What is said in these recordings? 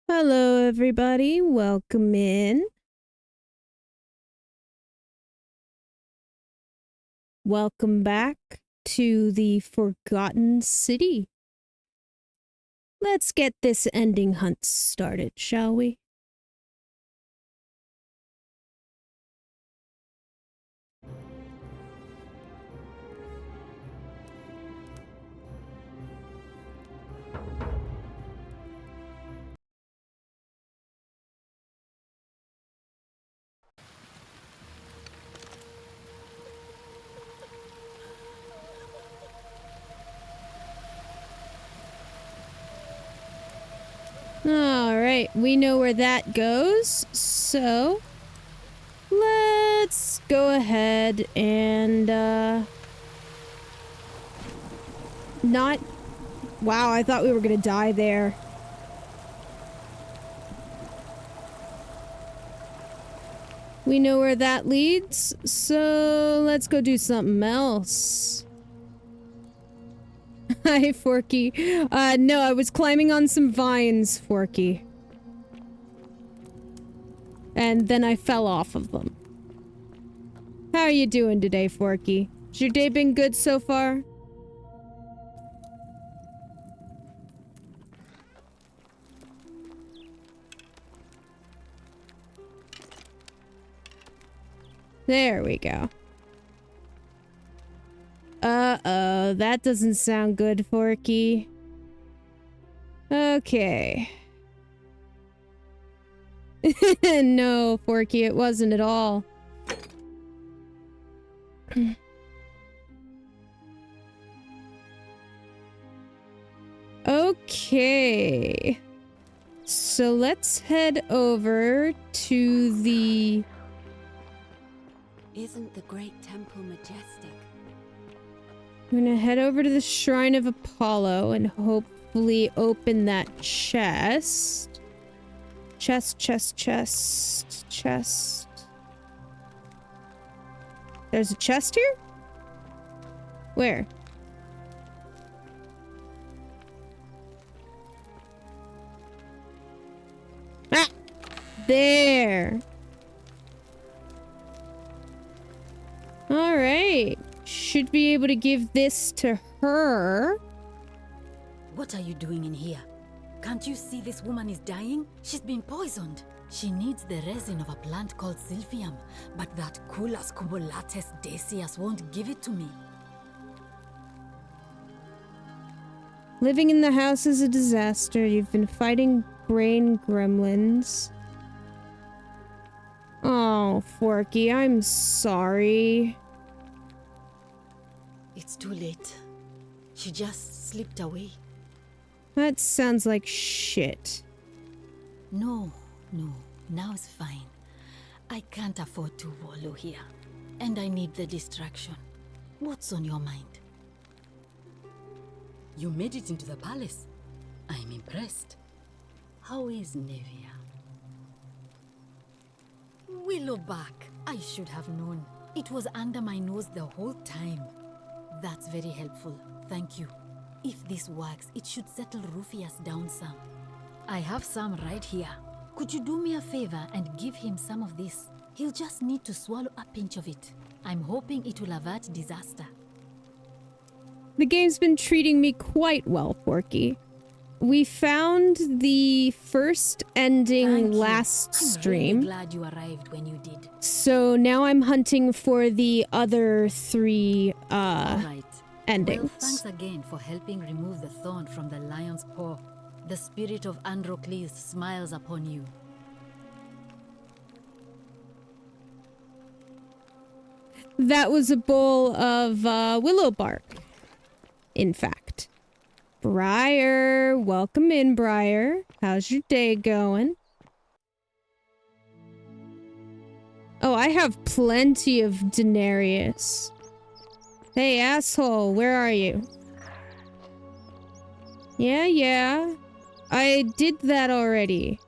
Hello, everybody. Welcome in. Welcome back to the Forgotten City. Let's get this ending hunt started, shall we? Alright, we know where that goes, so let's go ahead and, not... Wow, I thought we were gonna die there. We know where that leads, so let's go do something else. Hi, Forky. No, I was climbing on some vines, Forky. And then I fell off of them. How are you doing today, Forky? Has your day been good so far? There we go. Uh-oh, that doesn't sound good, Forky. Okay. No, Forky, it wasn't at all. Okay. So let's head over to the... Isn't the great temple majestic? I'm gonna head over to the Shrine of Apollo and hopefully open that chest. Chest. There's a chest here? Where? Ah! There! Alright. Should be able to give this to her. What are you doing in here? Can't you see this woman is dying? She's been poisoned. She needs the resin of a plant called Silphium, but that Culus cubulatus decius won't give it to me. Living in the house is a disaster. You've been fighting brain gremlins. Oh, Forky, I'm sorry. It's too late. She just slipped away. That sounds like shit. No. Now it's fine. I can't afford to wallow here. And I need the distraction. What's on your mind? You made it into the palace. I'm impressed. How is Nevia? Willowback. I should have known. It was under my nose the whole time. That's very helpful. Thank you. If this works, it should settle Rufius down some. I have some right here. Could you do me a favor and give him some of this? He'll just need to swallow a pinch of it. I'm hoping it will avert disaster. The game's been treating me quite well, Forky. We found the first ending last stream. I'm really glad you arrived when you did. So now I'm hunting for the other three, All right. endings. Well, thanks again for helping remove the thorn from the lion's paw. The spirit of Androcles smiles upon you. That was a bowl of, willow bark. In fact. Briar, welcome in, Briar. How's your day going? Oh, I have plenty of denarius. Hey, asshole, where are you? Yeah. I did that already.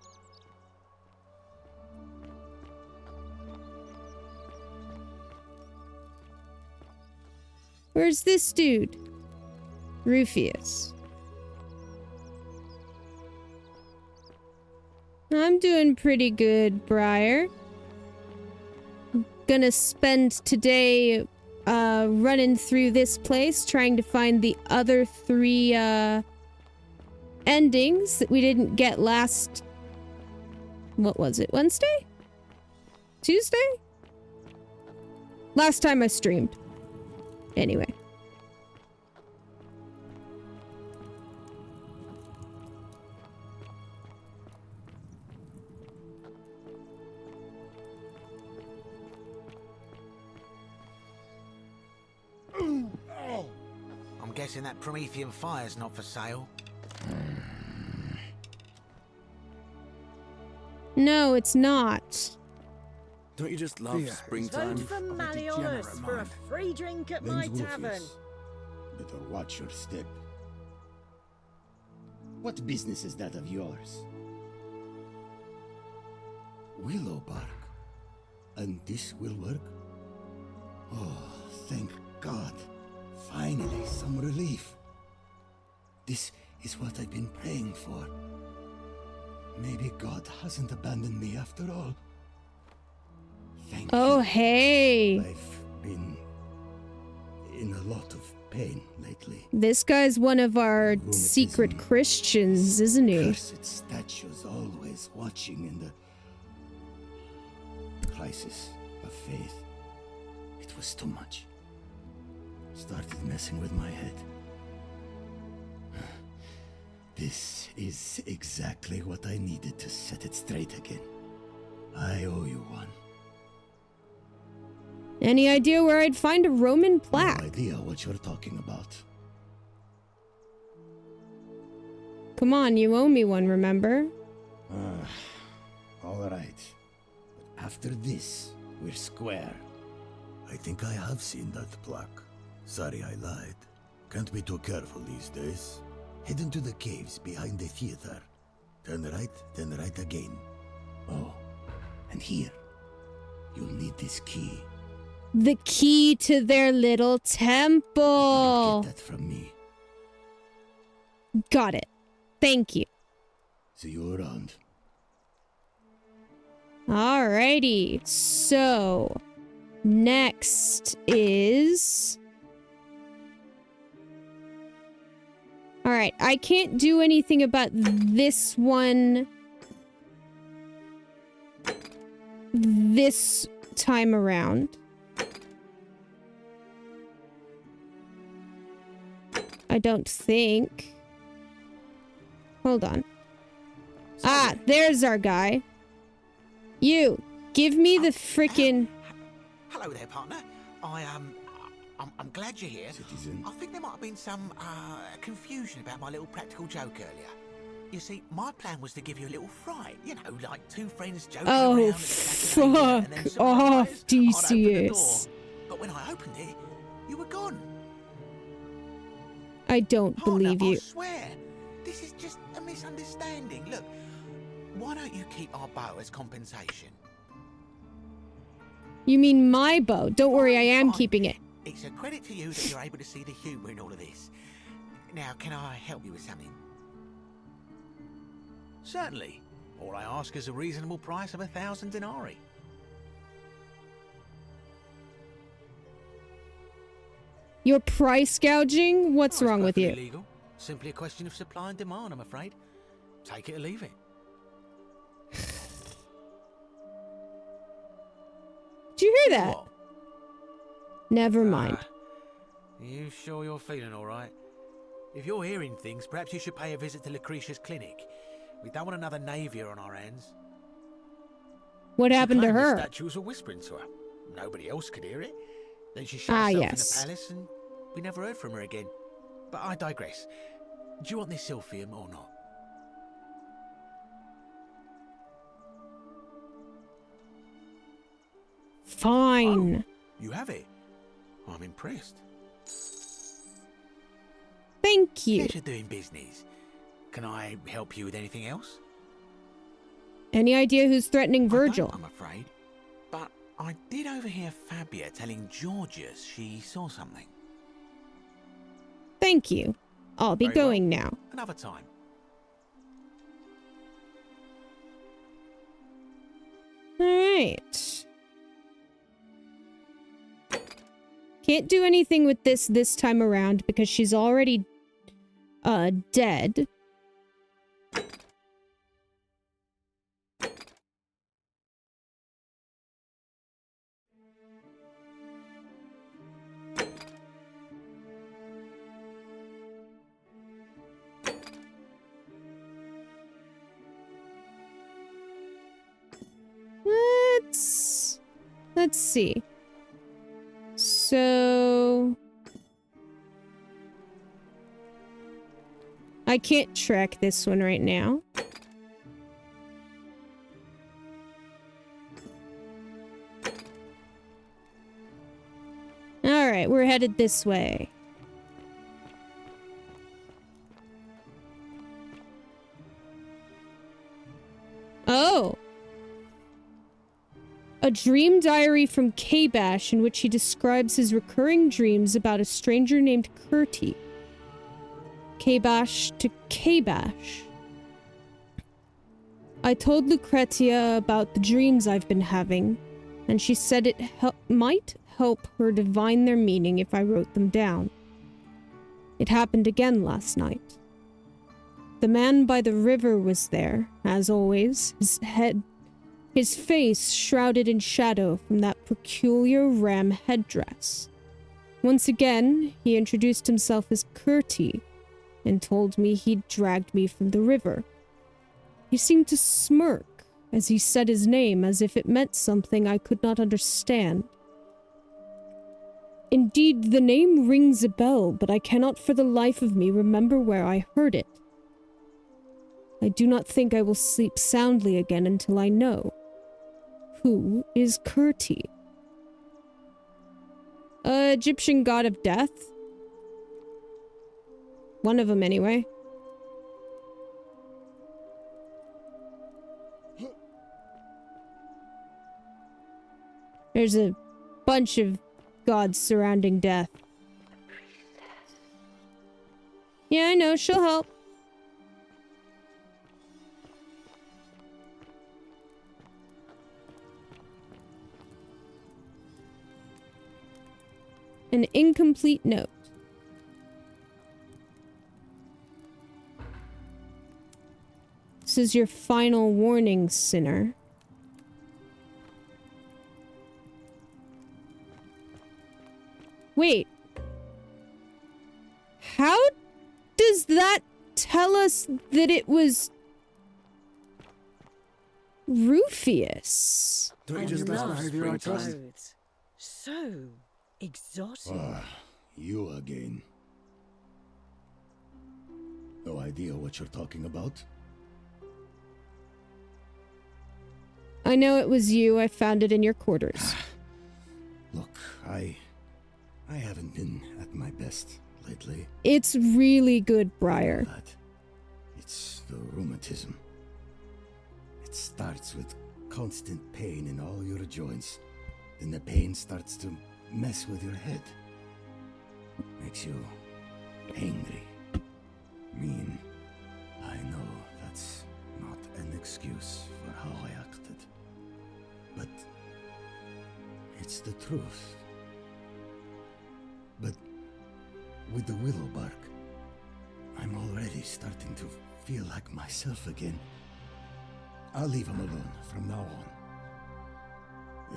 Where's this dude? Rufius. I'm doing pretty good, Briar. Gonna spend today running through this place, trying to find the other 3 endings that we didn't get last... What was it? Wednesday? Tuesday? Last time I streamed. Anyway. I'm guessing that Promethean fire's not for sale. No, it's not. Don't you just love springtime? Vote for Malleolus for a free drink at my tavern. Better watch your step. What business is that of yours? Willow bark. And this will work? Oh, thank God. Finally, some relief. This is what I've been praying for. Maybe God hasn't abandoned me after all. Thank Oh, you. hey. I've been in a lot of pain lately. This guy's one of our secret Rheumatism. Christians, isn't he? Cursed statues always watching in the crisis of faith. It was too much. Started messing with my head. This is exactly what I needed to set it straight again. I owe you one. Any idea where I'd find a Roman plaque? No idea what you're talking about. Come on, you owe me one, remember? All right. But after this, we're square. I think I have seen that plaque. Sorry I lied. Can't be too careful these days. Head into the caves behind the theater. Turn right, then right again. Oh, and here. You'll need this key. The key to their little temple. Get that from me. Got it. Thank you. See you around. Alrighty. So, next is... Alright, I can't do anything about this one this time around. I don't think. Hold on. Ah, there's our guy. You, give me the frickin'... Hello there, partner. I'm glad you're here. Citizen. I think there might have been some confusion about my little practical joke earlier. You see, my plan was to give you a little fright. You know, like 2 friends joking Oh, around. At the cafeteria, and then fuck someone off, arrives, I'd open the door. Decius. But when I opened it, you were gone. I don't Partner, believe you. I swear, this is just a misunderstanding. Look, why don't you keep our bow as compensation? You mean my bow? Don't worry, I am Fine. keeping it. It's a credit to you that you're able to see the humour in all of this. Now, can I help you with something? Certainly. All I ask is a reasonable price of 1,000 denarii. You're price gouging? What's Oh, it's wrong with you? perfectly legal. Simply a question of supply and demand, I'm afraid. Take it or leave it. Did you hear that? What? Never mind. You sure you're feeling all right? If you're hearing things, perhaps you should pay a visit to Lucretia's clinic. We don't want another Navia on our hands. What She happened to claimed the her? statues were whispering to her. Nobody else could hear it. Then she shut Ah, herself yes. in the palace and we never heard from her again. But I digress. Do you want this Silphium or not? Fine. You have it. I'm impressed. Thank you. Pleasure doing business. Can I help you with anything else? Any idea who's threatening I Virgil? don't, I'm afraid. But I did overhear Fabia telling Georgius she saw something. Thank you. I'll be Very well. going now. Another time. Alright. Can't do anything with this time around because she's already dead. Let's see. So I can't track this one right now. All right, we're headed this way. Oh. A dream diary from K-Bash in which he describes his recurring dreams about a stranger named Kurti. K-Bash to K-Bash. I told Lucretia about the dreams I've been having, and she said it might help her divine their meaning if I wrote them down. It happened again last night. The man by the river was there, as always, his face shrouded in shadow from that peculiar ram headdress. Once again, he introduced himself as Kurti and told me he'd dragged me from the river. He seemed to smirk as he said his name as if it meant something I could not understand. Indeed, the name rings a bell, but I cannot for the life of me remember where I heard it. I do not think I will sleep soundly again until I know. Who is Kurti? Egyptian god of death? One of them, anyway. There's a bunch of gods surrounding death. Yeah, I know, she'll help. An incomplete note. This is your final warning, sinner. Wait. How does that tell us that it was Rufius? I love clothes. So exotic. Ah, you again. No idea what you're talking about? I know it was you. I found it in your quarters. Look, I haven't been at my best lately. It's really good, Briar. But it's the rheumatism. It starts with constant pain in all your joints. Then the pain starts to mess with your head. Makes you angry, mean. I know that's not an excuse for how I acted. But it's the truth. But with the willow bark, I'm already starting to feel like myself again. I'll leave him alone from now on.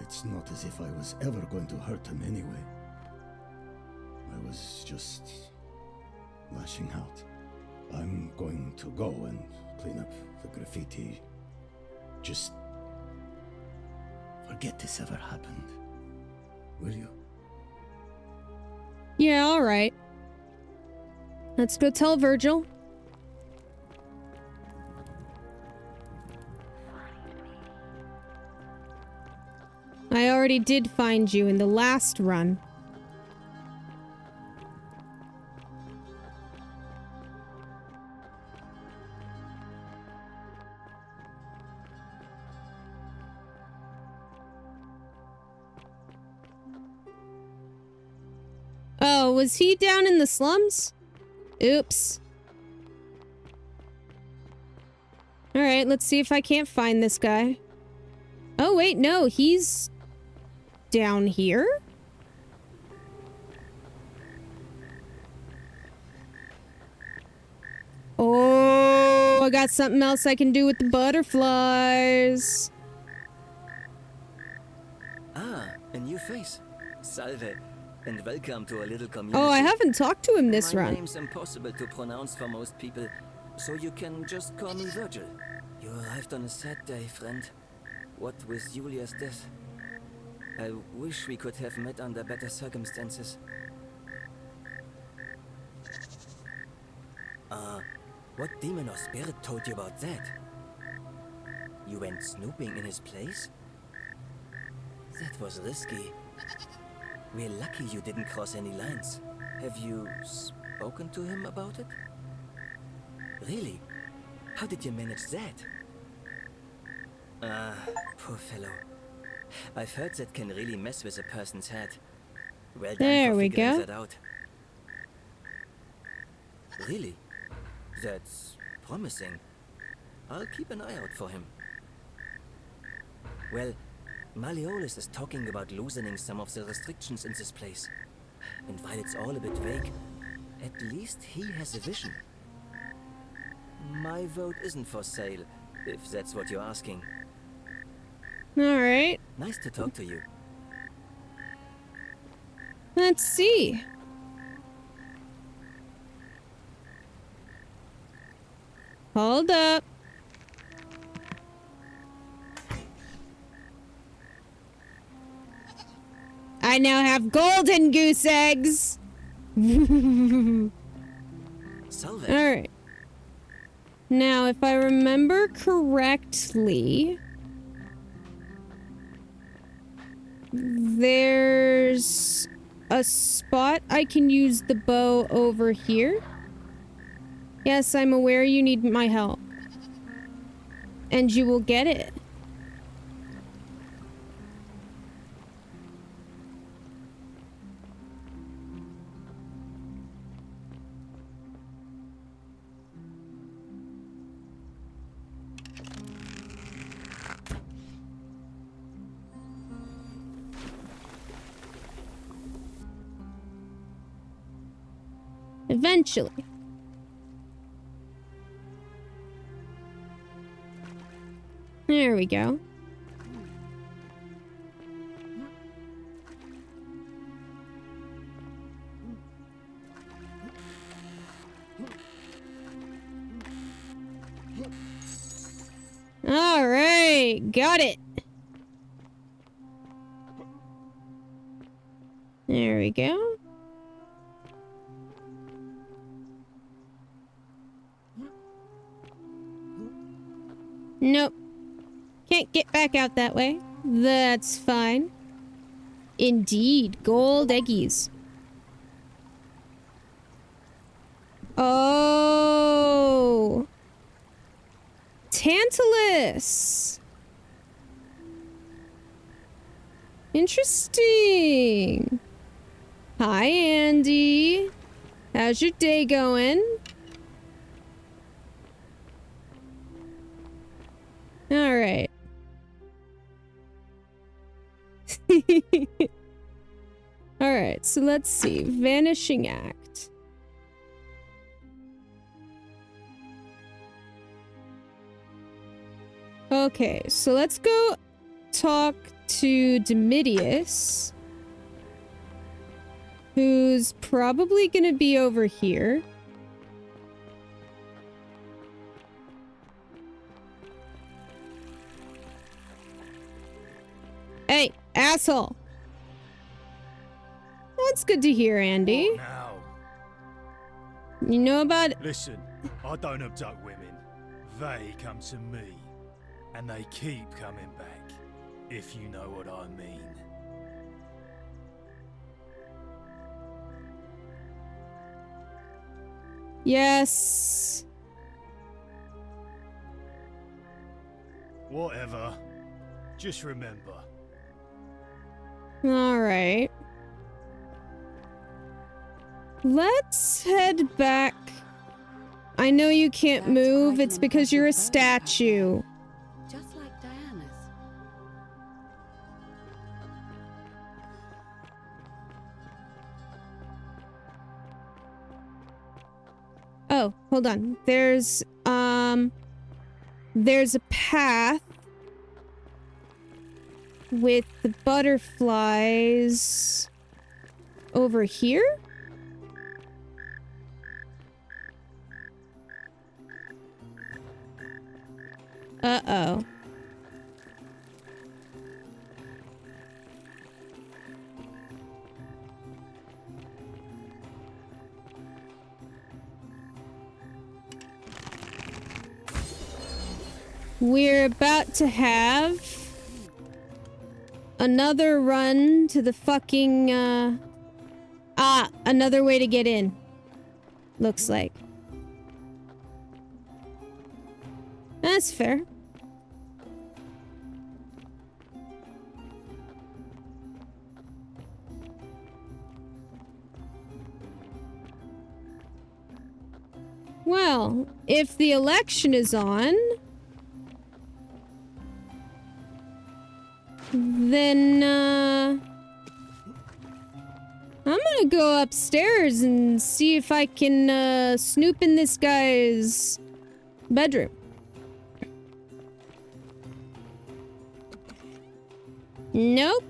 It's not as if I was ever going to hurt him anyway. I was just lashing out. I'm going to go and clean up the graffiti. Just forget this ever happened. Will you? Yeah, alright. Let's go tell Virgil. I already did find you in the last run. Oh, was he down in the slums? Oops. Alright, let's see if I can't find this guy. Oh, wait. wait, no, he's down here? Oh, I got something else I can do with the butterflies. Ah, a new face. Salve, and welcome to a little community. Oh, I haven't talked to him this My run. name's impossible to pronounce for most people, so you can just call me Virgil. You arrived on a sad day, friend. What with Julia's death? I wish we could have met under better circumstances. What demon or spirit told you about that? You went snooping in his place? That was risky. We're lucky you didn't cross any lines. Have you spoken to him about it? Really? How did you manage that? Poor fellow. I've heard that can really mess with a person's head. Well done There for we figuring go. that out. Really? That's promising. I'll keep an eye out for him. Well, Malleolus is talking about loosening some of the restrictions in this place. And while it's all a bit vague, at least he has a vision. My vote isn't for sale, if that's what you're asking. Alright, Nice to talk to you. let's see. Hold up. I now have golden goose eggs. Salve. Alright. Now, if I remember correctly, there's a spot I can use the bow over here. Yes, I'm aware you need my help. And you will get it. Eventually. There we go. All right, got it. There we go. Nope. Can't get back out that way. That's fine. Indeed, gold eggies. Oh. Tantalus. Interesting. Hi, Andy. How's your day going? All right. All right, so let's see. Vanishing Act. Okay, so let's go talk to Domitius, who's probably gonna be over here. Hey, asshole! That's good to hear, Andy. What now? You know about... Listen, I don't abduct women. They come to me. And they keep coming back. If you know what I mean. Yes. Whatever. Just remember. All right. Let's head back. I know you can't move. It's because you're a statue. Just like Diana's. Oh, hold on. There's a path with the butterflies over here? Uh-oh. We're about to have another run to the fucking, another way to get in. Looks like. That's fair. Well, if the election is on, then, I'm gonna go upstairs and see if I can, snoop in this guy's bedroom. Nope.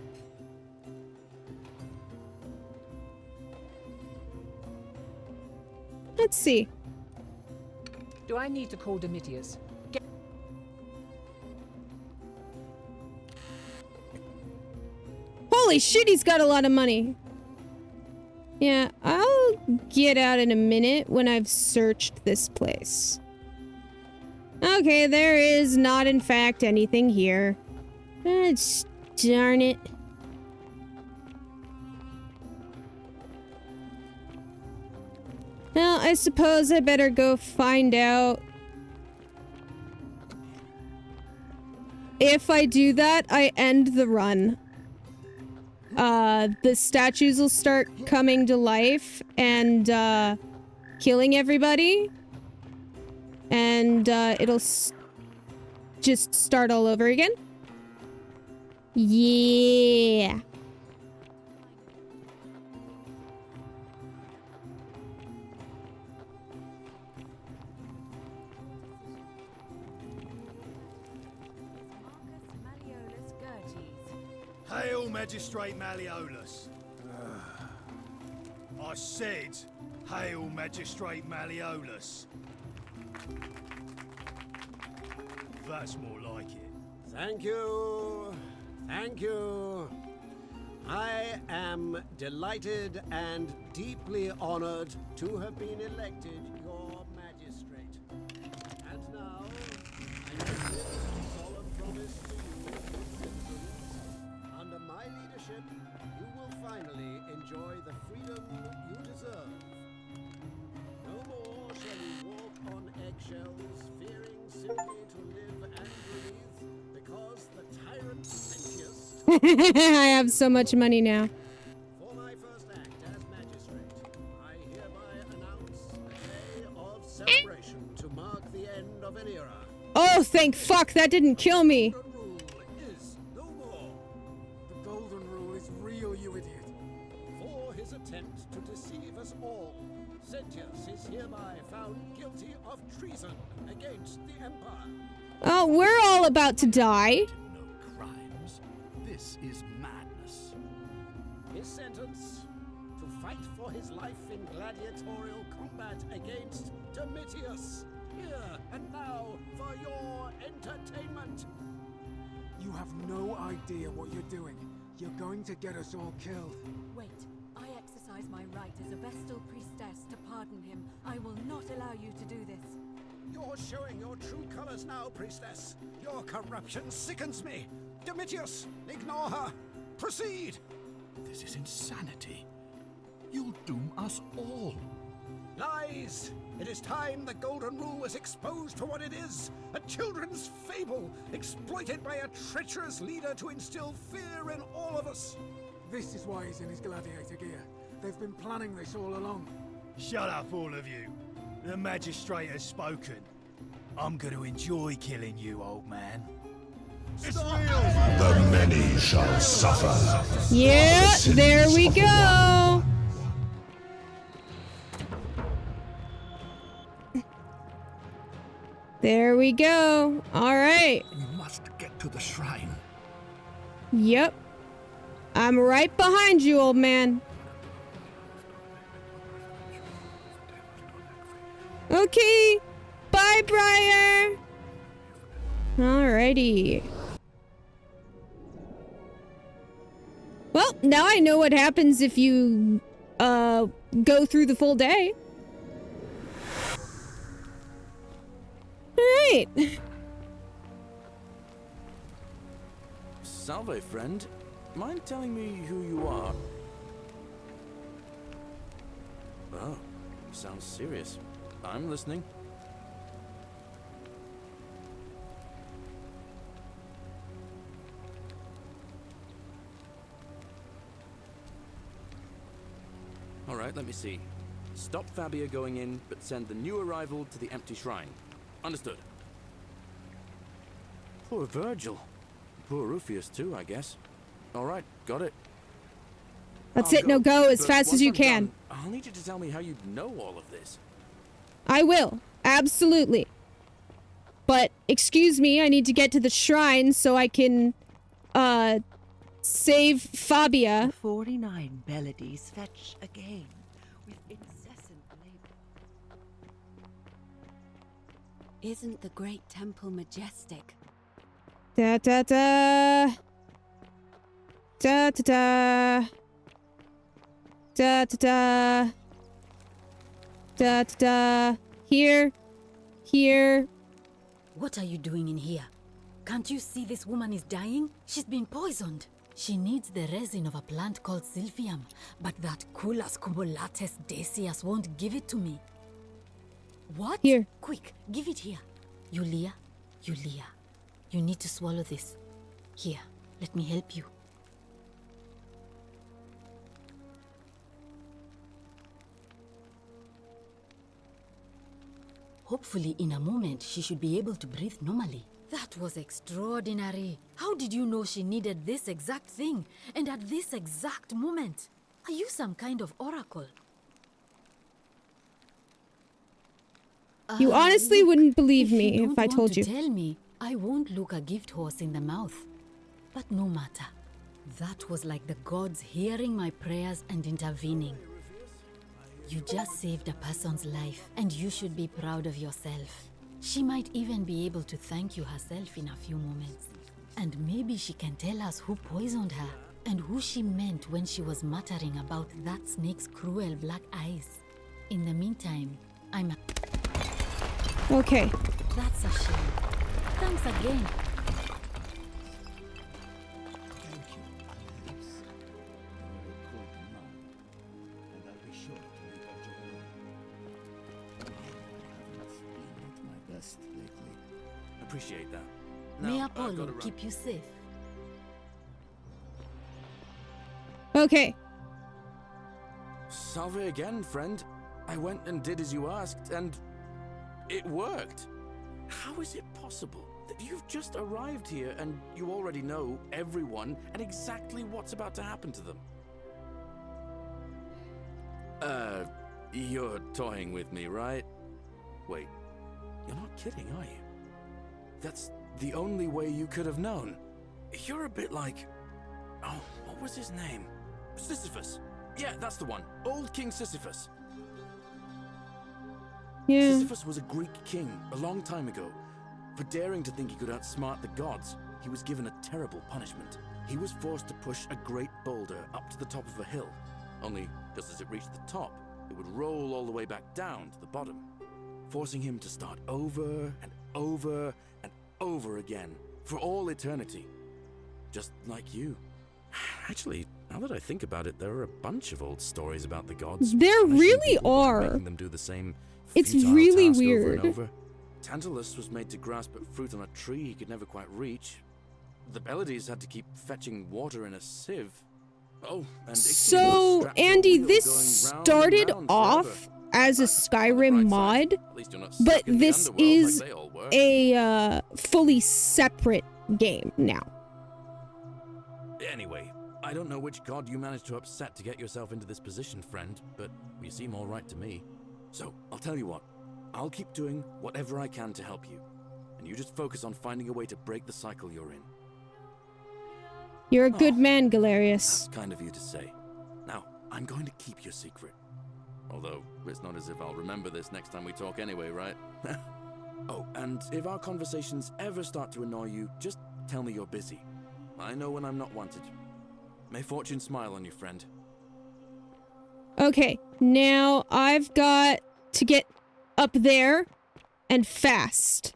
Let's see. Do I need to call Domitius? Holy shit, he's got a lot of money. Yeah, I'll get out in a minute when I've searched this place. Okay, there is not in fact anything here. Darn it. Well, I suppose I better go find out. If I do that, I end the run. The statues will start coming to life and, killing everybody. And, it'll just start all over again. Yeah. Hail, Magistrate Malleolus. I said, hail, Magistrate Malleolus. That's more like it. Thank you. Thank you. I am delighted and deeply honored to have been elected your magistrate. And now, I make this solemn promise to you, citizens. Under my leadership, you will finally enjoy the freedom you deserve. No more shall you walk on eggshells, fearing simply to live and breathe, because the tyrant Sentius I have so much money now. For my first act as magistrate, I hereby announce a day of celebration to mark the end of an era. Oh, thank fuck, that didn't kill me. The rule is no more. The Golden Rule is real, you idiot. For his attempt to deceive us all, Sentius is hereby found guilty of treason against the Empire. Oh, we're all about to die. No crimes. This is madness. His sentence, to fight for his life in gladiatorial combat against Domitius. Here and now for your entertainment. You have no idea what you're doing. You're going to get us all killed. Wait, I exercise my right as a Vestal priestess to pardon him. I will not allow you to do this. You're showing your true colors now, priestess. Your corruption sickens me. Domitius, ignore her. Proceed. This is insanity. You'll doom us all. Lies! It is time the Golden Rule was exposed for what it is. A children's fable, exploited by a treacherous leader to instill fear in all of us. This is why he's in his gladiator gear. They've been planning this all along. Shut up, all of you. The magistrate has spoken. I'm going to enjoy killing you, old man. The many shall suffer. Yeah, there we go. There we go. All right. We must get to the shrine. Yep. I'm right behind you, old man. Okay. Bye, Briar. Alrighty. Well, now I know what happens if you, go through the full day. Alright. Salve, friend. Mind telling me who you are? Oh, you sound serious. I'm listening. Alright, let me see. Stop Fabia going in, but send the new arrival to the empty shrine. Understood. Poor Virgil. Poor Rufius too, I guess. Alright, got it. That's it, no go as fast as you can. I'll need you to tell me how you know all of this. I will. Absolutely. But, excuse me, I need to get to the shrine so I can, save Fabia. 49 Beladies fetch again with incessant labor. Isn't the great temple majestic? Da da da. Da da da. Da da da. Da da da. Here. Here. What are you doing in here? Can't you see this woman is dying? She's been poisoned. She needs the resin of a plant called Silphium, but that Culus cubulatus decius won't give it to me. What? Here. Quick, give it here. Yulia, Yulia, you need to swallow this. Here, let me help you. Hopefully, in a moment, she should be able to breathe normally. That was extraordinary. How did you know she needed this exact thing, and at this exact moment? Are you some kind of oracle? You honestly look, wouldn't believe me you if I don't told want you. to tell me, I won't look a gift horse in the mouth. But no matter. That was like the gods hearing my prayers and intervening. You just saved a person's life, and you should be proud of yourself. She might even be able to thank you herself in a few moments. And maybe she can tell us who poisoned her, and who she meant when she was muttering about that snake's cruel black eyes. In the meantime, I'm... Okay. That's a shame. Thanks again. Thank you, Alex. You're a good man, and I'll be sure to meet Archibald. I haven't been at my best lately. Appreciate that. May Now, I've Apollo gotta run. keep you safe. Okay. Salve again, friend. I went and did as you asked, and it worked. How is it possible that you've just arrived here and you already know everyone and exactly what's about to happen to them? You're toying with me, right? Wait, you're not kidding, are you? That's the only way you could have known. You're a bit like... Oh, what was his name? Sisyphus. Yeah, that's the one. Old King Sisyphus. Yeah. Sisyphus was a Greek king a long time ago. For daring to think he could outsmart the gods, he was given a terrible punishment. He was forced to push a great boulder up to the top of a hill. Only, just as it reached the top, it would roll all the way back down to the bottom, forcing him to start over and over and over again, for all eternity. Just like you. Actually, now that I think about it, there are a bunch of old stories about the gods. There punishing really people by are. Making them do the same It's futile really task weird. Over and over. Tantalus was made to grasp at fruit on a tree he could never quite reach. The Belades had to keep fetching water in a sieve. Oh, and Ixion was So, strapped to a Andy, wheel this going round and started round off forever. as a Skyrim mod, At least you're not but stuck in the this underworld is like they all were. a fully separate game now. Anyway, I don't know which god you managed to upset to get yourself into this position, friend, but you seem all right to me. So, I'll tell you what. I'll keep doing whatever I can to help you. and you just focus on finding a way to break the cycle you're in. You're a good man, Galerius. Kind of you to say. Now, I'm going to keep your secret. Although, it's not as if I'll remember this next time we talk anyway, right? Oh, and if our conversations ever start to annoy you, just tell me you're busy. I know when I'm not wanted. May fortune smile on you, friend. Okay, now I've got to get up there and fast.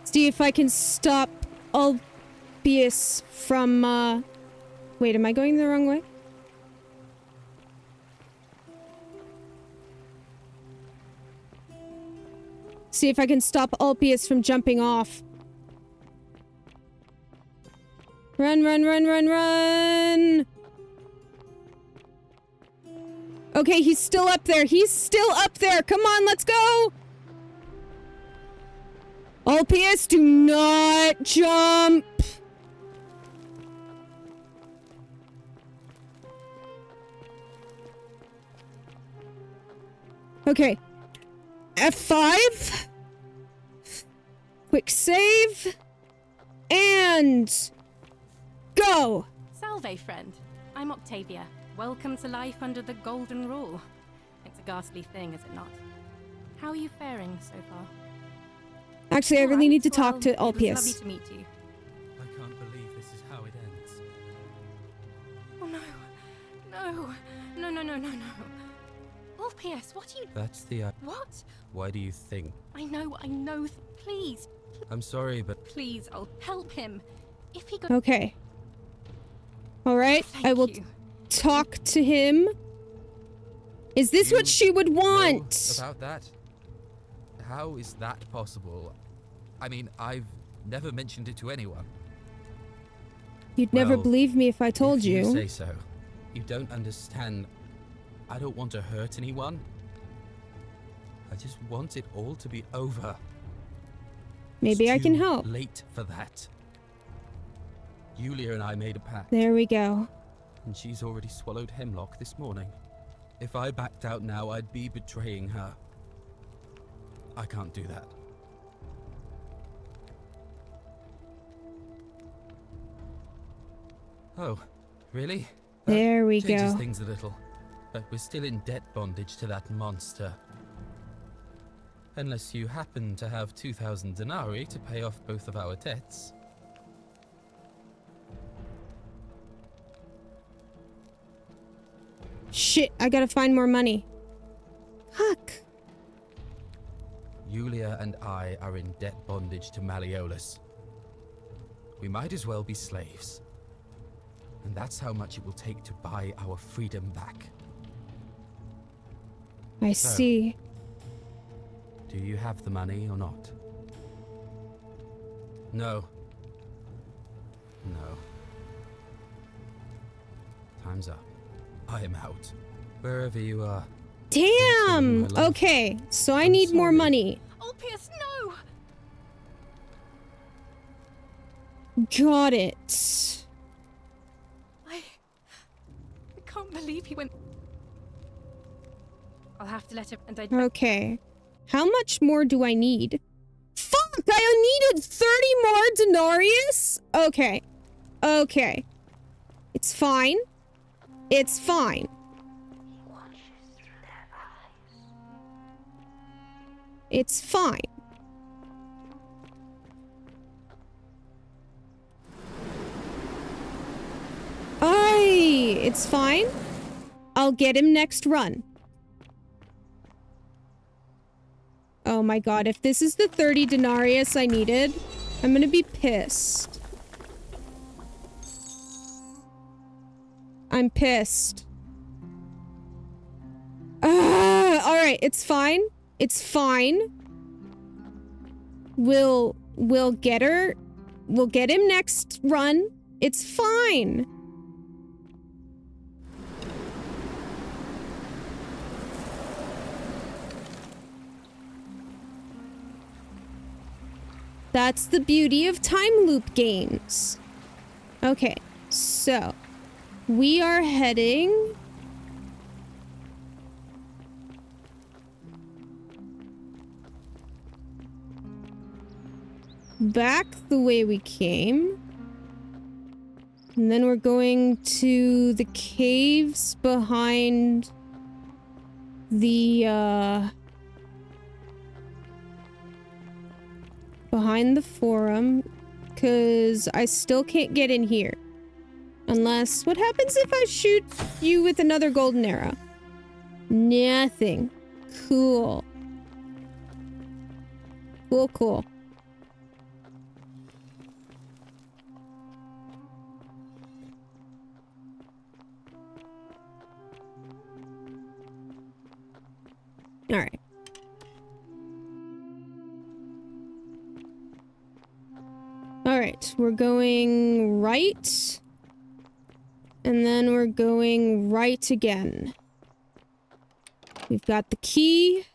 See if I can stop Ulpius from, Wait, am I going the wrong way? See if I can stop Ulpius from jumping off. Run, run, run, run, run! Okay, he's still up there. He's still up there. Come on, let's go! Ulpius, do not jump! Okay. F5. Quick save. And... go! Salve, friend. I'm Octavia. Welcome to life under the Golden Rule. It's a ghastly thing, is it not? How are you faring so far? Actually, I really need to talk to It was lovely Ulpius. to meet you. I can't believe this is how it ends. Oh no. No. No, no, no, no, no. Ulpius, what are you... That's the... What? Why do you think? I know. Please. I'm sorry, but... Please, I'll help him. If he got... Okay. Alright, I will talk to him. Is this what she would want? About that? How is that possible? I mean, I've never mentioned it to anyone. You'd never Well, believe me if I told if you. you say so. You don't understand. I don't want to hurt anyone. I just want it all to be over. Maybe I can Too help. Late for that. Yulia and I made a pact, There we go. and she's already swallowed hemlock this morning. If I backed out now, I'd be betraying her. I can't do that. Oh, really? There we Changes go. things a little, but we're still in debt bondage to that monster. Unless you happen to have 2,000 denarii to pay off both of our debts. Shit, I gotta find more money. Fuck. Yulia and I are in debt bondage to Malleolus. We might as well be slaves. And that's how much it will take to buy our freedom back. I So, see. Do you have the money or not? No. No. Time's up. I am out. Wherever you are. Damn! my love. Okay, so I need more money. Ulpius, no! Got it. I can't believe he went... I'll have to let him... And I... Okay. How much more do I need? Fuck! I needed 30 more denarius? Okay. Okay. It's fine. It's fine. It's fine. Aye, it's fine. I'll get him next run. Oh my god, if this is the 30 denarius I needed, I'm gonna be pissed. I'm pissed. Alright, it's fine. It's fine. We'll We'll get her. We'll get him next run. It's fine. That's the beauty of time loop games. Okay, so we are heading back the way we came. And then we're going to the caves behind the forum, because I still can't get in here. Unless, what happens if I shoot you with another golden arrow? Nothing. Cool. Cool. Alright. Alright, we're going right. And then we're going right again. We've got the key.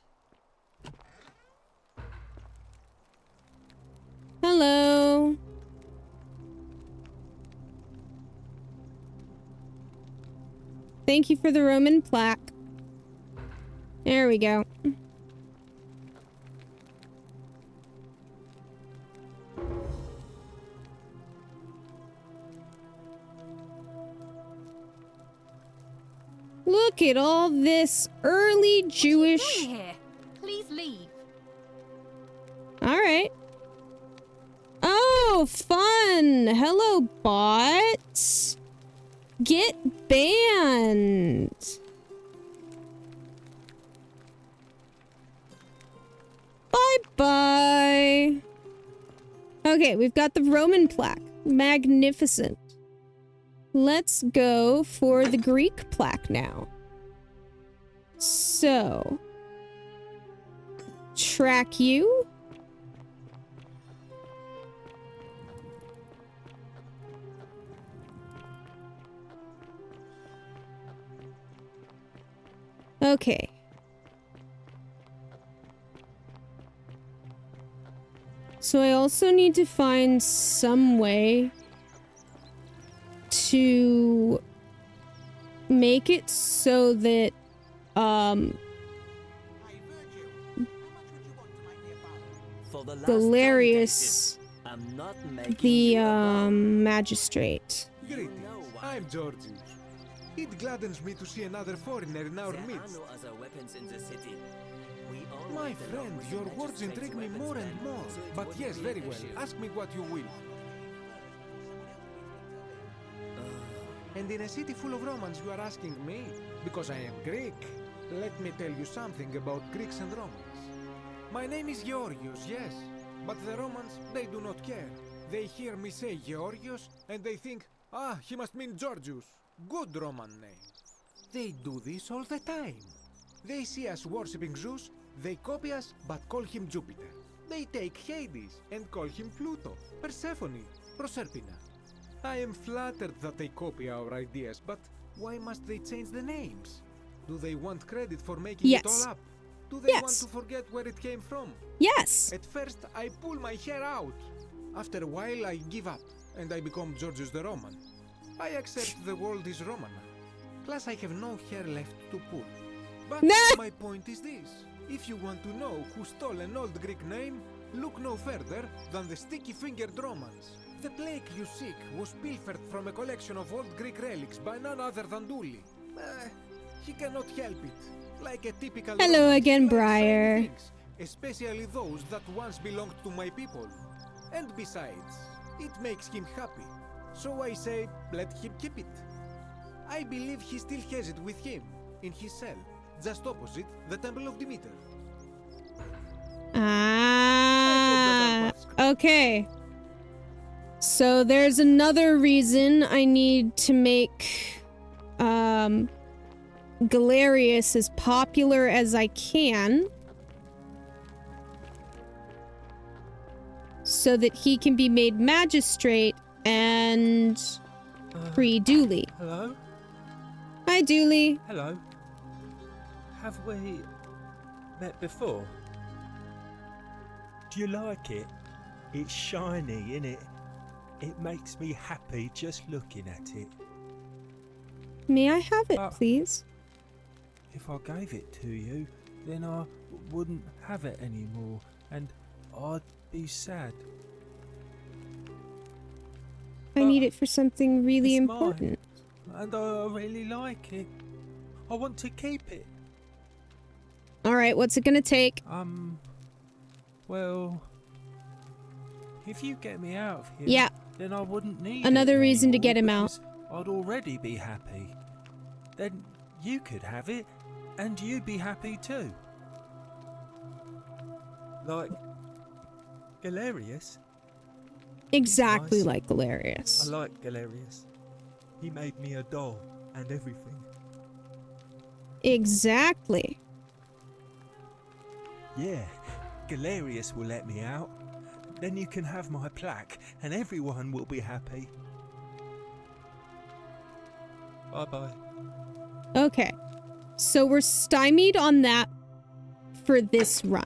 Hello. Thank you for the Roman plaque. There we go. Look at all this early Jewish... What are you doing here? Please leave. Alright. Oh, fun! Hello, bots. Get banned. Bye-bye. Okay, we've got the Roman plaque. Magnificent. Let's go for the Greek plaque now. So, track you. Okay. So I also need to find some way to make it so that Galerius, the magistrate. Greetings. I'm Georgius. It gladdens me to see another foreigner in our midst. My friend, your words intrigue me more and more. But yes, very well. Ask me what you will. And in a city full of Romans, you are asking me? Because I am Greek. Let me tell you something about Greeks and Romans. My name is Georgios, yes. But the Romans, they do not care. They hear me say Georgios, and they think, ah, he must mean Georgius. Good Roman name. They do this all the time. They see us worshipping Zeus, they copy us, but call him Jupiter. They take Hades and call him Pluto, Persephone, Proserpina. I am flattered that they copy our ideas, but why must they change the names? Do they want credit for making it all up? Do they want to forget where it came from? Yes. At first, I pull my hair out. After a while, I give up, and I become Georgius the Roman. I accept the world is Roman. Plus, I have no hair left to pull. But my point is this. If you want to know who stole an old Greek name, look no further than the sticky-fingered Romans. The plague you seek was pilfered from a collection of old Greek relics by none other than Dully. He cannot help it. Like a typical Hello Roman, again, he likes Briar. shiny things, especially those that once belonged to my people. And besides, it makes him happy. So I say, let him keep it. I believe he still has it with him, in his cell, just opposite the Temple of Demeter. Ah, okay. So there's another reason I need to make Galerius as popular as I can. so that he can be made magistrate and free Dooley. Hello? Hi, Dooley. Hello. Have we met before? Do you like it? It's shiny, innit? It makes me happy just looking at it. May I have it, please? If I gave it to you, then I wouldn't have it anymore, and I'd be sad. I need it for something really it's important. Mine, and I really like it. I want to keep it. Alright, what's it gonna take? Well, if you get me out of here, Yeah. then I wouldn't need Another it reason to anymore get him out. because I'd already be happy. Then you could have it, and you'd be happy too. Like Galerius. Exactly Nice. like Galerius. I like Galerius. He made me a doll and everything. Exactly. Yeah, Galerius will let me out. Then you can have my plaque, and everyone will be happy. Bye-bye. Okay. So we're stymied on that for this run.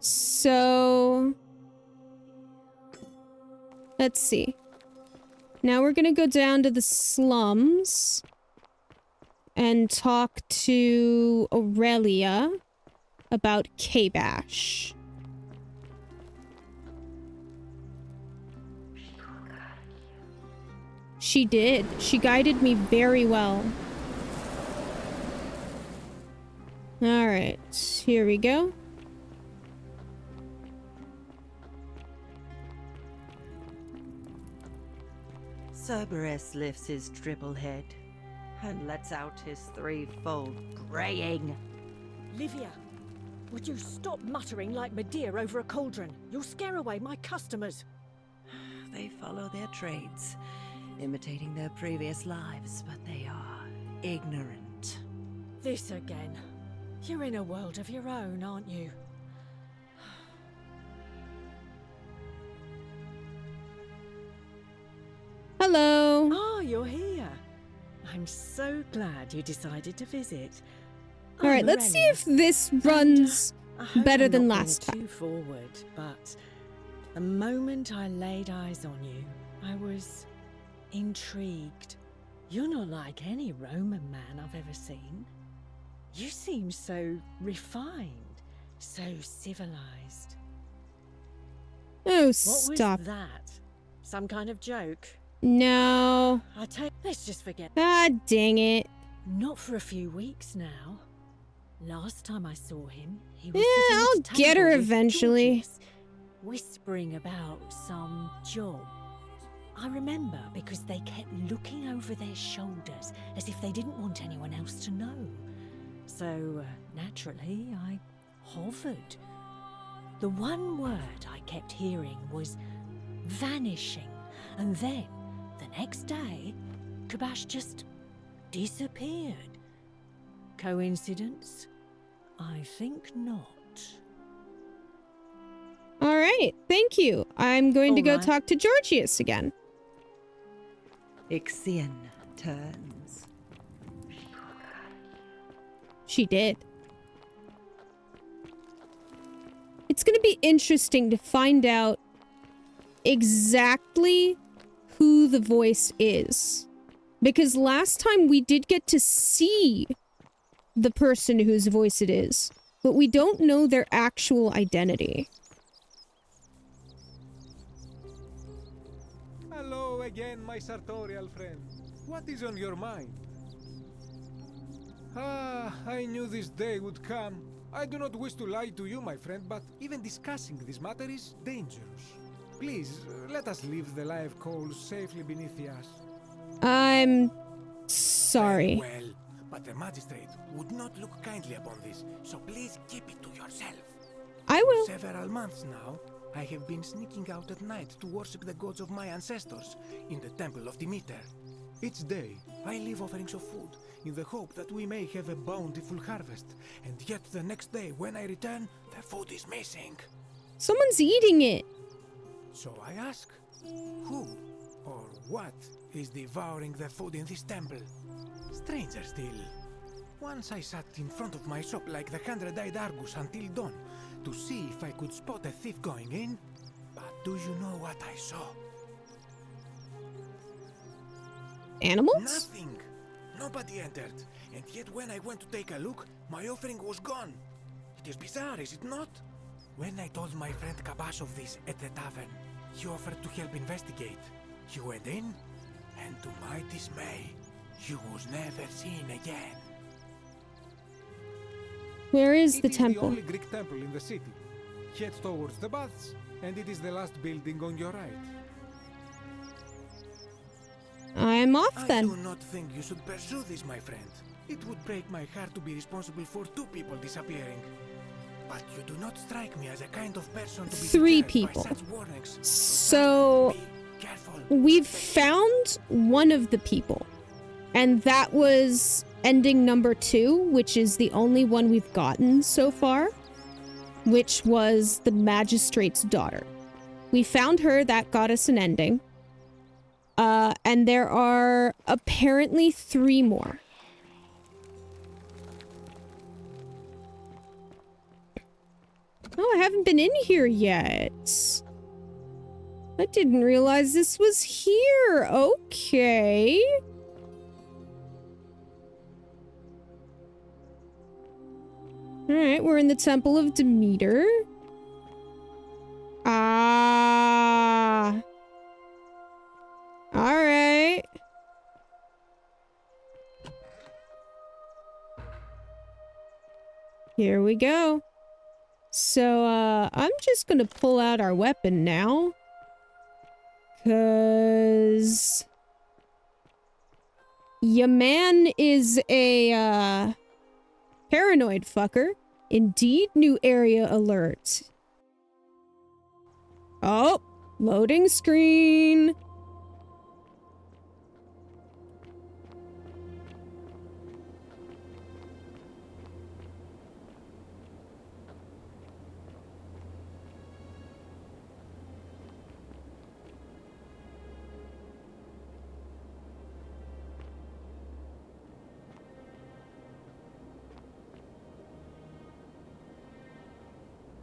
So let's see. Now we're gonna go down to the slums and talk to Aurelia about K-Bash. She did. She guided me very well. Alright, here we go. Cerberus lifts his triple head and lets out his threefold braying. Livia, would you stop muttering like Medea over a cauldron? You'll scare away my customers. They follow their trades, imitating their previous lives, but they are ignorant. This again. You're in a world of your own, aren't you? Hello. Ah, you're here. I'm so glad you decided to visit. All right, let's see if this runs better than last time. Too forward, but the moment I laid eyes on you, I was intrigued. You're not like any Roman man I've ever seen. You seem so refined, so civilized. Oh, What stop. was that? Some kind of joke? No. Let's just forget. Ah, dang it. Not for a few weeks now. Last time I saw him, he was Yeah, sitting at I'll a get her table with eventually. Georgius, whispering about some job. I remember because they kept looking over their shoulders as if they didn't want anyone else to know. So, naturally, I hovered. The one word I kept hearing was vanishing, and then, the next day, K-Bash just disappeared. Coincidence? I think not. All right, thank you. I'm going to go All right. talk to Georgius again. Ixion turns. She did. It's going to be interesting to find out exactly who the voice is. Because last time we did get to see the person whose voice it is, but we don't know their actual identity. Hello again, my sartorial friend. What is on your mind? Ah, I knew this day would come. I do not wish to lie to you, my friend, but even discussing this matter is dangerous. Please, let us leave the live coals safely beneath the ash. I'm sorry. Well, but the magistrate would not look kindly upon this, so please keep it to yourself. I will. For several months now, I have been sneaking out at night to worship the gods of my ancestors in the temple of Demeter. Each day, I leave offerings of food in the hope that we may have a bountiful harvest, and yet the next day when I return, the food is missing. Someone's eating it. So I ask, who or what is devouring the food in this temple? Stranger still. Once I sat in front of my shop like the 100-eyed Argus until dawn to see if I could spot a thief going in. But do you know what I saw? Animals? Nothing. Nobody entered. And yet when I went to take a look, my offering was gone. It is bizarre, is it not? When I told my friend Kabash of this at the tavern, he offered to help investigate. He went in, and to my dismay, he was never seen again. Where is the It is temple? the only Greek temple in the city. Head towards the baths, and it is the last building on your right. I'm off I then. do not think you should pursue this, my friend. It would break my heart to be responsible for 2 people disappearing. But you do not strike me as a kind of person to be 3 deterred people. by such warnings. So we've found one of the people, and that was ending number 2, which is the only one we've gotten so far, which was the magistrate's daughter. We found her, that got us an ending. And there are apparently 3 more. Oh, I haven't been in here yet. I didn't realize this was here. Okay. Alright, we're in the Temple of Demeter. Ah. Alright. Here we go. So, I'm just gonna pull out our weapon now. 'Cause your man is a, paranoid fucker. Indeed, new area alert. Oh, loading screen.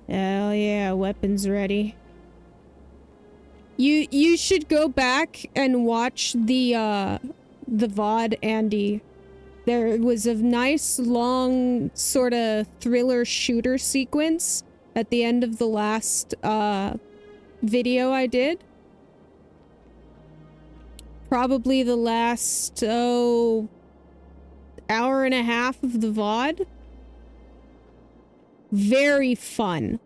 Hell yeah, weapons ready. You should go back and watch the VOD, Andy. There was a nice long sort of thriller shooter sequence at the end of the last video I did. Probably the last hour and a half of the VOD. Very fun.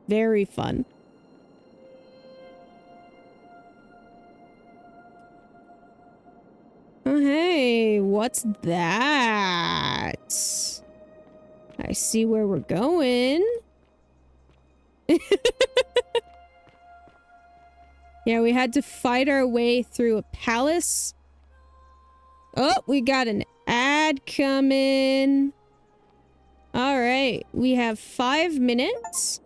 Very fun. Oh, hey, what's that? I see where we're going. Yeah, we had to fight our way through a palace. Oh, we got an ad coming. Alright, we have 5 minutes.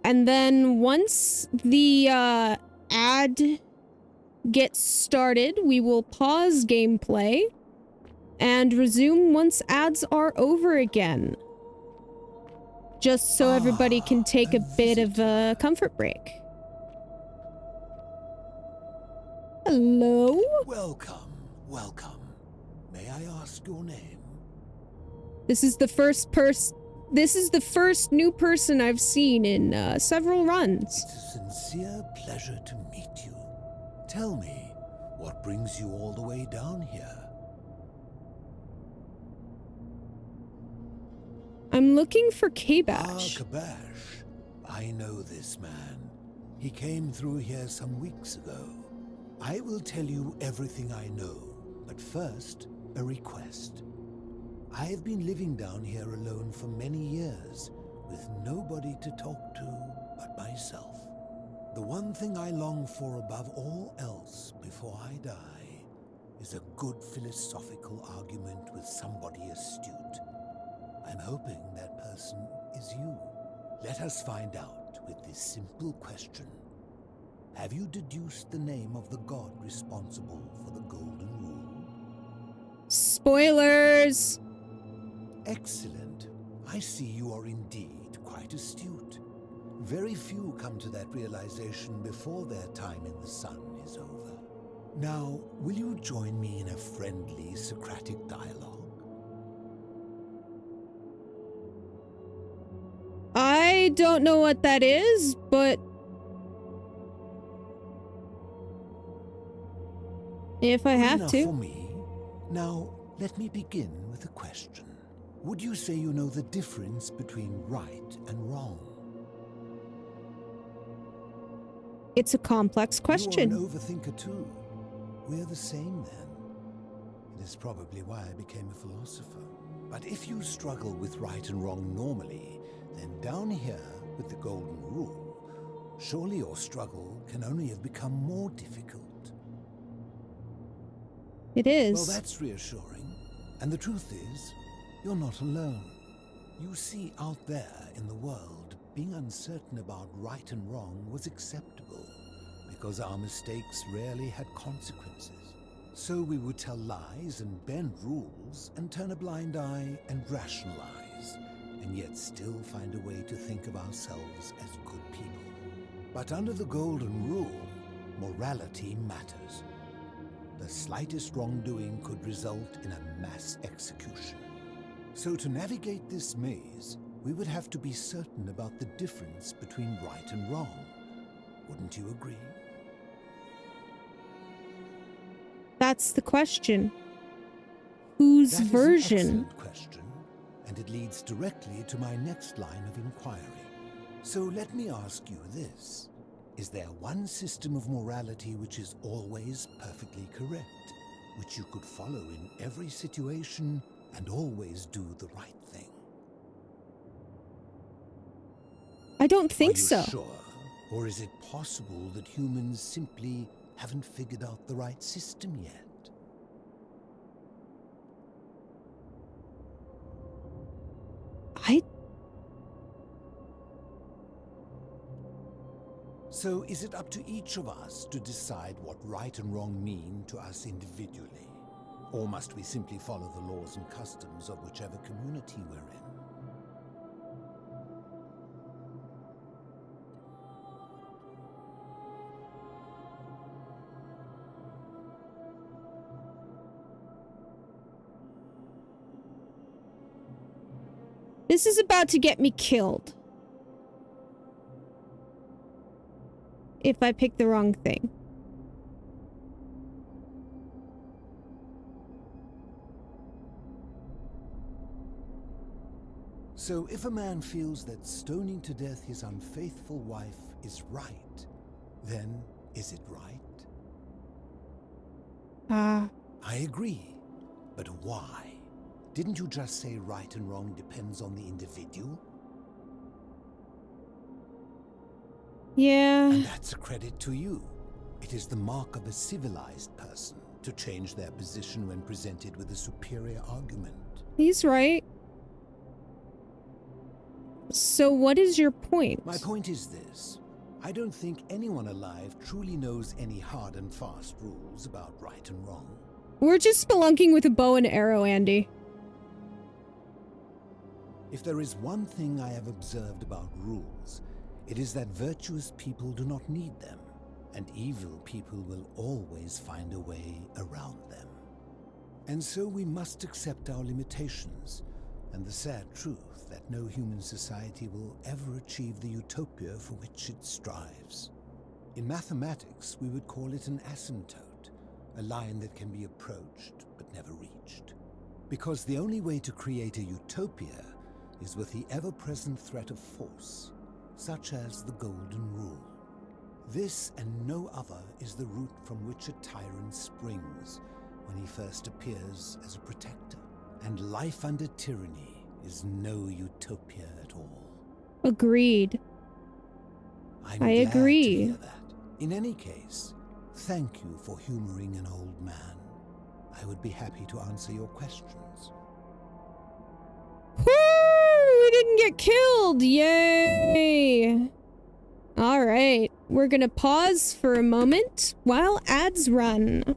And then once the ad gets started, we will pause gameplay and resume once ads are over again. Just so everybody can take a bit of a comfort break. Hello? Welcome, welcome. May I ask your name? This is the first new person I've seen in several runs. It's a sincere pleasure to meet you. Tell me, what brings you all the way down here? I'm looking for Kabash. Kabash. I know this man. He came through here some weeks ago. I will tell you everything I know, but first, a request. I have been living down here alone for many years, with nobody to talk to but myself. The one thing I long for above all else before I die is a good philosophical argument with somebody astute. I'm hoping that person is you. Let us find out with this simple question. Have you deduced the name of the god responsible for the Golden Rule? Spoilers! Excellent. I see you are indeed quite astute. Very few come to that realization before their time in the sun is over. Now, will you join me in a friendly Socratic dialogue? I don't know what that is, but if I have Enough to. for me. Now, let me begin with a question. Would you say you know the difference between right and wrong? It's a complex question. You are an overthinker too. We're the same then. It is probably why I became a philosopher. But if you struggle with right and wrong normally, then down here with the Golden Rule, surely your struggle can only have become more difficult. It is. Well, that's reassuring. And the truth is, you're not alone. You see, out there in the world, being uncertain about right and wrong was acceptable, because our mistakes rarely had consequences. So we would tell lies and bend rules and turn a blind eye and rationalize, and yet still find a way to think of ourselves as good people. But under the Golden Rule, morality matters. The slightest wrongdoing could result in a mass execution. So to navigate this maze, we would have to be certain about the difference between right and wrong. Wouldn't you agree? That's the question. Whose That is version? an excellent question, and it leads directly to my next line of inquiry. So let me ask you this. Is there one system of morality which is always perfectly correct, which you could follow in every situation and always do the right thing? I don't think Are you so. sure? Or is it possible that humans simply haven't figured out the right system yet? So is it up to each of us to decide what right and wrong mean to us individually? Or must we simply follow the laws and customs of whichever community we're in? This is about to get me killed. If I pick the wrong thing. So if a man feels that stoning to death his unfaithful wife is right, then is it right? I agree. But why? Didn't you just say right and wrong depends on the individual? Yeah. And that's a credit to you. It is the mark of a civilized person to change their position when presented with a superior argument. He's right. So what is your point? My point is this. I don't think anyone alive truly knows any hard and fast rules about right and wrong. We're just spelunking with a bow and arrow, Andy. If there is one thing I have observed about rules, it is that virtuous people do not need them, and evil people will always find a way around them. And so we must accept our limitations, and the sad truth that no human society will ever achieve the utopia for which it strives. In mathematics, we would call it an asymptote, a line that can be approached but never reached. Because the only way to create a utopia is with the ever-present threat of force, such as the Golden Rule. This and no other is the root from which a tyrant springs when he first appears as a protector. And life under tyranny is no utopia at all. Agreed. I I agree. To hear that. In any case, thank you for humoring an old man. I would be happy to answer your questions. Woo! We didn't get killed! Yay! All right, we're gonna pause for a moment while ads run.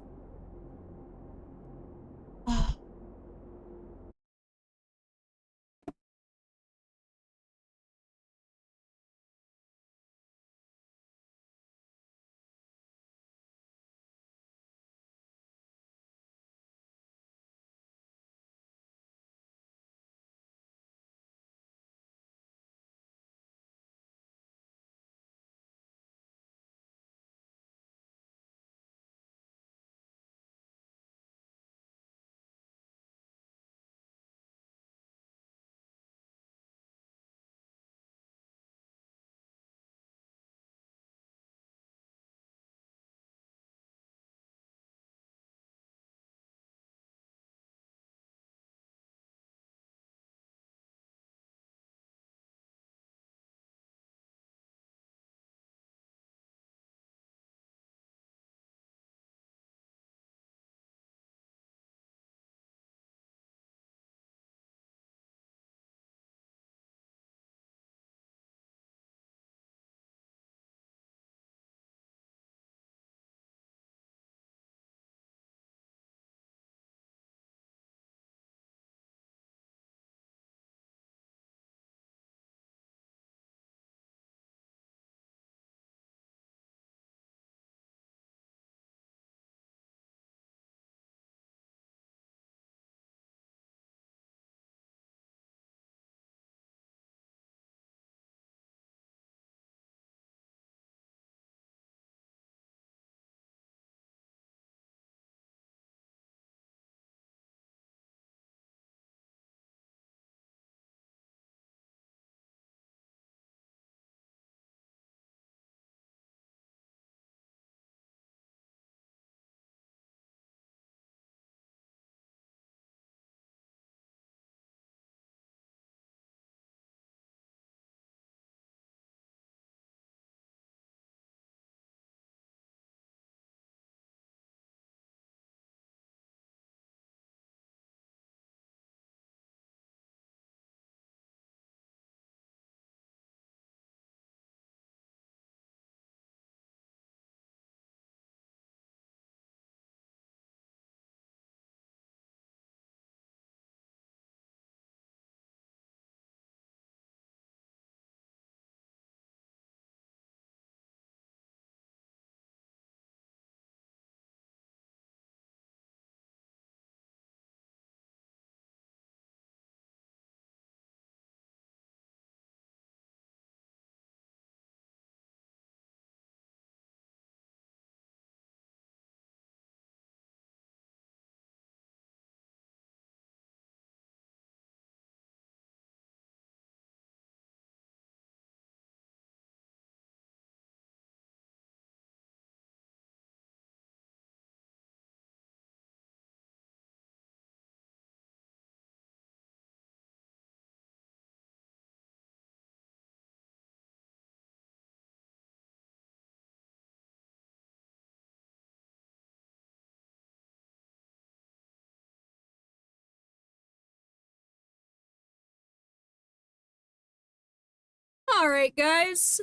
All right, guys.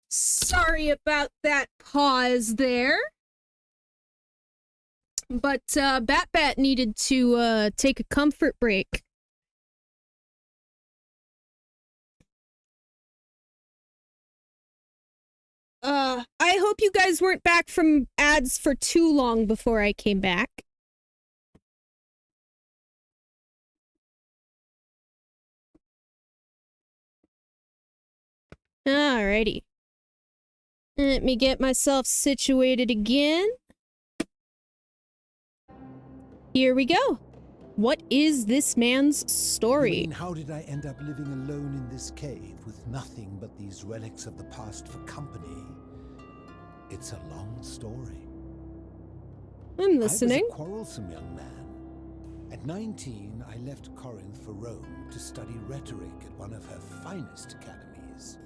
Sorry about that pause there. But Bat needed to take a comfort break. I hope you guys weren't back from ads for too long before I came back. Alrighty. Let me get myself situated again. Here we go. What is this man's story? You mean, how did I end up living alone in this cave with nothing but these relics of the past for company? It's a long story. I'm listening. I was a quarrelsome young man. At 19, I left Corinth for Rome to study rhetoric at one of her finest academies,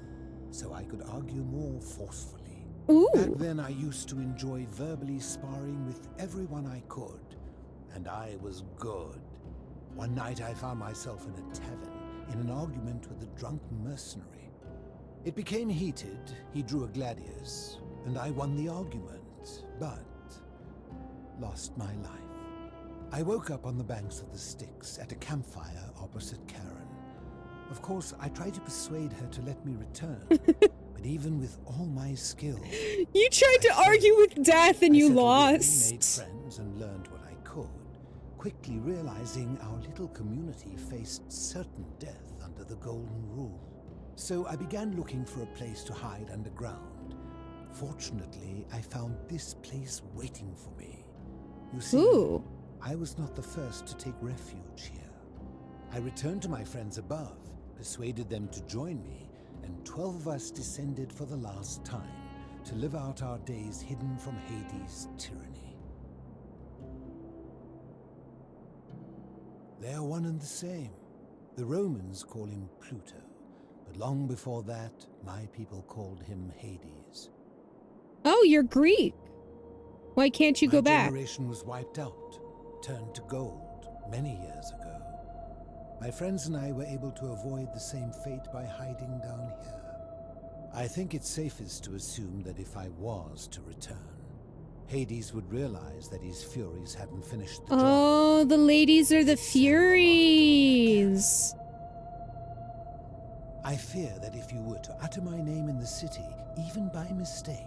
so I could argue more forcefully. Ooh. Back then, I used to enjoy verbally sparring with everyone I could, and I was good. One night, I found myself in a tavern in an argument with a drunk mercenary. It became heated, he drew a gladius, and I won the argument, but lost my life. I woke up on the banks of the Styx at a campfire opposite Karen. Of course, I tried to persuade her to let me return, but even with all my skill... You tried to argue with death and you lost. Made friends and learned what I could, quickly realizing our little community faced certain death under the Golden Rule. So I began looking for a place to hide underground. Fortunately, I found this place waiting for me. You see, I was not the first to take refuge here. I returned to my friends above, persuaded them to join me, and 12 of us descended for the last time to live out our days hidden from Hades' tyranny. They are one and the same. The Romans call him Pluto, but long before that, my people called him Hades. Oh, you're Greek. Why can't you go back? My generation was wiped out, turned to gold, many years ago. My friends and I were able to avoid the same fate by hiding down here. I think it's safest to assume that if I was to return, Hades would realize that his Furies hadn't finished the job. Oh, the ladies are the Furies. I fear that if you were to utter my name in the city, even by mistake,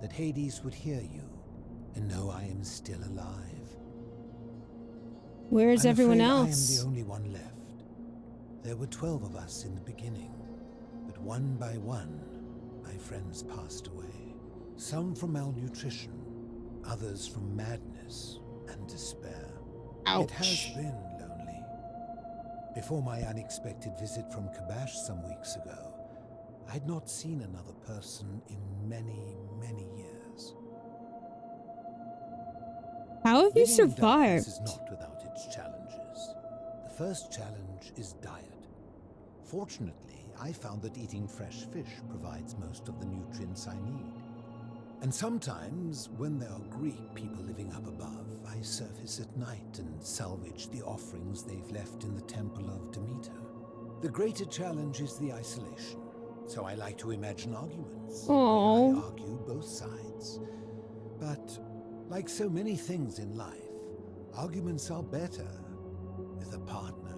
that Hades would hear you and know I am still alive. Where is everyone else? I am the only one left. There were 12 of us in the beginning, but one by one, my friends passed away. Some from malnutrition, others from madness and despair. Ouch. It has been lonely. Before my unexpected visit from Kabash some weeks ago, I'd not seen another person in many, many years. How have you Living in darkness survived? is not without its challenges. The first challenge is diet. Fortunately, I found that eating fresh fish provides most of the nutrients I need. And sometimes, when there are Greek people living up above, I surface at night and salvage the offerings they've left in the temple of Demeter. The greater challenge is the isolation, so I like to imagine arguments. Aww. I argue both sides. But, like so many things in life, arguments are better with a partner.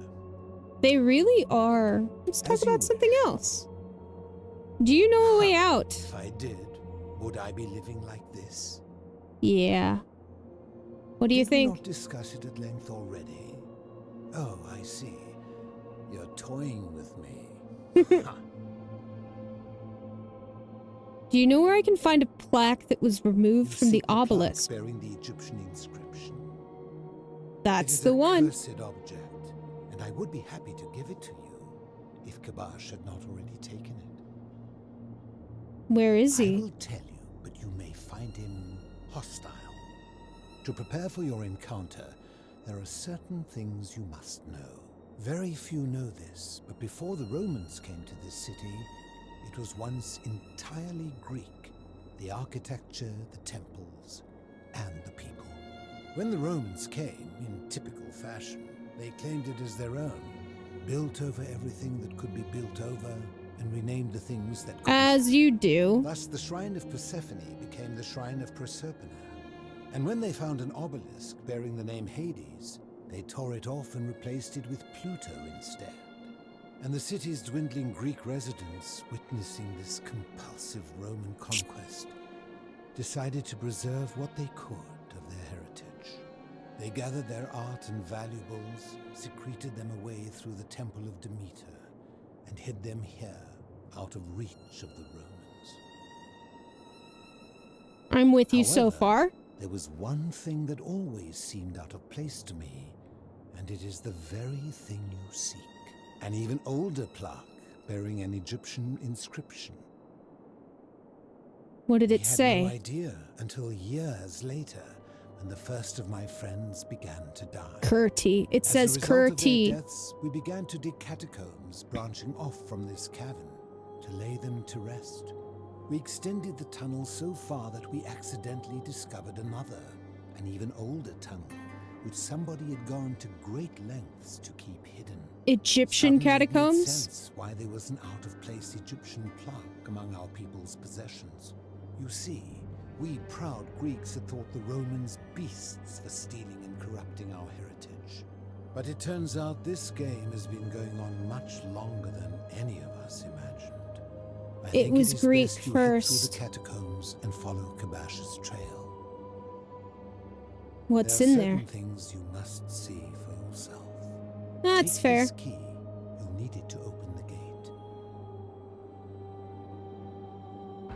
They really are. Let's talk about something else. Do you know a way out? If I did, would I be living like this? Yeah. What do you Did we think? not discuss it at length already? Oh, I see. You're toying with me. Do you know where I can find a plaque that was removed from the obelisk? Bearing the Egyptian inscription. That's It is the a one. cursed object, and I would be happy to give it to you if Kabash had not already taken it. Where is I he? will tell you, but you may find him hostile. To prepare for your encounter, there are certain things you must know. Very few know this, but before the Romans came to this city, it was once entirely Greek. The architecture, the temples, and the people. When the Romans came, in typical fashion, they claimed it as their own, built over everything that could be built over, and renamed the things that couldn't. As you do. Thus, the Shrine of Persephone became the Shrine of Proserpina. And when they found an obelisk bearing the name Hades, they tore it off and replaced it with Pluto instead. And the city's dwindling Greek residents, witnessing this compulsive Roman conquest, decided to preserve what they could of their heritage. They gathered their art and valuables, secreted them away through the Temple of Demeter, and hid them here, out of reach of the Romans. I'm with you so However, far. There was one thing that always seemed out of place to me, and it is the very thing you seek. An even older plaque bearing an Egyptian inscription. What did it I had say? no idea until years later, when the first of my friends began to die. Curti. It As a says result of their Curti. deaths, we began to dig catacombs branching off from this cavern to lay them to rest. We extended the tunnel so far that we accidentally discovered another, an even older tunnel, which somebody had gone to great lengths to keep hidden. Egyptian Suddenly it made catacombs? sense why there was an out-of-place Egyptian plaque among our people's possessions. You see, we proud Greeks had thought the Romans beasts for stealing and corrupting our heritage. But it turns out this game has been going on much longer than any of us imagined. I It think was is Greek best you first. head through the catacombs and follow Kabash's trail. What's there are in certain there? things you must see for yourself. That's Take fair. this key. You'll need it to open the gate.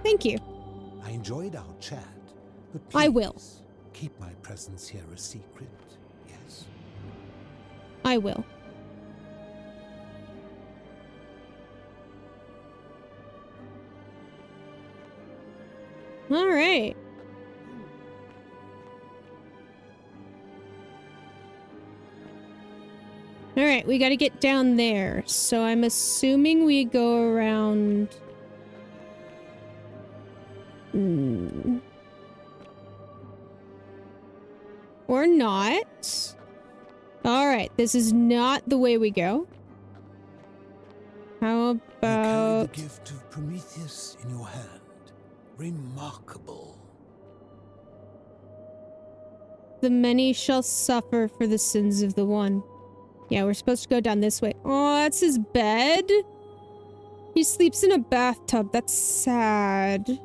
Thank you. I enjoyed our chat, but I will. please keep my presence here a secret. Yes. I will. All right. All right, we got to get down there. So I'm assuming we go around. Or not. All right, this is not the way we go. How You carry about the gift of Prometheus in your hand. Remarkable. the many shall suffer for the sins of the one? Yeah, we're supposed to go down this way. Oh, that's his bed? He sleeps in a bathtub. That's sad.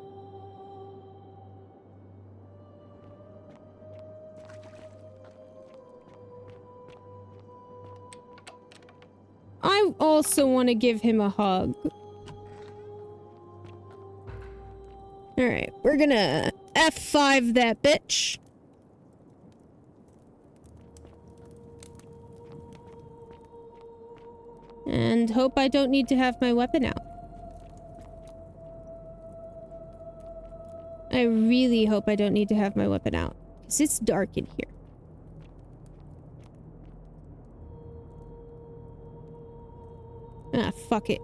I also want to give him a hug. Alright, we're gonna F5 that bitch. And hope I don't need to have my weapon out. I really hope I don't need to have my weapon out. Because it's dark in here. Ah, fuck it.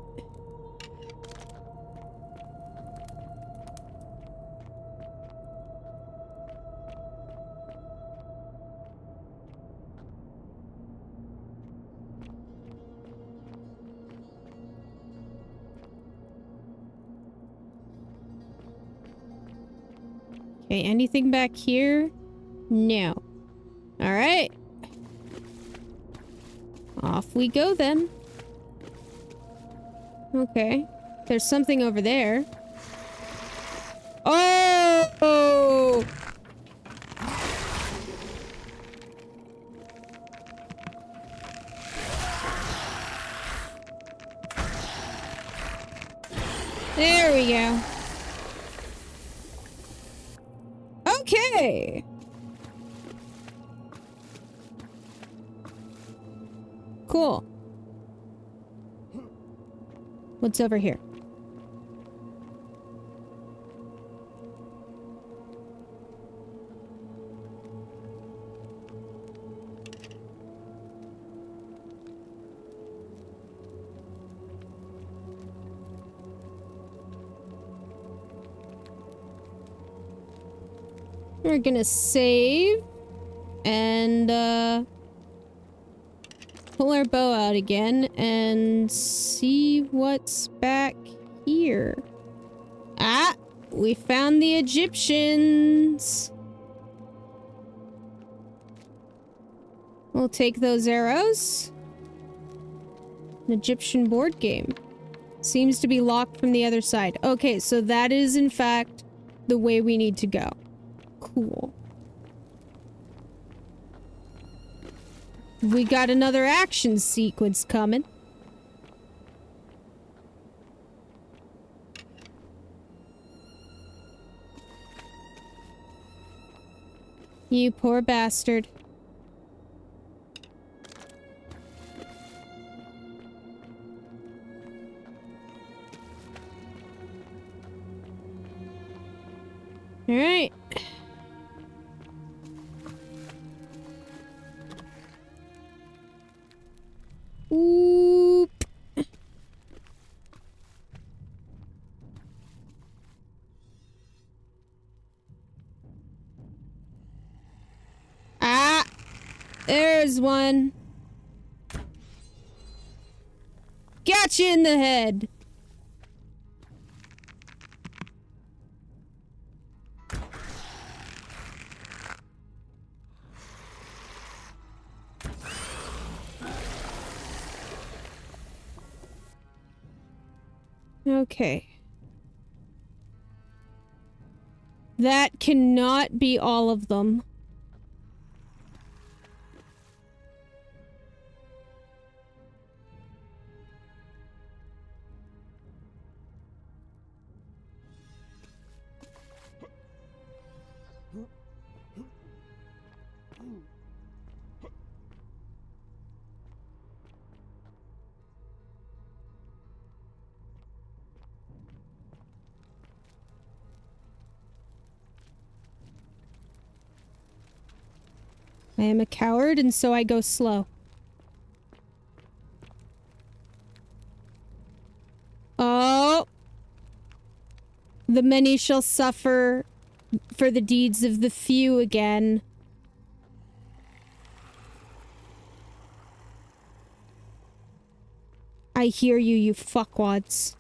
Okay, anything back here? No. Alright. Off we go then. Okay. There's something over there. Oh! There we go. Okay. Cool. What's over here? We're gonna save and pull our bow out again and see what's back here. Ah, we found the Egyptians. We'll take those arrows. An Egyptian board game. Seems to be locked from the other side. Okay, so that is in fact the way we need to go. Cool. We got another action sequence coming. You poor bastard. All right. Oop. Ah, there's one. Gotcha in the head! Okay. That cannot be all of them. I am a coward, and so I go slow. Oh! The many shall suffer for the deeds of the few again. I hear you, you fuckwads.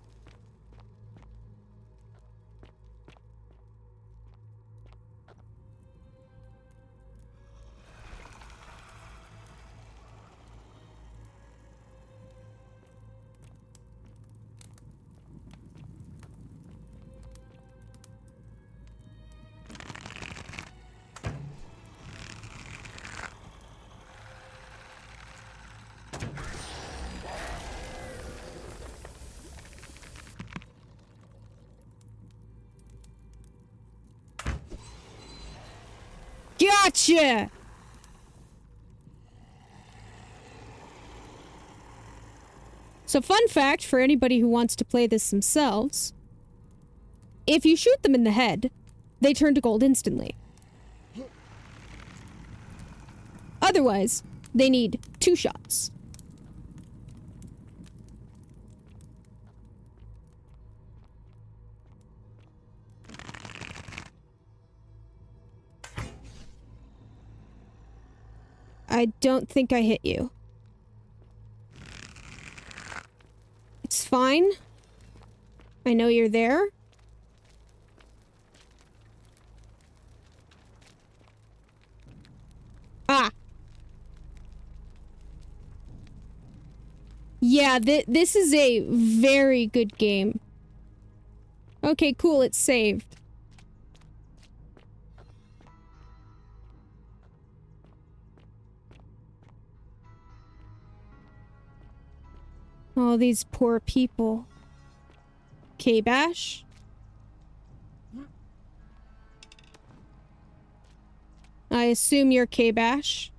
Gotcha! So fun fact for anybody who wants to play this themselves, if you shoot them in the head, they turn to gold instantly. Otherwise, they need 2 shots. I don't think I hit you. It's fine. I know you're there. Ah! Yeah, this is a very good game. Okay, cool, it's saved. All these poor people. K-Bash? I assume you're K-Bash?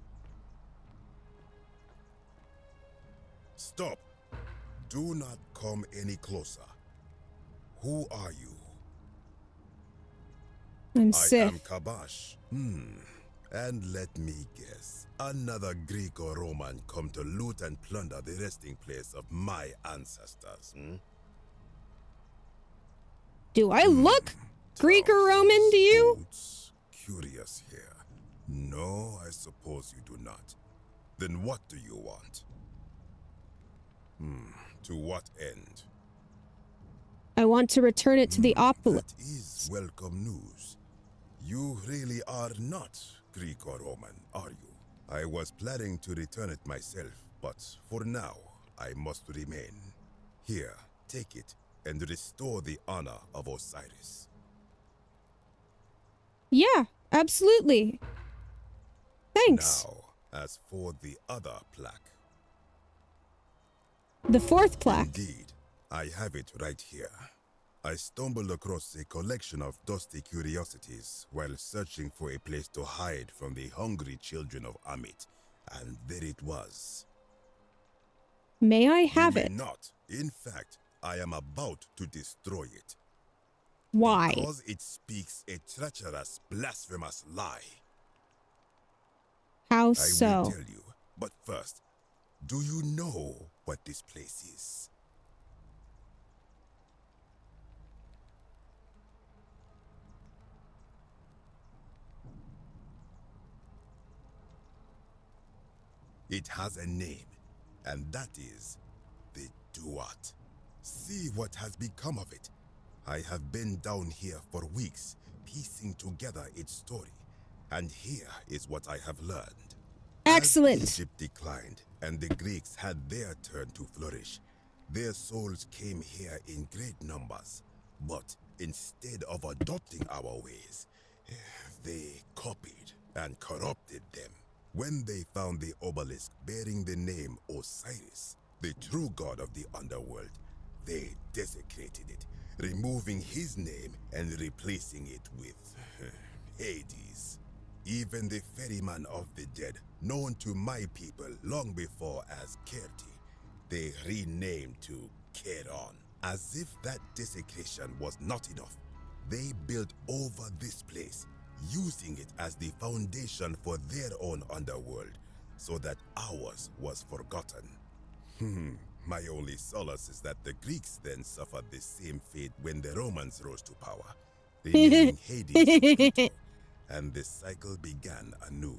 Stop. Do not come any closer. Who are you? I'm I Sith. am Kabash. And let me guess. Another Greco-Roman come to loot and plunder the resting place of my ancestors, Do I look Greek or Roman to you? Curious here. No, I suppose you do not. Then what do you want? To what end? I want to return it to the Opulus. That is welcome news. You really are not Greek or Roman, are you? I was planning to return it myself, but for now, I must remain. Here, take it, and restore the honor of Osiris. Yeah, absolutely. Thanks. Now, as for the other plaque. The 4th plaque. Indeed, I have it right here. I stumbled across a collection of dusty curiosities while searching for a place to hide from the hungry children of Amit, and there it was. May I have it? Not. In fact, I am about to destroy it. Why? Because it speaks a treacherous, blasphemous lie. How I so? will tell you, but first, do you know what this place is? It has a name, and that is the Do what? See what has become of it. I have been down here for weeks, piecing together its story. And here is what I have learned. Excellent. As Egypt declined, and the Greeks had their turn to flourish. Their souls came here in great numbers. But instead of adopting our ways, they copied and corrupted them. When they found the obelisk bearing the name Osiris, the true god of the underworld, they desecrated it, removing his name and replacing it with Hades. Even the ferryman of the dead, known to my people long before as Kerti, they renamed to Keron. As if that desecration was not enough, they built over this place, using it as the foundation for their own underworld, so that ours was forgotten. My only solace is that the Greeks then suffered the same fate when the Romans rose to power, renaming Hades to Pluto, and the cycle began anew.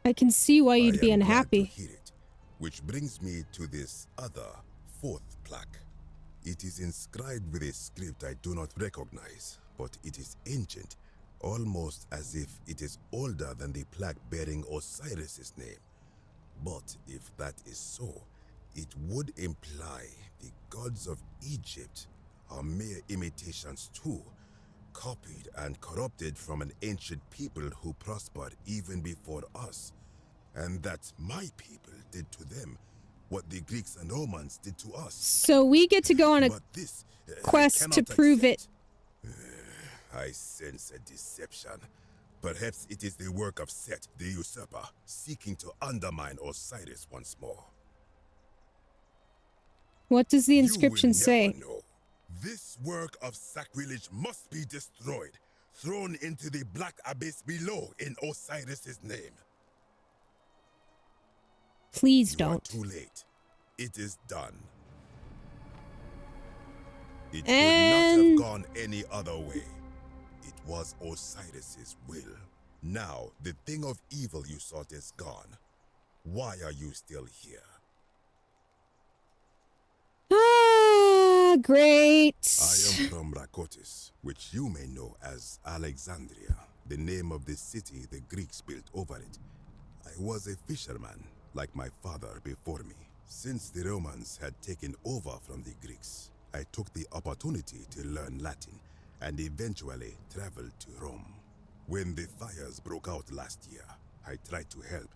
I can see why you'd be unhappy. Hear it, which brings me to this other, fourth plaque. It is inscribed with a script I do not recognize, but it is ancient, almost as if it is older than the plaque bearing Osiris's name. But if that is so, it would imply the gods of Egypt are mere imitations too, copied and corrupted from an ancient people who prospered even before us, and that my people did to them what the Greeks and Romans did to us. So we get to go on a quest to prove it. I sense a deception. Perhaps it is the work of Set, the usurper, seeking to undermine Osiris once more. What does the inscription say? Know. This work of sacrilege must be destroyed, thrown into the black abyss below in Osiris's name. Please don't. Too late. It is done. It could not have gone any other way. It was Osiris's will. Now, the thing of evil you sought is gone. Why are you still here? Ah, great. I am from Rakotis, which you may know as Alexandria, the name of the city the Greeks built over it. I was a fisherman, like my father before me. Since the Romans had taken over from the Greeks, I took the opportunity to learn Latin and eventually traveled to Rome. When the fires broke out last year, I tried to help.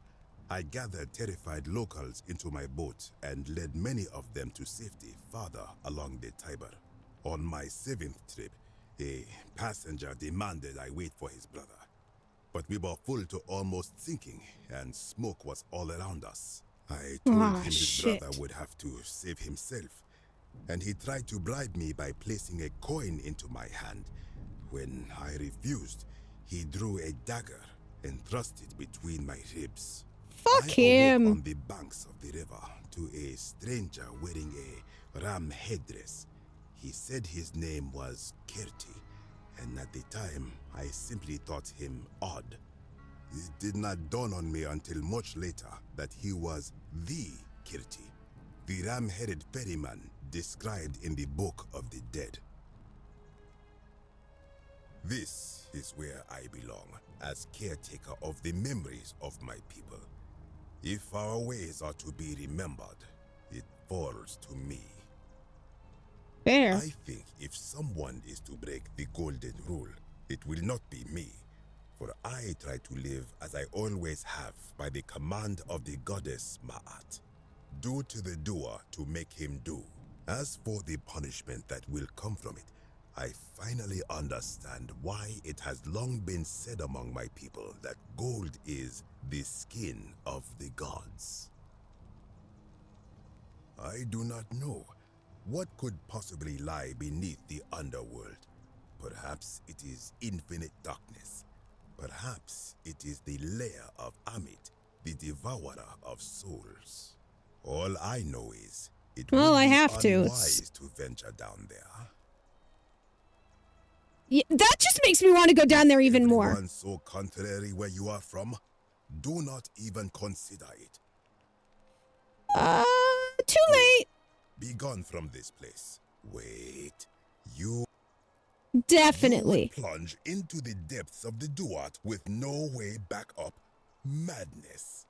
I gathered terrified locals into my boat and led many of them to safety farther along the Tiber. On my 7th trip, a passenger demanded I wait for his brother. But we were full to almost sinking, and smoke was all around us. I told him his brother would have to save himself, and he tried to bribe me by placing a coin into my hand. When I refused, he drew a dagger and thrust it between my ribs. Fuck him. On the banks of the river to a stranger wearing a ram headdress. He said his name was Kerti, and at the time, I simply thought him odd. It did not dawn on me until much later that he was the Kerti, the ram-headed ferryman described in the Book of the Dead. This is where I belong, as caretaker of the memories of my people. If our ways are to be remembered, it falls to me. Fair. I think if someone is to break the golden rule, it will not be me, for I try to live as I always have by the command of the goddess Ma'at. Do to the doer to make him do. As for the punishment that will come from it, I finally understand why it has long been said among my people that gold is the skin of the gods. I do not know what could possibly lie beneath the underworld. Perhaps it is infinite darkness. Perhaps it is the lair of Amit, the devourer of souls. All I know is it would I be have to. unwise to venture down there. Yeah, that just makes me want to go down there even more. Everyone so contrary where you are from, do not even consider it. Too late. Be gone from this place. Wait. You Definitely. would plunge into the depths of the Duat with no way back up. Madness.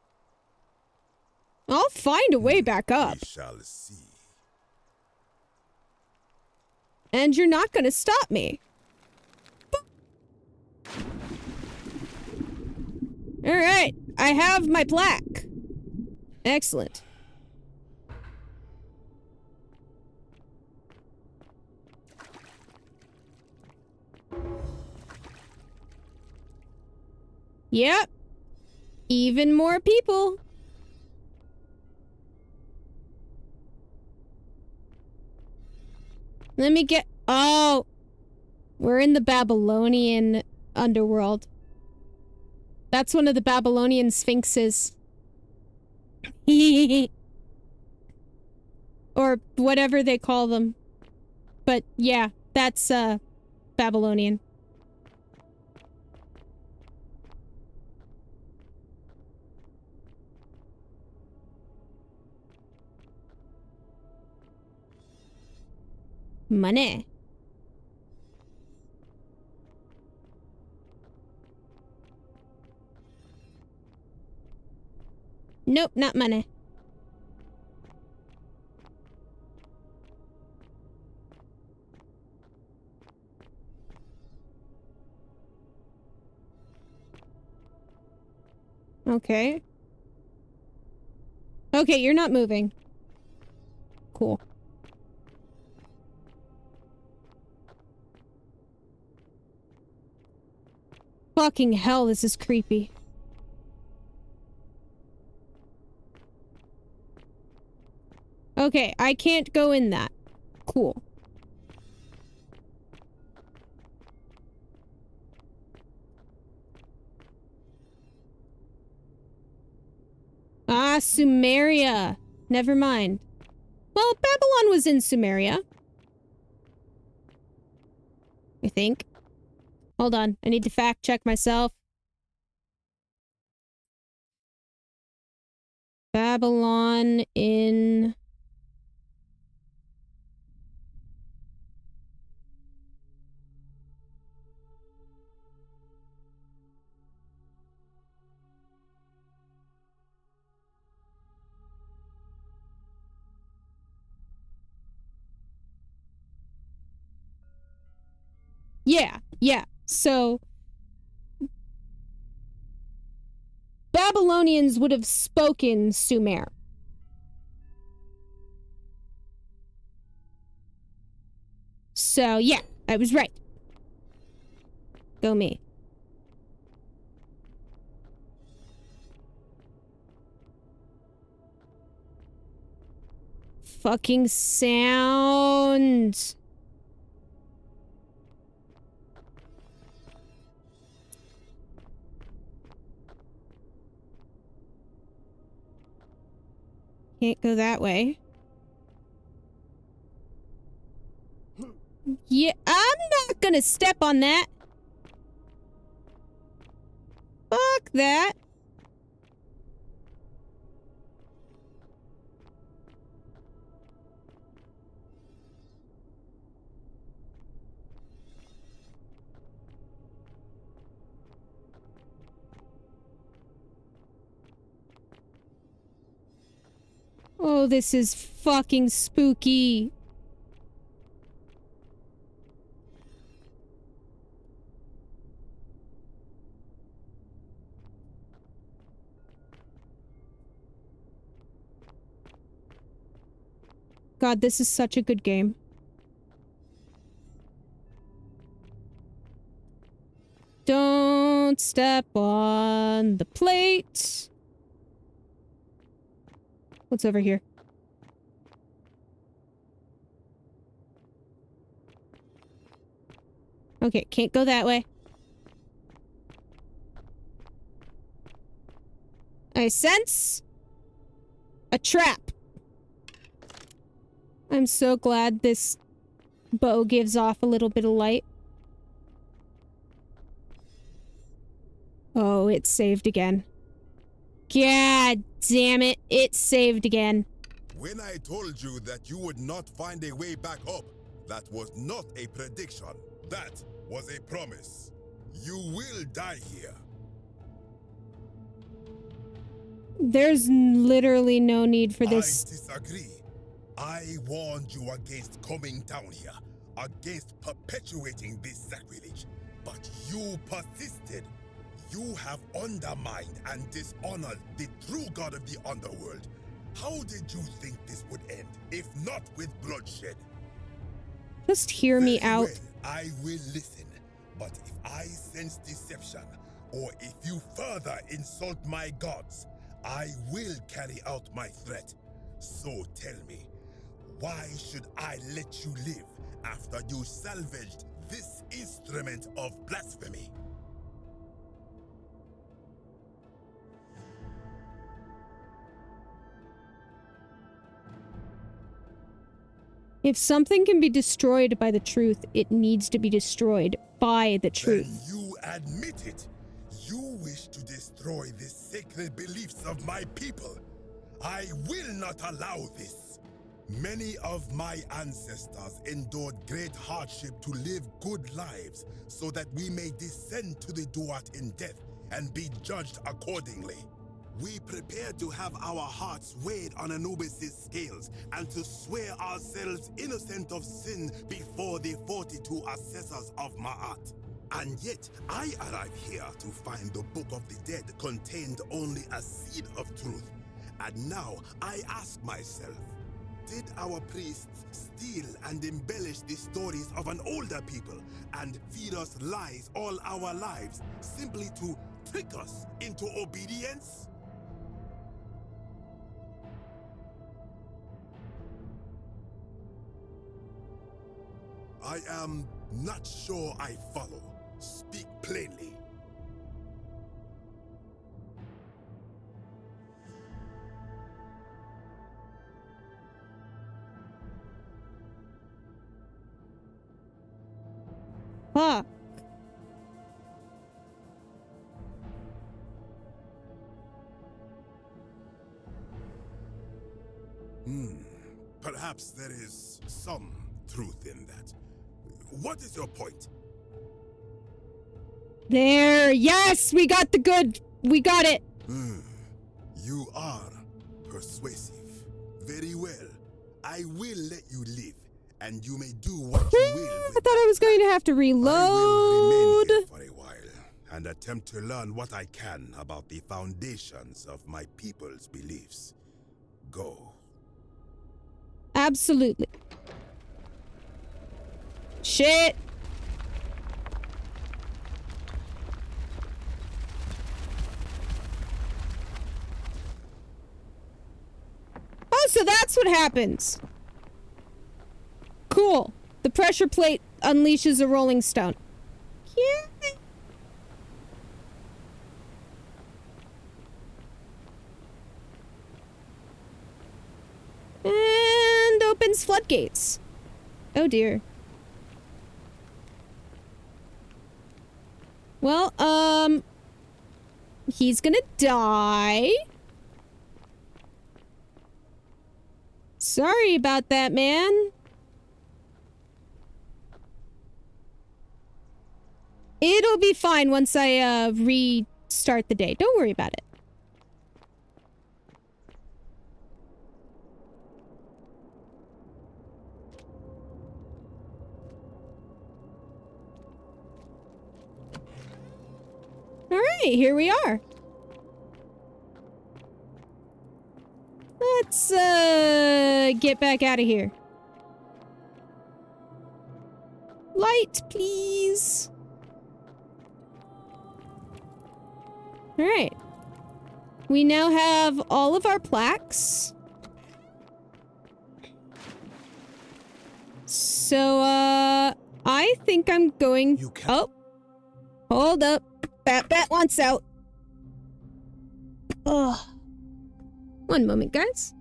I'll find a way back up. We shall see. And you're not gonna stop me. Alright, I have my plaque. Excellent. Yep. Even more people. Let me get... Oh! We're in the Babylonian underworld. That's one of the Babylonian sphinxes. Or whatever they call them. But yeah, that's Babylonian. Money. Nope, not money. Okay. Okay, you're not moving. Cool. Fucking hell, this is creepy. Okay, I can't go in that. Cool. Ah, Sumeria. Never mind. Well, Babylon was in Sumeria. I think. Hold on, I need to fact check myself. Babylon in... Yeah. So, Babylonians would have spoken Sumer. So, yeah, I was right. Go me. Fucking sound. Can't go that way. Yeah, I'm not gonna step on that. Fuck that. Oh, this is fucking spooky. God, this is such a good game. Don't step on the plate. What's over here? Okay, can't go that way. I sense a trap. I'm so glad this bow gives off a little bit of light. Oh, it saved again. God damn it. It saved again. When I told you that you would not find a way back up, that was not a prediction. That was a promise. You will die here. There's literally no need for this. I disagree. I warned you against coming down here, against perpetuating this sacrilege, but you persisted. You have undermined and dishonored the true god of the underworld. How did you think this would end, if not with bloodshed? Just hear me Very out. well, I will listen, but if I sense deception, or if you further insult my gods, I will carry out my threat. So tell me, why should I let you live after you salvaged this instrument of blasphemy? If something can be destroyed by the truth, it needs to be destroyed by the truth. Then you admit it. You wish to destroy the sacred beliefs of my people. I will not allow this. Many of my ancestors endured great hardship to live good lives so that we may descend to the Duat in death and be judged accordingly. We prepare to have our hearts weighed on Anubis' scales and to swear ourselves innocent of sin before the 42 assessors of Ma'at. And yet, I arrive here to find the Book of the Dead contained only a seed of truth. And now, I ask myself, did our priests steal and embellish the stories of an older people and feed us lies all our lives simply to trick us into obedience? I am not sure I follow. Speak plainly. Fuck. Perhaps there is some truth in that. What is your point? There. Yes, we got the good. We got it. You are persuasive. Very well. I will let you live, and you may do what you will I with thought I was going to have to reload. for a while and attempt to learn what I can about the foundations of my people's beliefs. Go. Absolutely. Shit. Oh, so that's what happens. Cool. The pressure plate unleashes a rolling stone. Yeah. And opens floodgates. Oh dear. Well, he's gonna die. Sorry about that, man. It'll be fine once I, restart the day. Don't worry about it. Alright, here we are. Let's, get back out of here. Light, please. Alright. We now have all of our plaques. So, I think I'm going... Oh! Hold up. Bat wants out. Ugh. One moment, guys.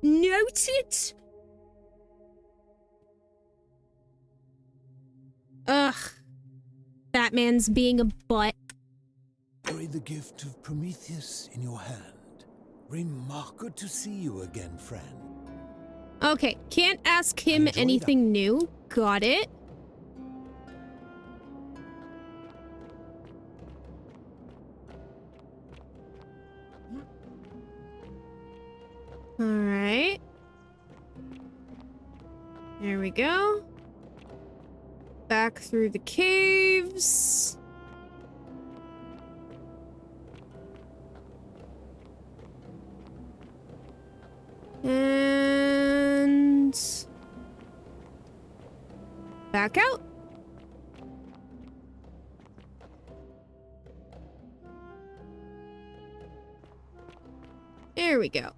Noted. Ugh. Batman's being a butt. Carry the gift of Prometheus in your hand. Good to see you again, friend. Okay, can't ask him anything new. Got it. Alright. There we go. Back through the caves. And back out. There we go.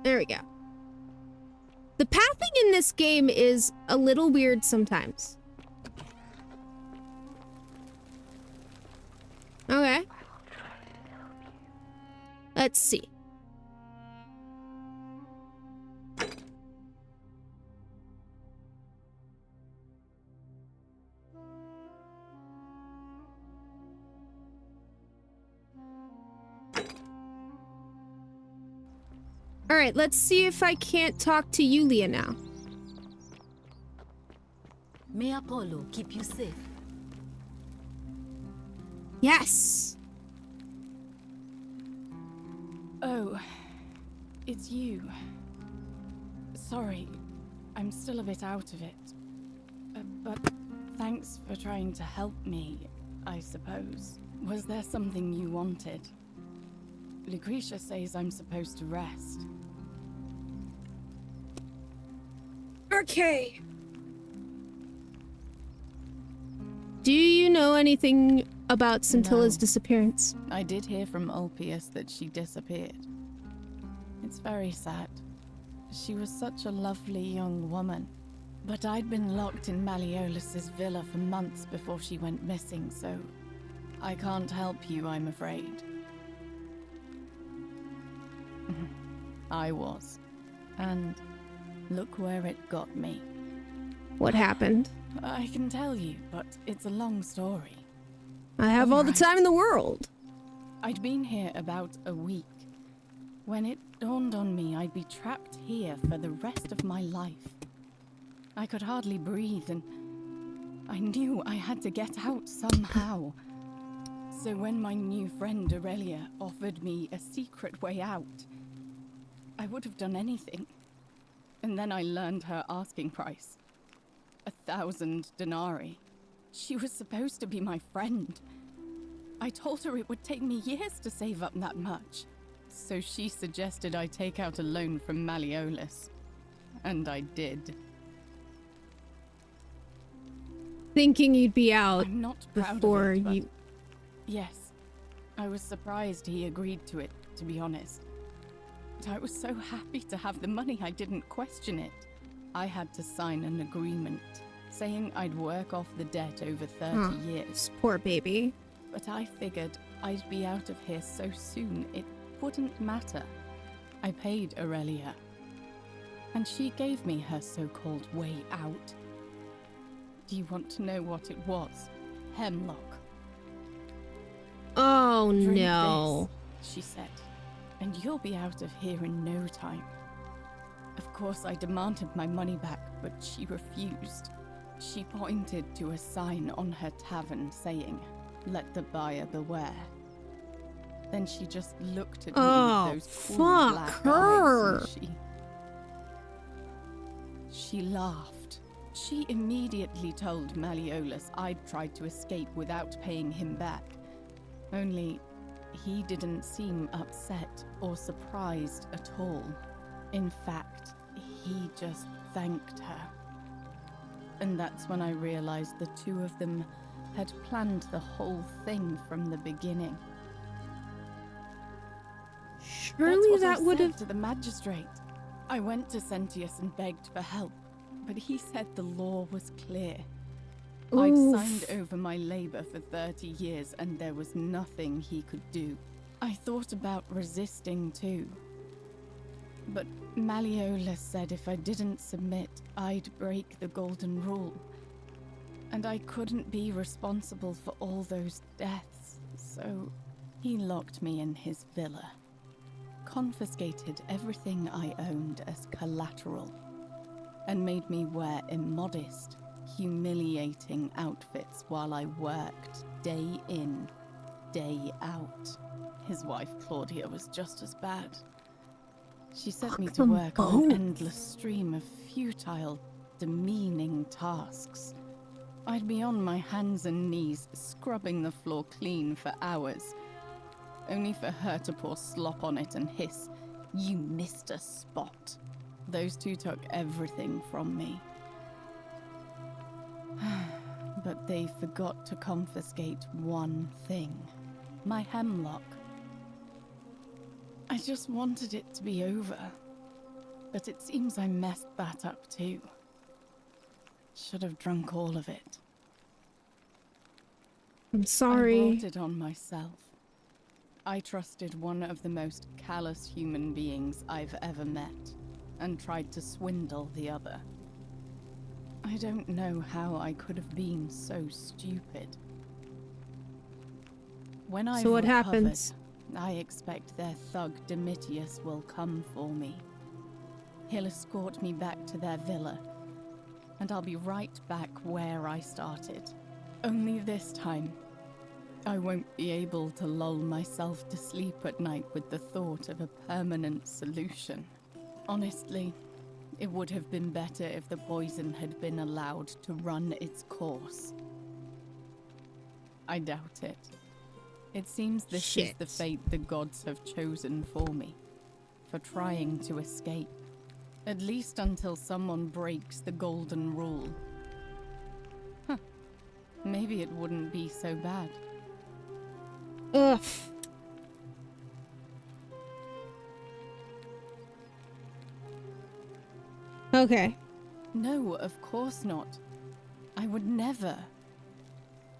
There we go. The pathing in this game is a little weird sometimes. Okay. Let's see. Alright, let's see if I can't talk to Yulia now. May Apollo keep you safe. Yes! Oh, it's you. Sorry, I'm still a bit out of it. But thanks for trying to help me, I suppose. Was there something you wanted? Lucretia says I'm supposed to rest. Okay. Do you know anything about Scintilla's disappearance? I did hear from Ulpius that she disappeared. It's very sad. She was such a lovely young woman. But I'd been locked in Malleolus's villa for months before she went missing, so I can't help you, I'm afraid. I was. And look where it got me. What happened? I can tell you, but it's a long story. I have all the time in the world. I'd been here about a week. When it dawned on me I'd be trapped here for the rest of my life. I could hardly breathe, and I knew I had to get out somehow. So when my new friend Aurelia offered me a secret way out, I would have done anything. And then I learned her asking price. 1,000 denarii. She was supposed to be my friend. I told her it would take me years to save up that much. So she suggested I take out a loan from Malleolus. And I did. Thinking you'd be out I'm not proud before of it, but you... Yes. I was surprised he agreed to it, to be honest. I was so happy to have the money I didn't question it. I had to sign an agreement, saying I'd work off the debt over 30 years. Poor baby. But I figured I'd be out of here so soon it wouldn't matter. I paid Aurelia, and she gave me her so-called way out. Do you want to know what it was? Hemlock. Oh Drink no. this, she said, and you'll be out of here in no time. Of course, I demanded my money back, but she refused. She pointed to a sign on her tavern saying, "Let the buyer beware." Then she just looked at me with those cool black eyes, and she laughed. She immediately told Malleolus I'd tried to escape without paying him back. Only, he didn't seem upset or surprised at all. In fact, he just thanked her. And that's when I realized the two of them had planned the whole thing from the beginning. Surely that would have... to the magistrate. I went to Sentius and begged for help, but he said the law was clear. I'd Oof. signed over my labor for 30 years and there was nothing he could do. I thought about resisting too. But Malleolus said if I didn't submit, I'd break the golden rule. And I couldn't be responsible for all those deaths, so he locked me in his villa. Confiscated everything I owned as collateral, and made me wear immodest, humiliating outfits while I worked day in, day out. His wife, Claudia, was just as bad. She sent me to work on an endless stream of futile, demeaning tasks. I'd be on my hands and knees, scrubbing the floor clean for hours, only for her to pour slop on it and hiss, "You missed a spot." Those two took everything from me. But they forgot to confiscate one thing. My hemlock. I just wanted it to be over. But it seems I messed that up too. Should have drunk all of it. I'm sorry. I brought it on myself. I trusted one of the most callous human beings I've ever met, and tried to swindle the other. I don't know how I could have been so stupid. When I've So what recovered, happens? I expect their thug Domitius will come for me. He'll escort me back to their villa, and I'll be right back where I started. Only this time, I won't be able to lull myself to sleep at night with the thought of a permanent solution. Honestly, it would have been better if the poison had been allowed to run its course. I doubt it. It seems this is the fate the gods have chosen for me, for trying to escape. At least until someone breaks the golden rule. Huh. Maybe it wouldn't be so bad. Ugh. Okay. No, of course not. I would never.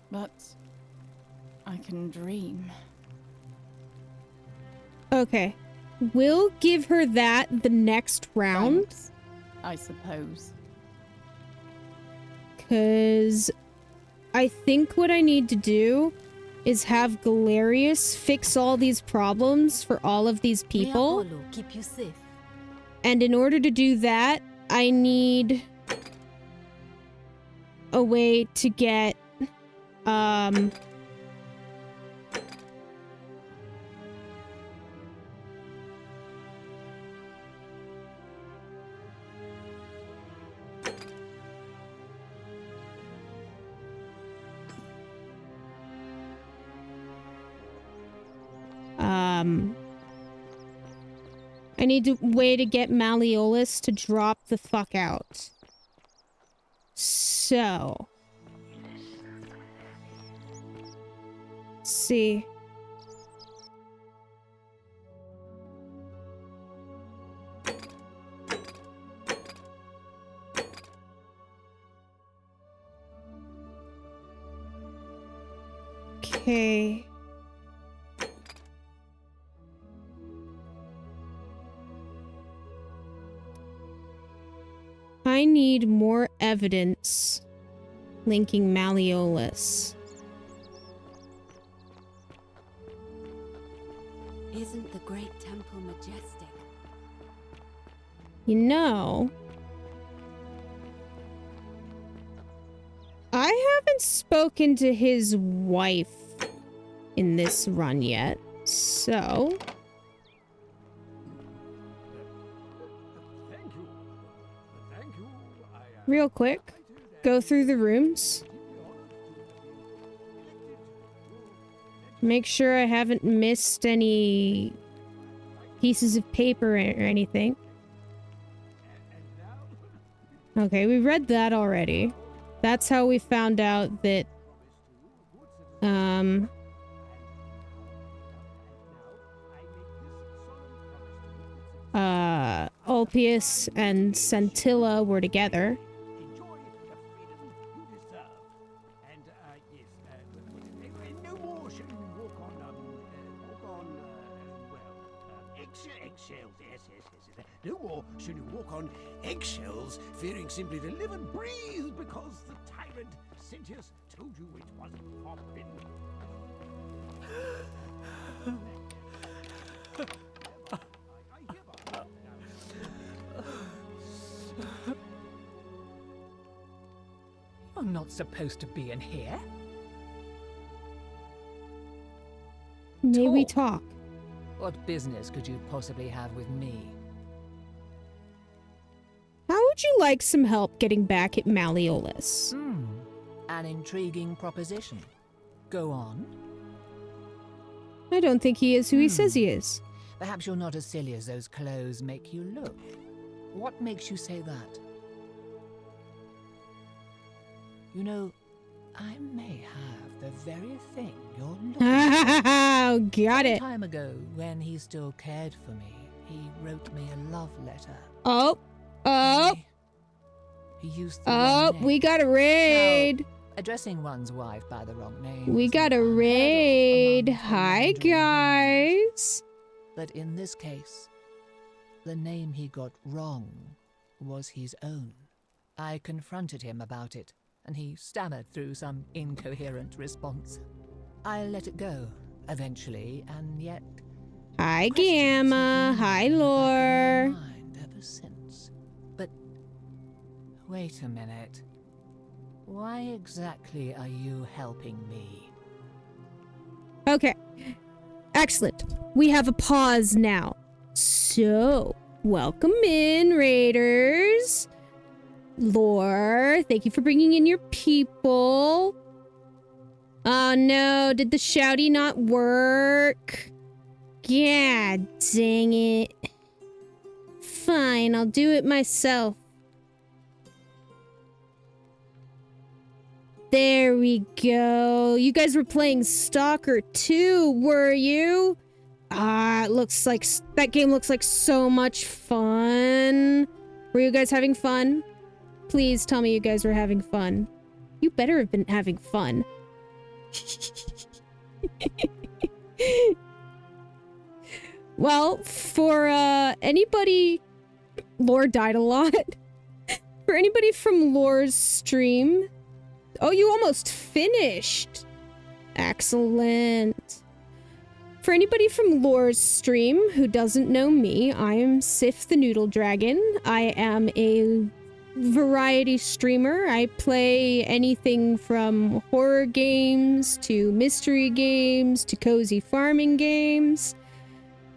But I can dream. Okay. We'll give her that the next round. Thanks, I suppose. Because I think what I need to do is have Galerius fix all these problems for all of these people. May Apollo keep you safe. And in order to do that, I need a way to get, I need a way to get Malleolus to drop the fuck out. So. Let's see. Okay. I need more evidence linking Malleolus. Isn't the great temple majestic? You know, I haven't spoken to his wife in this run yet, so... Real quick, go through the rooms. Make sure I haven't missed any pieces of paper or anything. Okay, we read that already. That's how we found out that, Ulpius and Centilla were together. No more should you walk on eggshells, fearing simply to live and breathe because the tyrant Sentius told you it wasn't forbidden. You're not supposed to be in here. May we talk? What business could you possibly have with me? How would you like some help getting back at Malleolus? An intriguing proposition. Go on. I don't think he is who he says he is. Perhaps you're not as silly as those clothes make you look. What makes you say that? You know, I may have the very thing you're looking for. Oh, got it. Some time ago, when he still cared for me, he wrote me a love letter. Oh. He used the wrong name. We got a raid. Now, addressing one's wife by the wrong name. We got a raid. Hi, guys. But in this case, the name he got wrong was his own. I confronted him about it, and he stammered through some incoherent response. I let it go, eventually, and yet... Hi, Gamma. Hi, Lore. Ever since. But wait a minute. Why exactly are you helping me? Okay. Excellent. We have a pause now. So, welcome in, Raiders. Lore, thank you for bringing in your people. Oh no, did the shouty not work? God dang it. Fine, I'll do it myself. There we go. You guys were playing Stalker 2, were you? It looks like that game looks like so much fun. Were you guys having fun? Please tell me you guys were having fun. You better have been having fun. Well, for anybody... Lore died a lot. For anybody from Lore's stream... Oh, you almost finished. Excellent. For anybody from Lore's stream who doesn't know me, I am Sif the Noodle Dragon. I am a variety streamer. I play anything from horror games to mystery games to cozy farming games.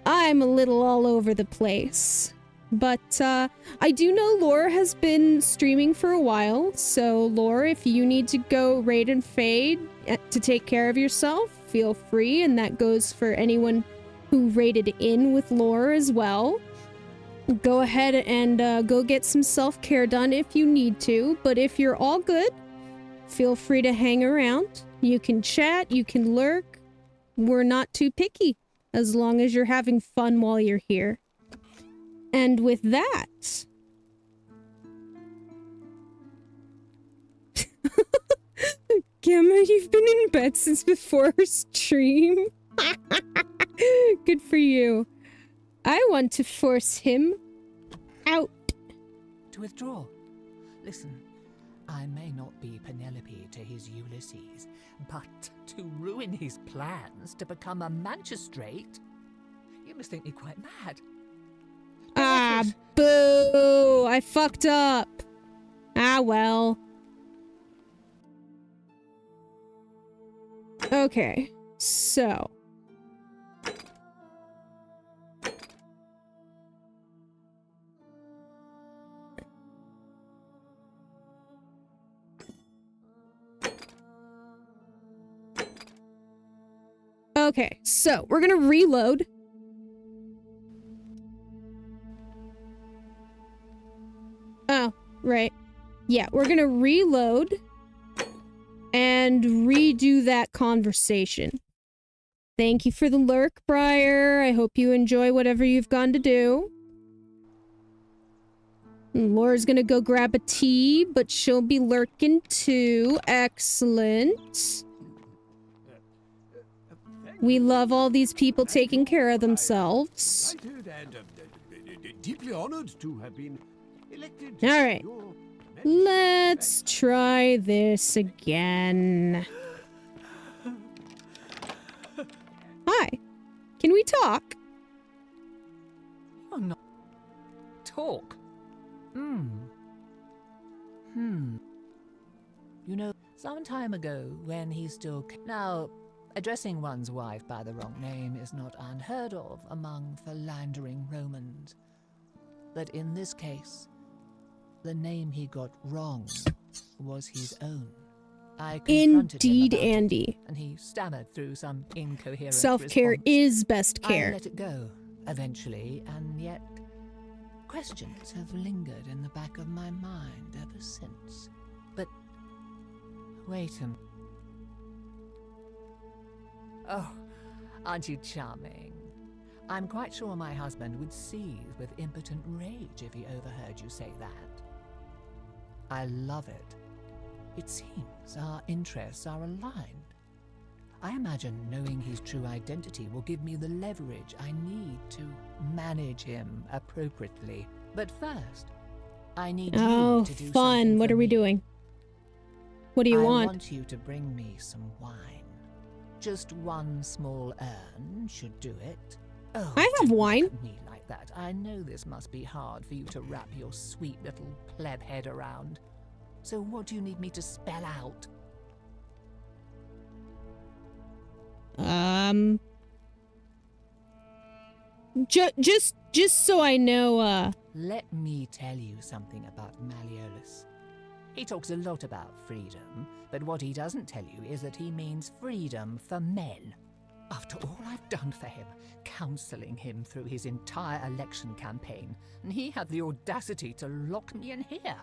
I'm a little all over the place. But I do know Lore has been streaming for a while, so Lore, if you need to go raid and fade to take care of yourself, feel free, and that goes for anyone who raided in with Lore as well. Go ahead and go get some self-care done if you need to, but if you're all good, feel free to hang around. You can chat, you can lurk. We're not too picky, as long as you're having fun while you're here. And with that... Gamma, you've been in bed since before our stream. Good for you. I want to force him out. To withdraw. Listen, I may not be Penelope to his Ulysses, but to ruin his plans to become a magistrate, you must think me quite mad. Ah, boo! I fucked up. Ah, well. Okay, so... Okay, so we're gonna reload. Oh, right. Yeah, we're gonna reload and redo that conversation. Thank you for the lurk, Briar. I hope you enjoy whatever you've gone to do. Laura's gonna go grab a tea, but she'll be lurking too. Excellent. We love all these people taking care of themselves. deeply honored to have been elected. All right. Your Let's try this again. Hi. Can we talk? You're not. Talk. You know, some time ago, when he still... Now, addressing one's wife by the wrong name is not unheard of among philandering Romans. But in this case, the name he got wrong was his own. I confronted Indeed, him about Andy. it, and he stammered through some incoherent Self-care response. is best care. I let it go, eventually, and yet questions have lingered in the back of my mind ever since. But wait a minute. Oh, aren't you charming? I'm quite sure my husband would seethe with impotent rage if he overheard you say that. I love it. It seems our interests are aligned. I imagine knowing his true identity will give me the leverage I need to manage him appropriately. But first, I need you to do fun. something What for are we me. doing? What do you I want? want you to bring me some wine. Just one small urn should do it. Oh, I have don't wine. look at me like that. I know this must be hard for you to wrap your sweet little pleb head around. So what do you need me to spell out? Just so I know, Let me tell you something about Malleolus. He talks a lot about freedom, but what he doesn't tell you is that he means freedom for men. After all I've done for him, counseling him through his entire election campaign, and he had the audacity to lock me in here.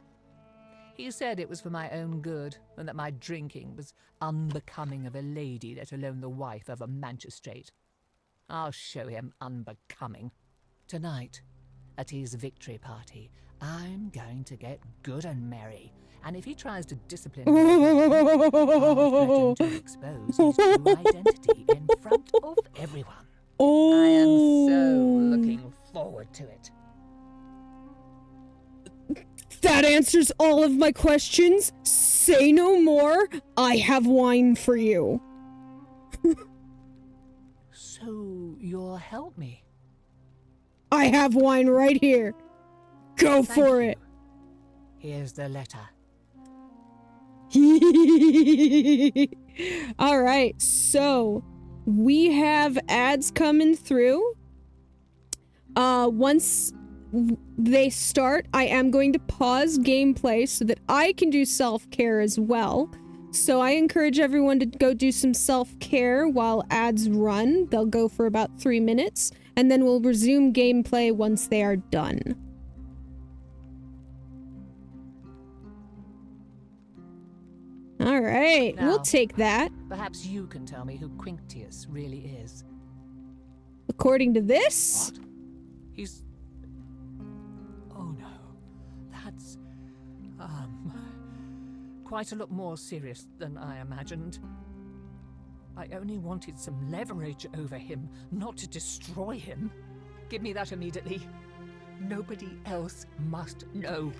He said it was for my own good, and that my drinking was unbecoming of a lady, let alone the wife of a magistrate. I'll show him unbecoming. Tonight, at his victory party, I'm going to get good and merry. And if he tries to discipline me, I'll threaten to expose his true identity in front of everyone. I am so looking forward to it. that answers all of my questions. Say no more. I have wine for you. So you'll help me? I have wine right here. Go Thank for you. it. Here's the letter. All right, so we have ads coming through. Once they start, I am going to pause gameplay so that I can do self-care as well. So I encourage everyone to go do some self-care while ads run. They'll go for about 3 minutes, and then we'll resume gameplay once they are done. All right, Now, we'll take that. Perhaps you can tell me who Quinctius really is. According to this? What? He's... Oh no. That's... quite a lot more serious than I imagined. I only wanted some leverage over him, not to destroy him. Give me that immediately. Nobody else must know.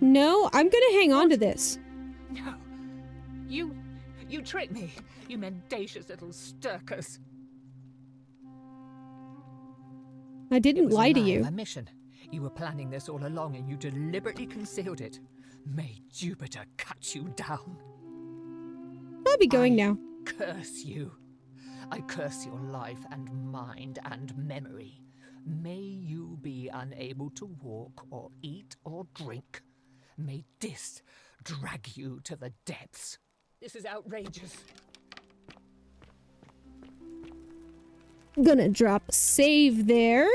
No, I'm gonna hang on to this. No. You tricked me, you mendacious little stirkers. I didn't lie to It was you. a mission. You were planning this all along and you deliberately concealed it. May Jupiter cut you down. I'll be going now. Curse you. I curse your life and mind and memory. May you be unable to walk or eat or drink. May this drag you to the depths. This is outrageous. Gonna drop a save there.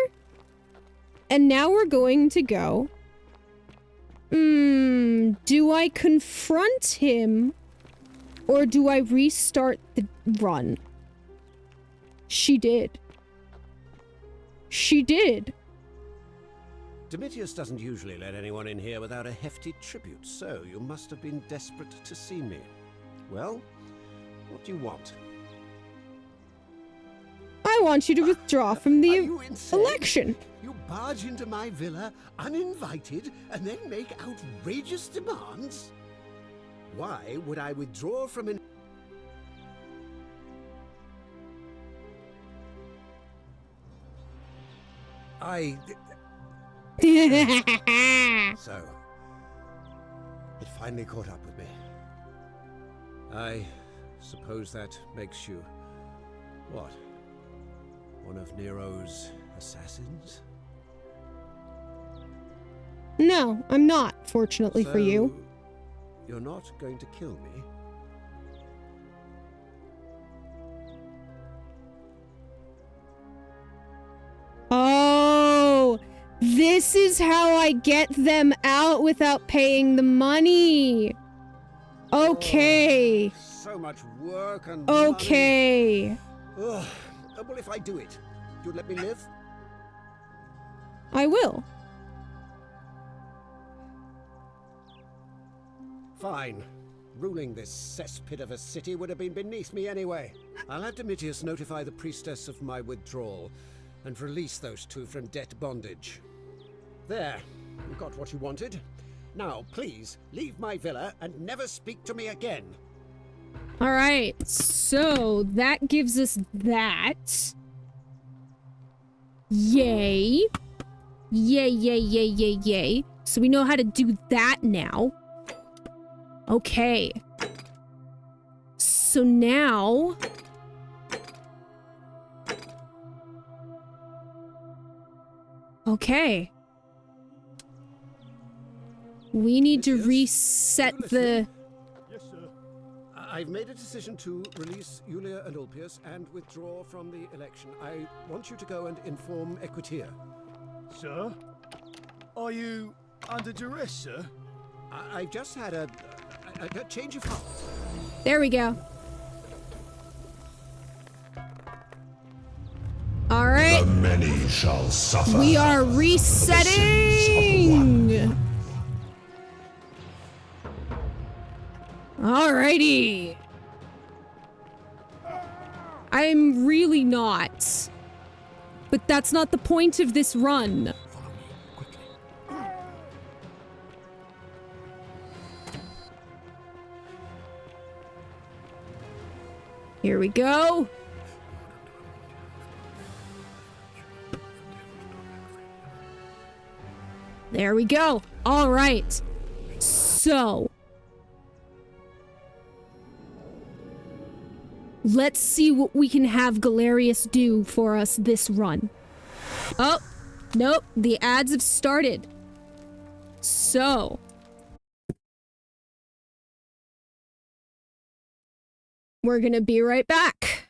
And now we're going to go. Do I confront him or do I restart the run? She did. She did. Domitius doesn't usually let anyone in here without a hefty tribute, so you must have been desperate to see me. Well, What do you want? I want you to withdraw from the election. You barge into my villa uninvited and then make outrageous demands? Why would I withdraw from an... So, it finally caught up with me. I suppose that makes you... what? One of Nero's assassins? No, I'm not, fortunately for you. You're not going to kill me? Oh, this is how I get them out without paying the money. Okay. So much work and Okay. money. Ugh. Well, if I do it, you'll let me live? I will. Fine. Ruling this cesspit of a city would have been beneath me anyway. I'll have Domitius notify the priestess of my withdrawal and release those two from debt bondage. There. You got what you wanted. Now, please, leave my villa and never speak to me again. All right, so that gives us that. Yay. Yay, yay, yay, yay, yay. So we know how to do that now. Okay. So now... Okay. We need to reset the... I've made a decision to release Yulia and Ulpius and withdraw from the election. I want you to go and inform Equitia. Sir? Are you under duress, sir? I've just had a change of heart. There we go. All right. The many shall suffer. We are resetting. Alrighty. I'm really not. But that's not the point of this run. Here we go. There we go. All right. So, let's see what we can have Galerius do for us this run. Oh, nope. The ads have started. So, we're gonna be right back.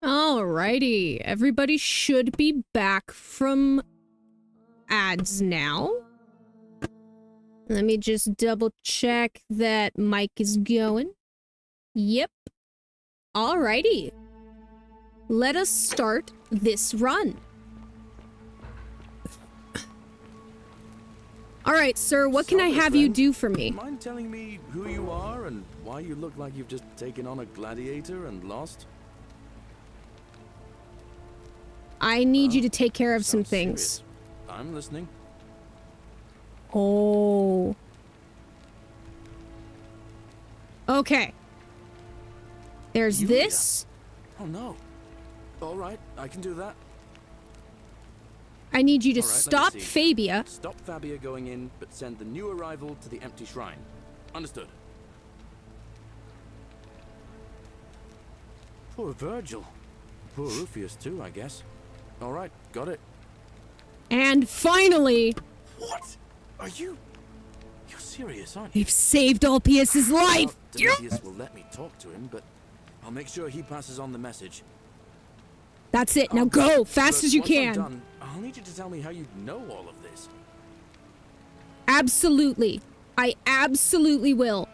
Alrighty, everybody should be back from ads now. Let me just double check that mic is going. Yep. Alrighty. Let us start this run. Alright, sir, what can I have you do for me? Mind telling me who you are and why you look like you've just taken on a gladiator and lost? I need you to take care of some things. Serious. I'm listening. Oh. Okay. There's Yulia. this. Oh no. All right, I can do that. I need you to All right, let me stop see. Fabia. Stop Fabia going in, but send the new arrival to the empty shrine. Understood. Poor Virgil. Poor Rufius too, I guess. All right, got it. And finally, What? Are you? You're serious, aren't you? we've saved Ulpius's life. Well, Domitius will let me talk to him, but I'll make sure he passes on the message. That's it. Now go fast But as you once I'm can. done, I'll need you to tell me how you know all of this. Absolutely. I absolutely will.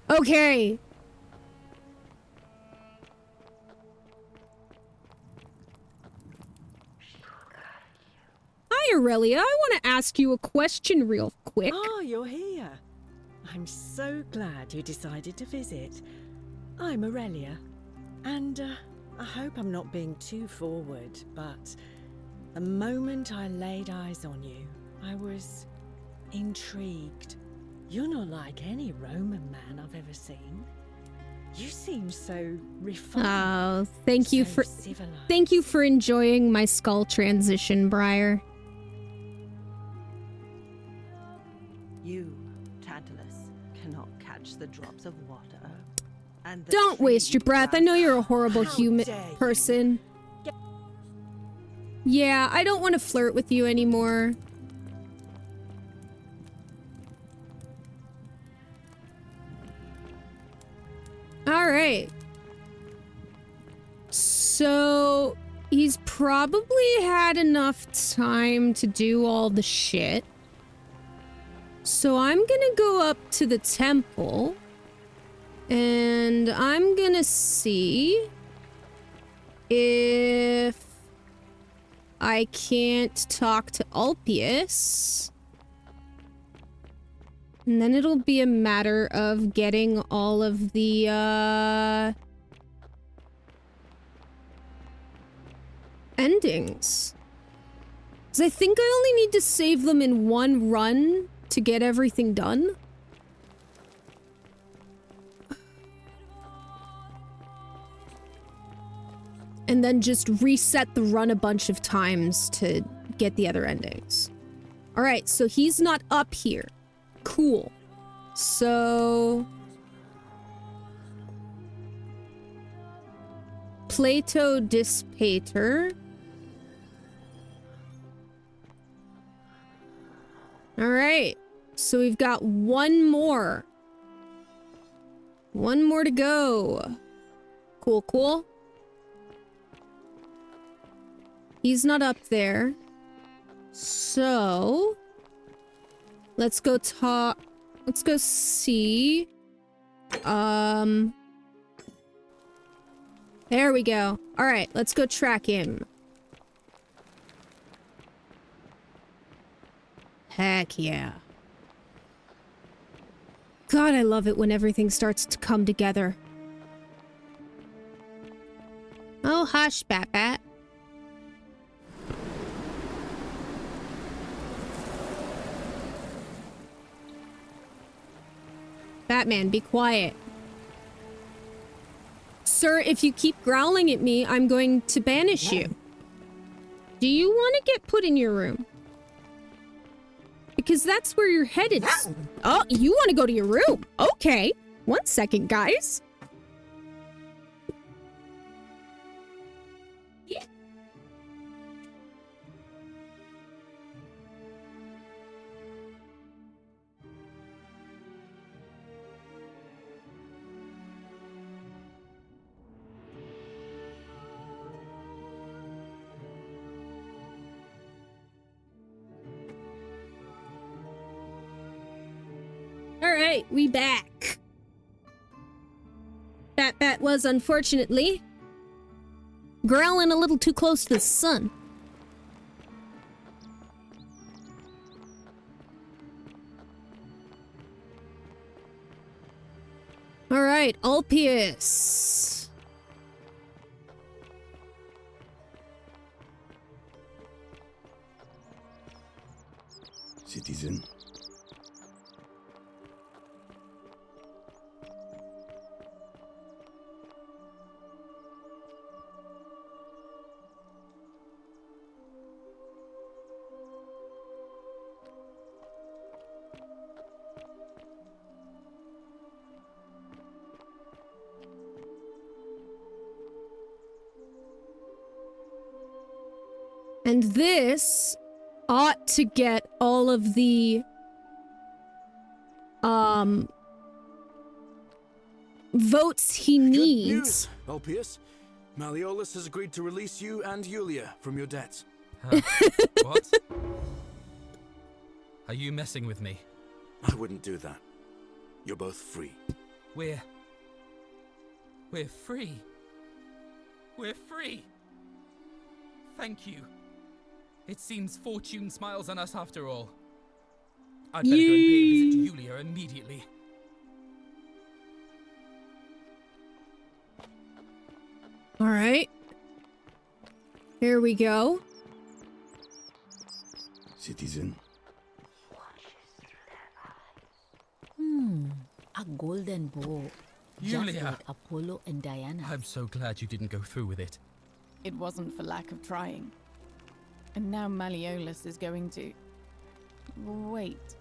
Okay. Hi, Aurelia. I want to ask you a question real quick. Oh, you're here. I'm so glad you decided to visit. I'm Aurelia, and I hope I'm not being too forward, but the moment I laid eyes on you, I was intrigued. You're not like any Roman man I've ever seen. You seem so refined. Oh, thank you so for civilized. thank you for enjoying my skull transition, Briar. You, Tantalus, cannot catch the drops of water. And the Don't tree waste your breath. I know you're a horrible human person. Yeah, I don't want to flirt with you anymore. All right. So he's probably had enough time to do all the shit. So I'm gonna go up to the temple and I'm gonna see if I can't talk to Ulpius. And then it'll be a matter of getting all of the, endings. 'Cause I think I only need to save them in one run to get everything done. And then just reset the run a bunch of times to get the other endings. Alright, so he's not up here. Cool. So... Plato Dispater. Alright. So we've got one more. One more to go. Cool, cool. He's not up there. So... Let's go talk... Let's go see... There we go. Alright, let's go track him. Heck yeah. God, I love it when everything starts to come together. Oh, hush, Bat-Bat. Batman, be quiet. Sir, if you keep growling at me, I'm going to banish you. Do you want to get put in your room? Because that's where you're headed. Oh, you want to go to your room? Okay. 1 second, guys. Alright, we back. Bat was unfortunately growling a little too close to the sun. Alright, Ulpius. Citizen. And this ought to get all of the votes he needs. Ulpius, Malleolus has agreed to release you and Yulia from your debts. What? Are you messing with me? I wouldn't do that. You're both free. We're free. We're free. Thank you. It seems fortune smiles on us after all. I'd better go and pay a visit to Yulia immediately. Alright. Here we go. Citizen. A golden bow. Yulia. Just like Apollo and Diana. I'm so glad you didn't go through with it. It wasn't for lack of trying. And now Malleolus is going to... Wait.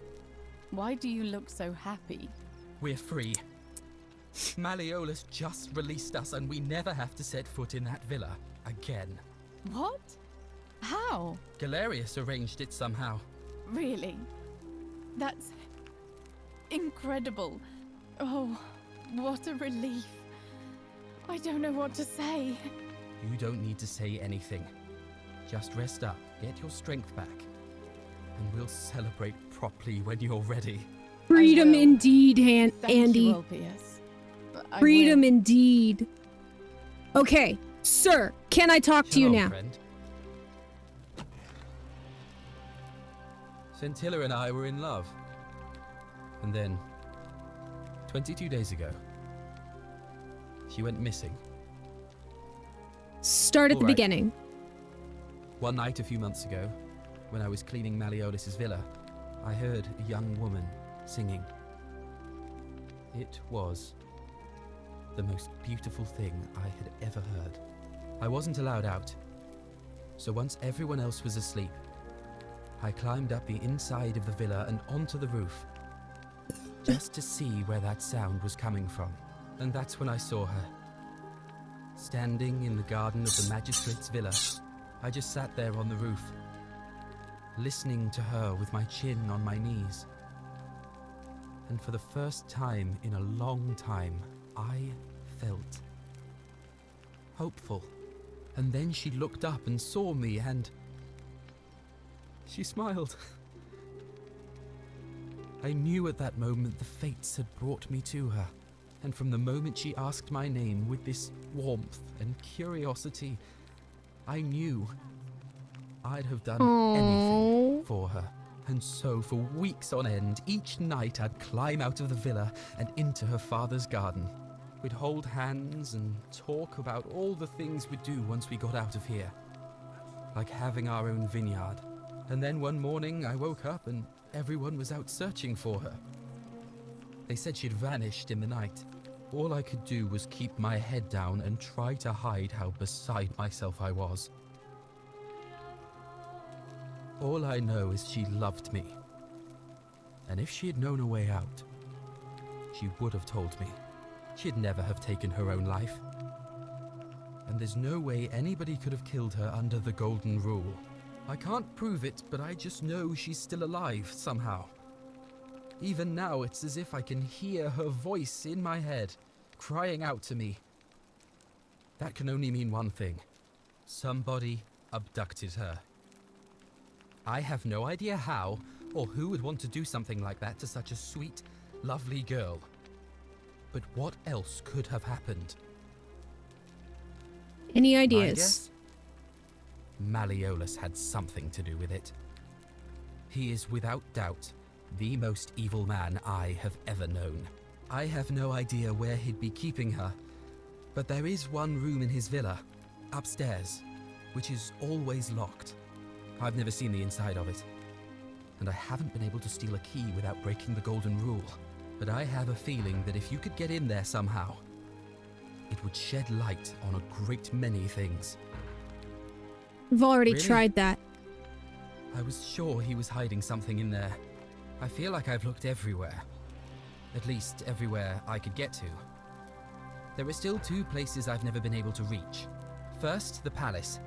Why do you look so happy? We're free. Malleolus just released us and we never have to set foot in that villa again. What? How? Galerius arranged it somehow. Really? That's... incredible. Oh, what a relief. I don't know what to say. You don't need to say anything. Just rest up, get your strength back, and we'll celebrate properly when you're ready. Freedom indeed, Andy. Thank you, Ulpius. I Freedom will. indeed. Okay, sir, can I talk to you Shalom, now? friend. Scintilla and I were in love. And then, 22 days ago, she went missing. Start at the All right. beginning. One night a few months ago, when I was cleaning Malleolus's villa, I heard a young woman singing. It was the most beautiful thing I had ever heard. I wasn't allowed out, so once everyone else was asleep, I climbed up the inside of the villa and onto the roof, just to see where that sound was coming from. And that's when I saw her, standing in the garden of the magistrate's villa. I just sat there on the roof, listening to her with my chin on my knees. And for the first time in a long time, I felt hopeful. And then she looked up and saw me and she smiled. I knew at that moment the fates had brought me to her. And from the moment she asked my name with this warmth and curiosity, I knew I'd have done anything for her. And so for weeks on end, each night I'd climb out of the villa and into her father's garden. We'd hold hands and talk about all the things we'd do once we got out of here. Like having our own vineyard. And then one morning I woke up and everyone was out searching for her. They said she'd vanished in the night. All I could do was keep my head down and try to hide how beside myself I was. All I know is she loved me. And if she had known a way out, she would have told me. She'd never have taken her own life. And there's no way anybody could have killed her under the Golden Rule. I can't prove it, but I just know she's still alive somehow. Even now, it's as if I can hear her voice in my head, crying out to me. That can only mean one thing. Somebody abducted her. I have no idea how, or who would want to do something like that to such a sweet lovely girl. But what else could have happened? Any My ideas? guess? Malleolus had something to do with it. He is without doubt the most evil man I have ever known. I have no idea where he'd be keeping her, but there is one room in his villa, upstairs, which is always locked. I've never seen the inside of it, and I haven't been able to steal a key without breaking the golden rule. But I have a feeling that if you could get in there somehow, it would shed light on a great many things. We've already Really? tried that. I was sure he was hiding something in there. I feel like I've looked everywhere. At least everywhere I could get to. There are still two places I've never been able to reach. First, the palace.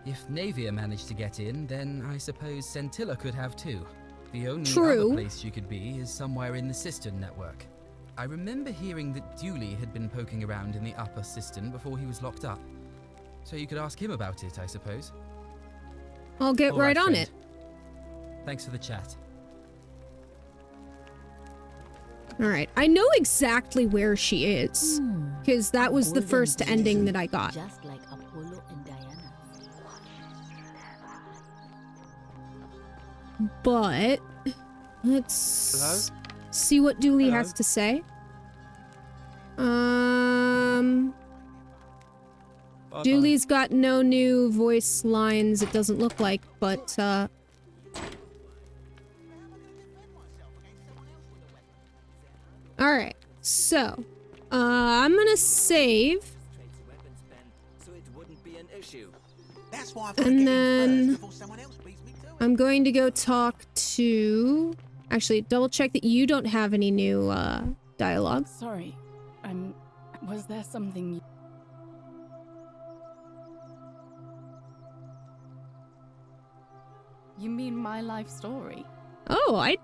If Navia managed to get in, then I suppose Centilla could have too. The only True. other place you could be is somewhere in the cistern network. I remember hearing that Dooley had been poking around in the upper cistern before he was locked up. So you could ask him about it, I suppose. I'll get All right on friend. it. Thanks for the chat. Alright, I know exactly where she is. Because that was the first ending that I got. Just like Apollo and Diana. But let's see what Dooley has to say. Dooley's got no new voice lines, it doesn't look like, but alright, so I'm gonna save. So it wouldn't be an issue. That's why And then I'm going to go talk to... Actually, double check that you don't have any new dialogue. Sorry, was there something... You mean my life story? Oh, I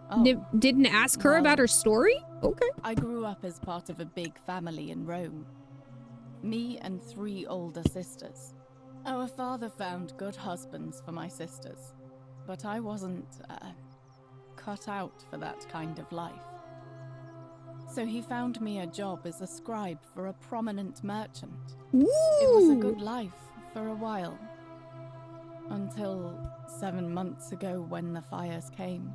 didn't ask her about her story? Okay. I grew up as part of a big family in Rome. Me and 3 older sisters. Our father found good husbands for my sisters, but I wasn't cut out for that kind of life. So he found me a job as a scribe for a prominent merchant. It was a good life for a while. Until 7 months ago when the fires came.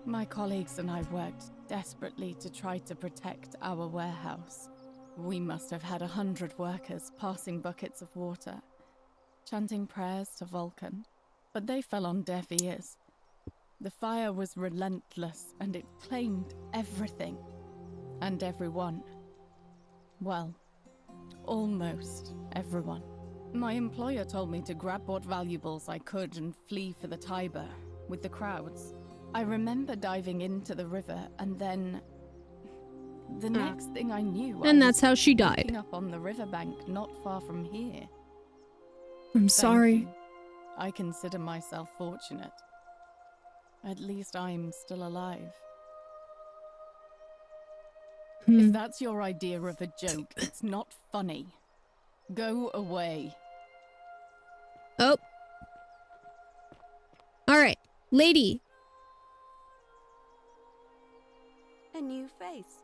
My colleagues and I worked desperately to try to protect our warehouse. We must have had 100 workers passing buckets of water, chanting prayers to Vulcan, but they fell on deaf ears. The fire was relentless and it claimed everything and everyone. Well, almost everyone. My employer told me to grab what valuables I could and flee for the Tiber with the crowds. I remember diving into the river and then... The next thing I knew, And that's how she died. waking up on the riverbank not far from here. I'm sorry. You. I consider myself fortunate. At least I'm still alive. If that's your idea of a joke, it's not funny. Go away. Oh. Alright, lady. A new face.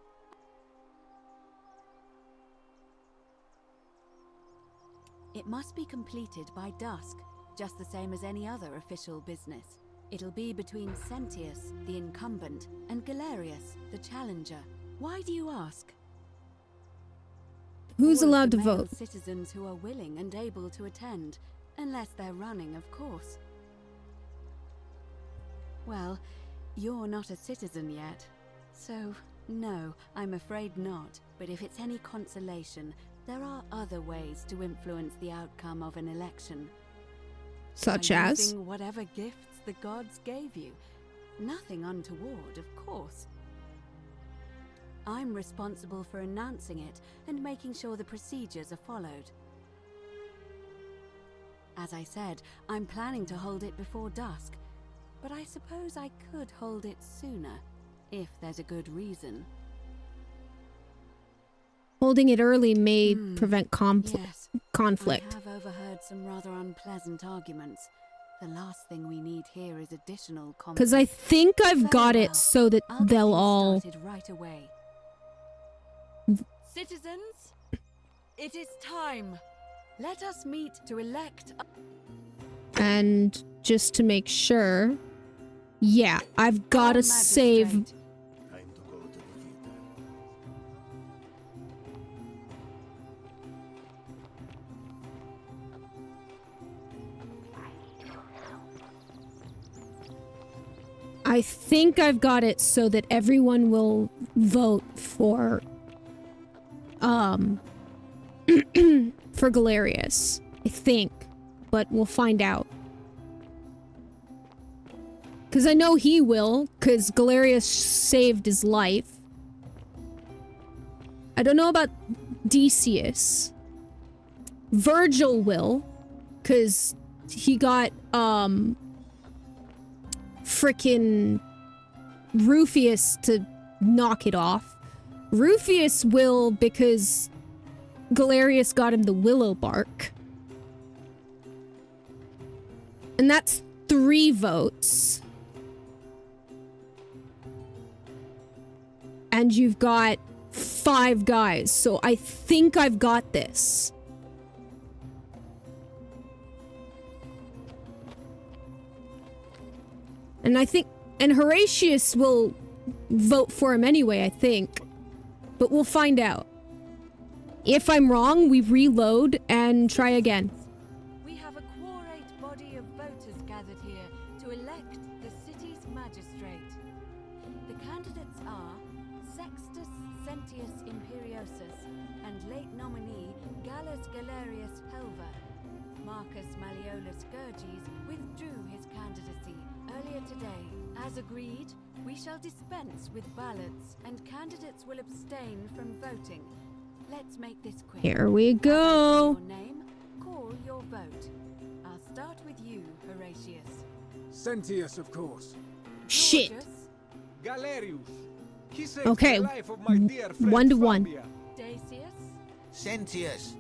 It must be completed by dusk, just the same as any other official business. It'll be between Sentius, the incumbent, and Galerius, the challenger. Why do you ask? Who's All of allowed the to male vote? Citizens who are willing and able to attend, unless they're running, of course. Well, you're not a citizen yet, so no, I'm afraid not. But if it's any consolation, there are other ways to influence the outcome of an election. Such By as? using whatever gifts the gods gave you. Nothing untoward, of course. I'm responsible for announcing it and making sure the procedures are followed. As I said, I'm planning to hold it before dusk, but I suppose I could hold it sooner, if there's a good reason. Holding it early may prevent conflict. I have overheard some rather unpleasant arguments, The last thing we need here is additional Because I think I've got it so that they'll all... started right away. Citizens, it is time. Let us meet to elect. And just to make sure... Yeah, I've got to save... I think I've got it so that everyone will vote for for Galerius. I think, but we'll find out. Cuz I know he will, cuz Galerius saved his life. I don't know about Decius. Virgil will, cuz he got frickin' Rufius to knock it off. Rufius will because Galerius got him the willow bark. And that's 3 votes. And you've got 5 guys, so I think I've got this. And I think, and Horatius will vote for him anyway, I think. But we'll find out. If I'm wrong, we reload and try again. We have a quorate body of voters gathered here to elect the city's magistrate. The candidates are Sextus Sentius Imperiosus and late nominee Gallus Galerius Helver. Marcus Malleolus Gurges withdrew his candidacy earlier today. As agreed, we shall dispense with ballots and candidates will abstain from voting. Let's make this quick. Here we go. Your name, call your vote. I'll start with you, Horatius. Sentius, of course. Shit. Galerius. He saved Okay. the life of my dear friend 1 to 1. Fabia. Decius. Sentius.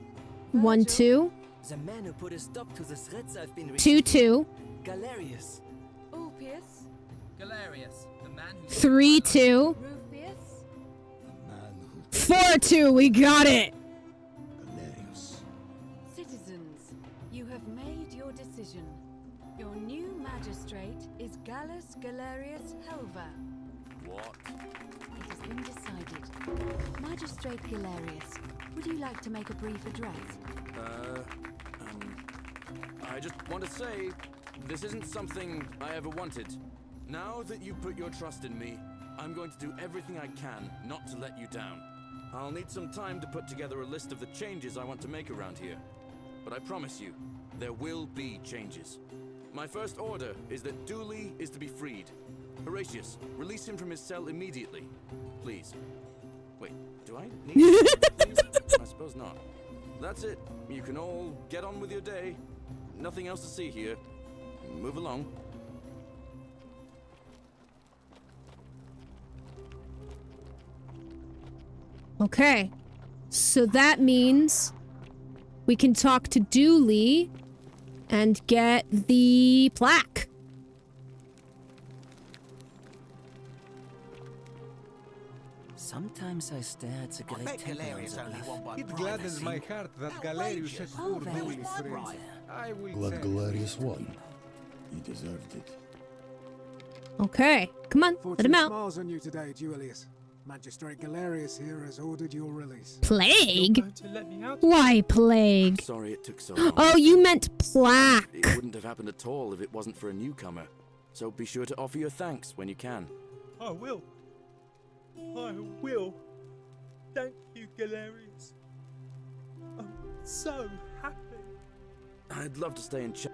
1 2. The man who put a stop to the threats I've been 2 2. Galerius. Ulpius. Galerius, the man who... 3 2. Rufius. 4 2. We got it. Citizens, you have made your decision. Your new magistrate is Gallus Galerius Helver. What? It has been decided. Magistrate Galerius, would you like to make a brief address? I just want to say, this isn't something I ever wanted. Now that you put your trust in me, I'm going to do everything I can not to let you down. I'll need some time to put together a list of the changes I want to make around here. But I promise you, there will be changes. My first order is that Dooley is to be freed. Horatius, release him from his cell immediately. Please. Wait, do I need to? I suppose not. That's it. You can all get on with your day. Nothing else to see here. Move along. Okay. So that means we can talk to Dooley and get the plaque. Sometimes I stare at the great temple on the bluff. It gladdens my heart that Galerius set poor Dooley free. I will Glad tell. Galerius won. He deserved it. Okay. Come on. Let Fortune him out. smiles on you today, Julius. Magistrate Galerius here has ordered your release. Plague? Why plague? Sorry it took so long. Oh, you meant plaque. It wouldn't have happened at all if it wasn't for a newcomer. So be sure to offer your thanks when you can. I will. I will. Thank you, Galerius. I'm so happy. I'd love to stay in chat.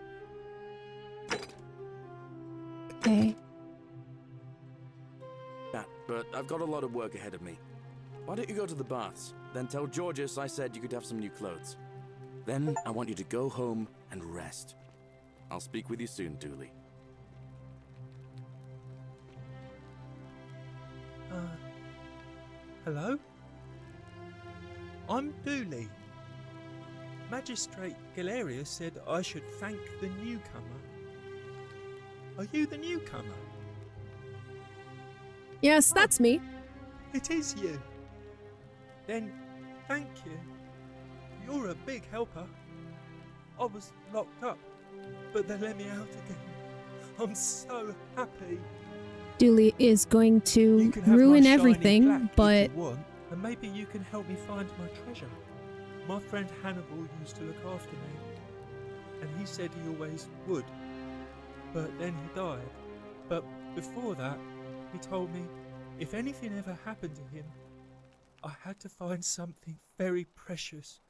Okay. But I've got a lot of work ahead of me. Why don't you go to the baths? Then tell Georgius I said you could have some new clothes. Then I want you to go home and rest. I'll speak with you soon, Dooley. Hello? I'm Dooley. Magistrate Galerius said I should thank the newcomer. Are you the newcomer? Yes, that's me. It is you. Then, thank you. You're a big helper. I was locked up, but they let me out again. I'm so happy. Dooley is going to You can have ruin my shiny everything, plaque but if you want, and maybe you can help me find my treasure. My friend Hannibal used to look after me, and he said he always would. But then he died. But before that, he told me if anything ever happened to him, I had to find something very precious.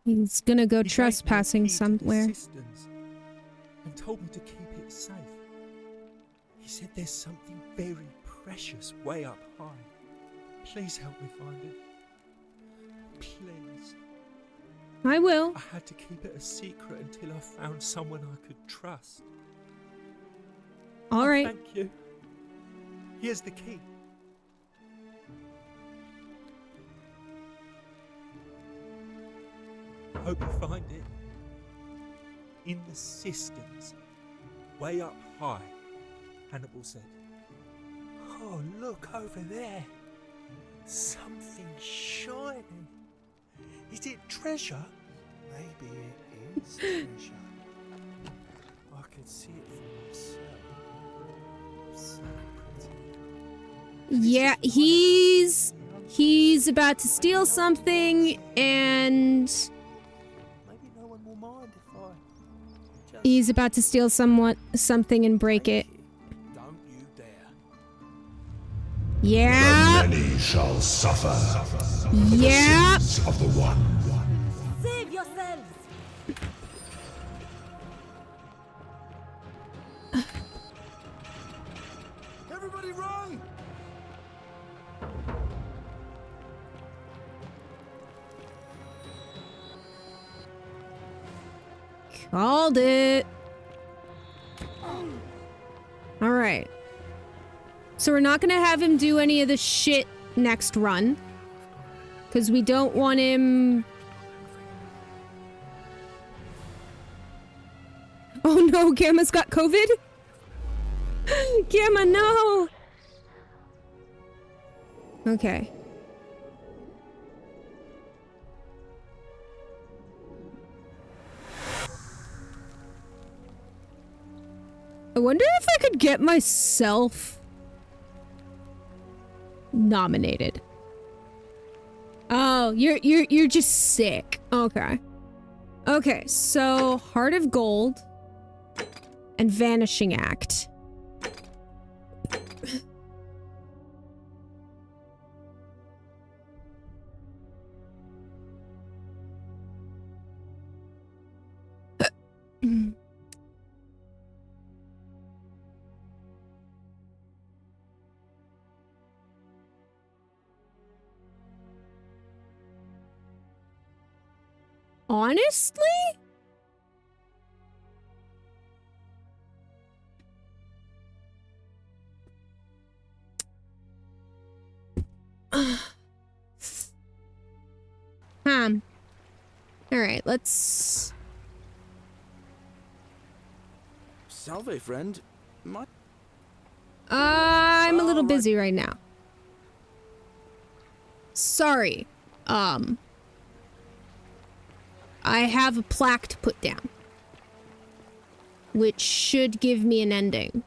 he's gonna go He gave me a trespassing key to the somewhere. cisterns and told me to keep it safe. He said there's something very precious way up high. Please help me find it. Please. I will. I had to keep it a secret until I found someone I could trust. All right. Thank you. Here's the key. Hope you find it. In the cisterns, way up high, Hannibal said. Oh, look over there. Something shiny. Is it treasure? Maybe it is treasure. I could see it for myself. So pretty. Yeah, he's about to steal something, and Maybe no one will mind if I just... he's about to steal something and break it. Don't you dare. Yeah. The many shall suffer. Yeah. The sins of the one. Save yourselves! Everybody run! Called it. All right. So we're not gonna have him do any of the shit next run, because we don't want him. Oh no, Gamma's got COVID? Gamma, no! Okay. I wonder if I could get myself nominated. Oh, you're just sick. Okay. Okay, so Heart of Gold and Vanishing Act. Honestly? Alright, let's... Salve, friend. I'm a little busy right now. Sorry. I have a plaque to put down, which should give me an ending.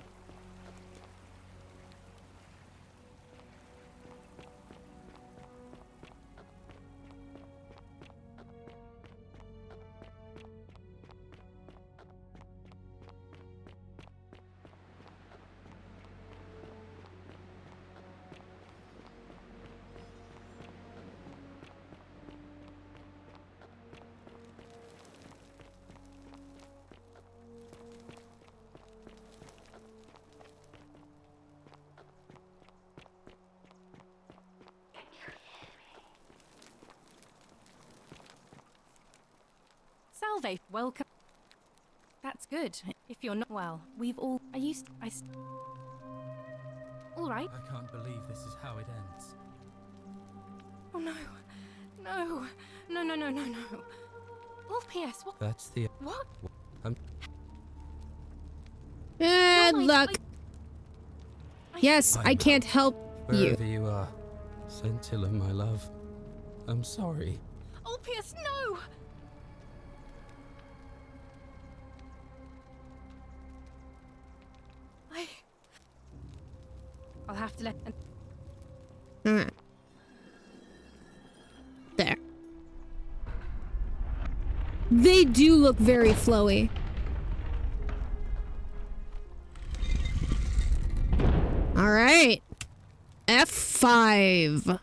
Salve, welcome. That's good. If you're not well, we've all. All right. I can't believe this is how it ends. Oh no, no, no, no, no, no, no. Wolf PS. What? That's the... What? Eh, Bad luck. Yes, I can't help you. Wherever you are, Scintilla, my love. I'm sorry. Ulpius, no! I'll have to let... There. They do look very flowy. All right. F5.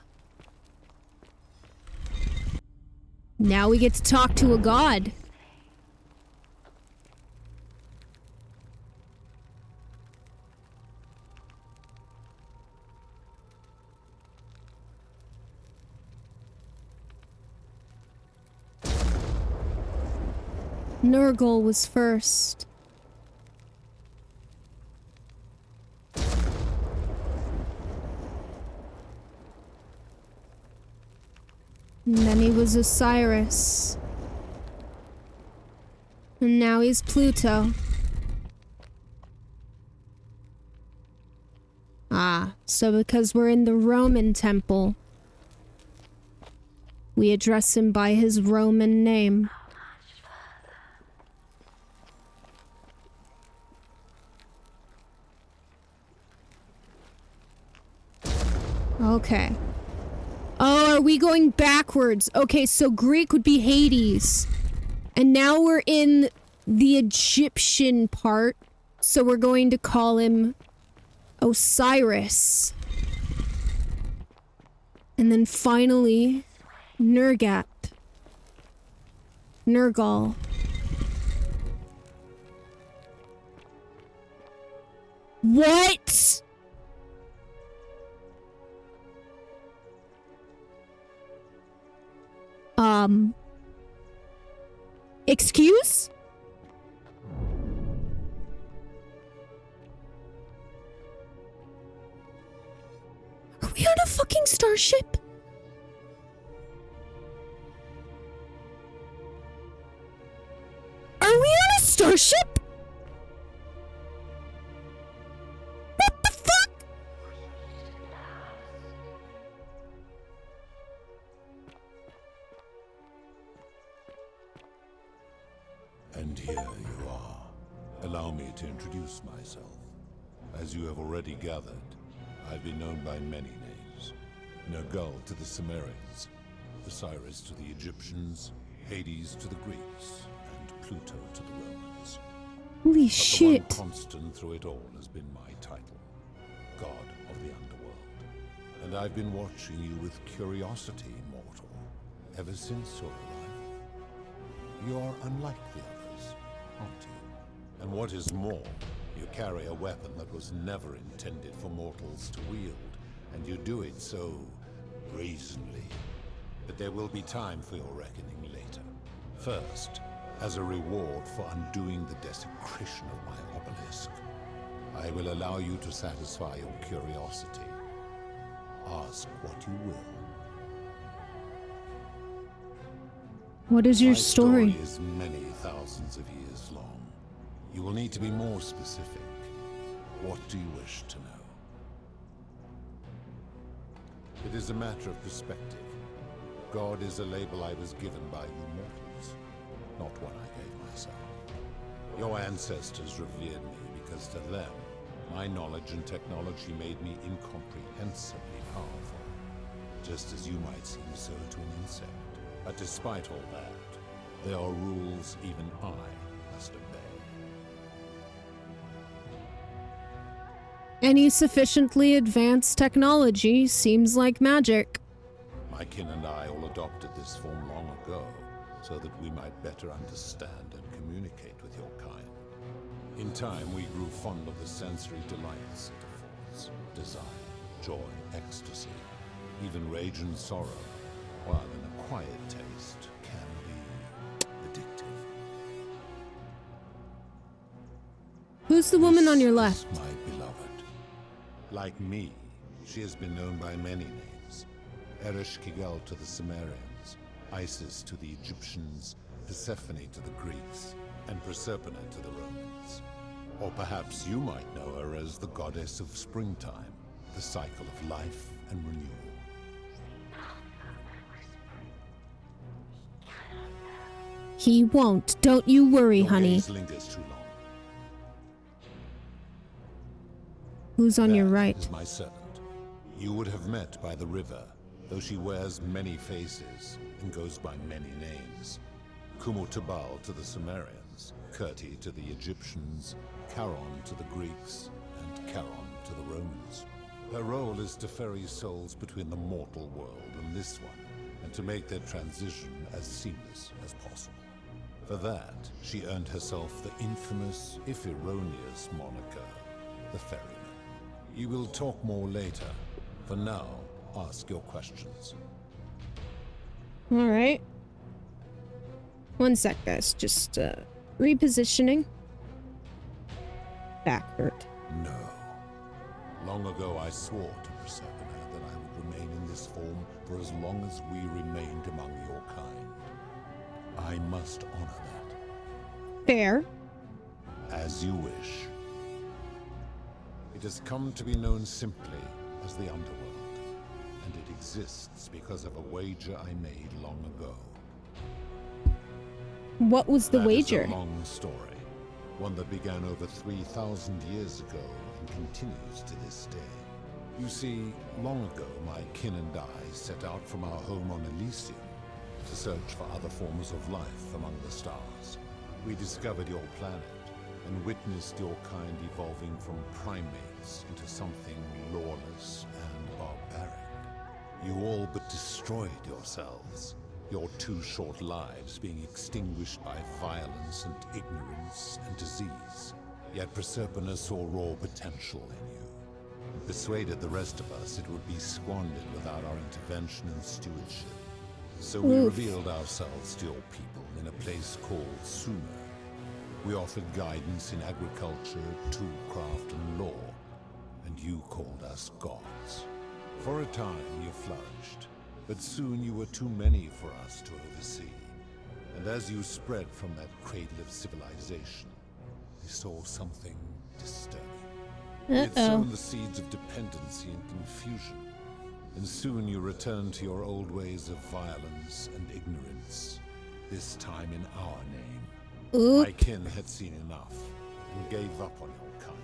Now we get to talk to a god. Nurgle was first. And then he was Osiris. And now he's Pluto. Ah, so because we're in the Roman temple, we address him by his Roman name. Okay. Oh, are we going backwards? Okay, so Greek would be Hades. And now we're in the Egyptian part. So we're going to call him Osiris. And then finally, Nergal. What? Excuse? Are we on a fucking starship? Are we on a starship? What the fuck? And here you are. Allow me to introduce myself. As you have already gathered, I've been known by many names. Nergal to the Cimmerians, Osiris to the Egyptians, Hades to the Greeks, and Pluto to the Romans. Holy But shit. the one constant through it all has been my title, God of the Underworld. And I've been watching you with curiosity, mortal, ever since your arrival. You're unlike the others, aren't you? And what is more, you carry a weapon that was never intended for mortals to wield, and you do it so brazenly. But there will be time for your reckoning later. First, as a reward for undoing the desecration of my obelisk, I will allow you to satisfy your curiosity. Ask what you will. What is your My story? is many thousands of years long. You will need to be more specific. What do you wish to know? It is a matter of perspective. God is a label I was given by you mortals, not one I gave myself. Your ancestors revered me because to them, my knowledge and technology made me incomprehensibly powerful, just as you might seem so to an insect. But despite all that, there are rules even I must obey. Any sufficiently advanced technology seems like magic. My kin and I all adopted this form long ago, so that we might better understand and communicate with your kind. In time, we grew fond of the sensory delights it affords. Desire, joy, ecstasy, even rage and sorrow, while an acquired taste can be addictive. Who's the woman on your left? My beloved. Like me, she has been known by many names. Ereshkigal to the Cimmerians, Isis to the Egyptians, Persephone to the Greeks, and Proserpina to the Romans. Or perhaps you might know her as the goddess of springtime, the cycle of life and renewal. He won't. Don't you worry, Your honey. gaze lingers too long. Who's on your That right? is my servant. You would have met by the river, though she wears many faces and goes by many names. Kumu-Tabal to the Sumerians, Kurti to the Egyptians, Charon to the Greeks, and Charon to the Romans. Her role is to ferry souls between the mortal world and this one, and to make their transition as seamless as possible. For that, she earned herself the infamous, if erroneous, moniker, the Ferryman. You will talk more later. For now, ask your questions. Alright. One sec, guys. Just, repositioning. Backward. No. Long ago I swore to Persephone that I would remain in this form for as long as we remained among your kind. I must honor that. Fair. As you wish. It has come to be known simply as the Underworld, and it exists because of a wager I made long ago. What was the That wager? is a long story, one that began over 3,000 years ago and continues to this day. You see, long ago my kin and I set out from our home on Elysium to search for other forms of life among the stars. We discovered your planet and witnessed your kind evolving from primates into something lawless and barbaric. You all but destroyed yourselves, your 2 short lives being extinguished by violence and ignorance and disease. Yet Persephone saw raw potential in you, and persuaded the rest of us it would be squandered without our intervention and stewardship. So we revealed ourselves to your people in a place called Sumer. We offered guidance in agriculture, toolcraft, and law, and you called us gods. For a time you flourished, but soon you were too many for us to oversee. And as you spread from that cradle of civilization, we saw something disturbing. You had sown the seeds of dependency and confusion, and soon you returned to your old ways of violence and ignorance, this time in our name. My kin had seen enough, and gave up on your kind,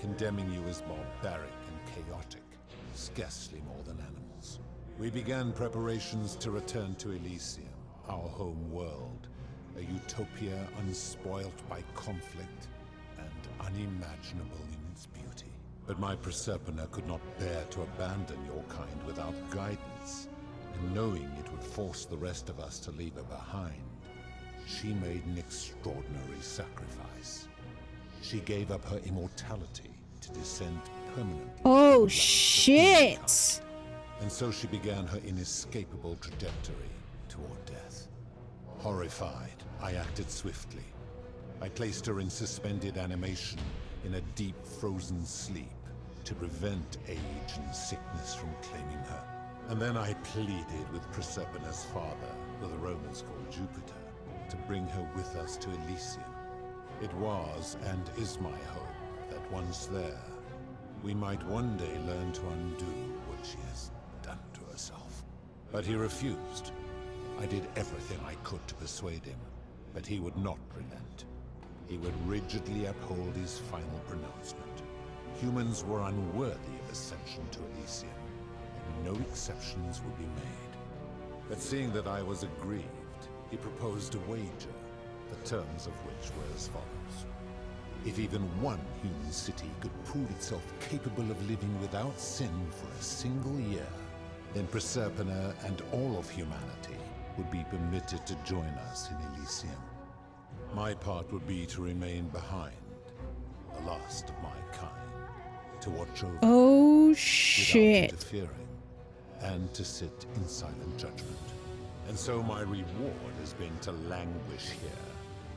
condemning you as barbaric and chaotic, scarcely more than animals. We began preparations to return to Elysium, our home world, a utopia unspoilt by conflict and unimaginable in its beauty. But my Persephone could not bear to abandon your kind without guidance, and knowing it would force the rest of us to leave her behind, she made an extraordinary sacrifice. She gave up her immortality to descend permanently. Oh, shit! And so she began her inescapable trajectory toward death. Horrified, I acted swiftly. I placed her in suspended animation in a deep frozen sleep to prevent age and sickness from claiming her. And then I pleaded with Persephone's father, who the Romans called Jupiter, to bring her with us to Elysium. It was and is my hope that once there, we might one day learn to undo what she has done to herself. But he refused. I did everything I could to persuade him, but he would not relent. He would rigidly uphold his final pronouncement. Humans were unworthy of ascension to Elysium, and no exceptions would be made. But seeing that I was aggrieved, he proposed a wager, the terms of which were as follows. If even one human city could prove itself capable of living without sin for a single year, then Persephone and all of humanity would be permitted to join us in Elysium. My part would be to remain behind, the last of my kind, to watch over Oh, without shit. interfering, and to sit in silent judgment. And so my reward has been to languish here,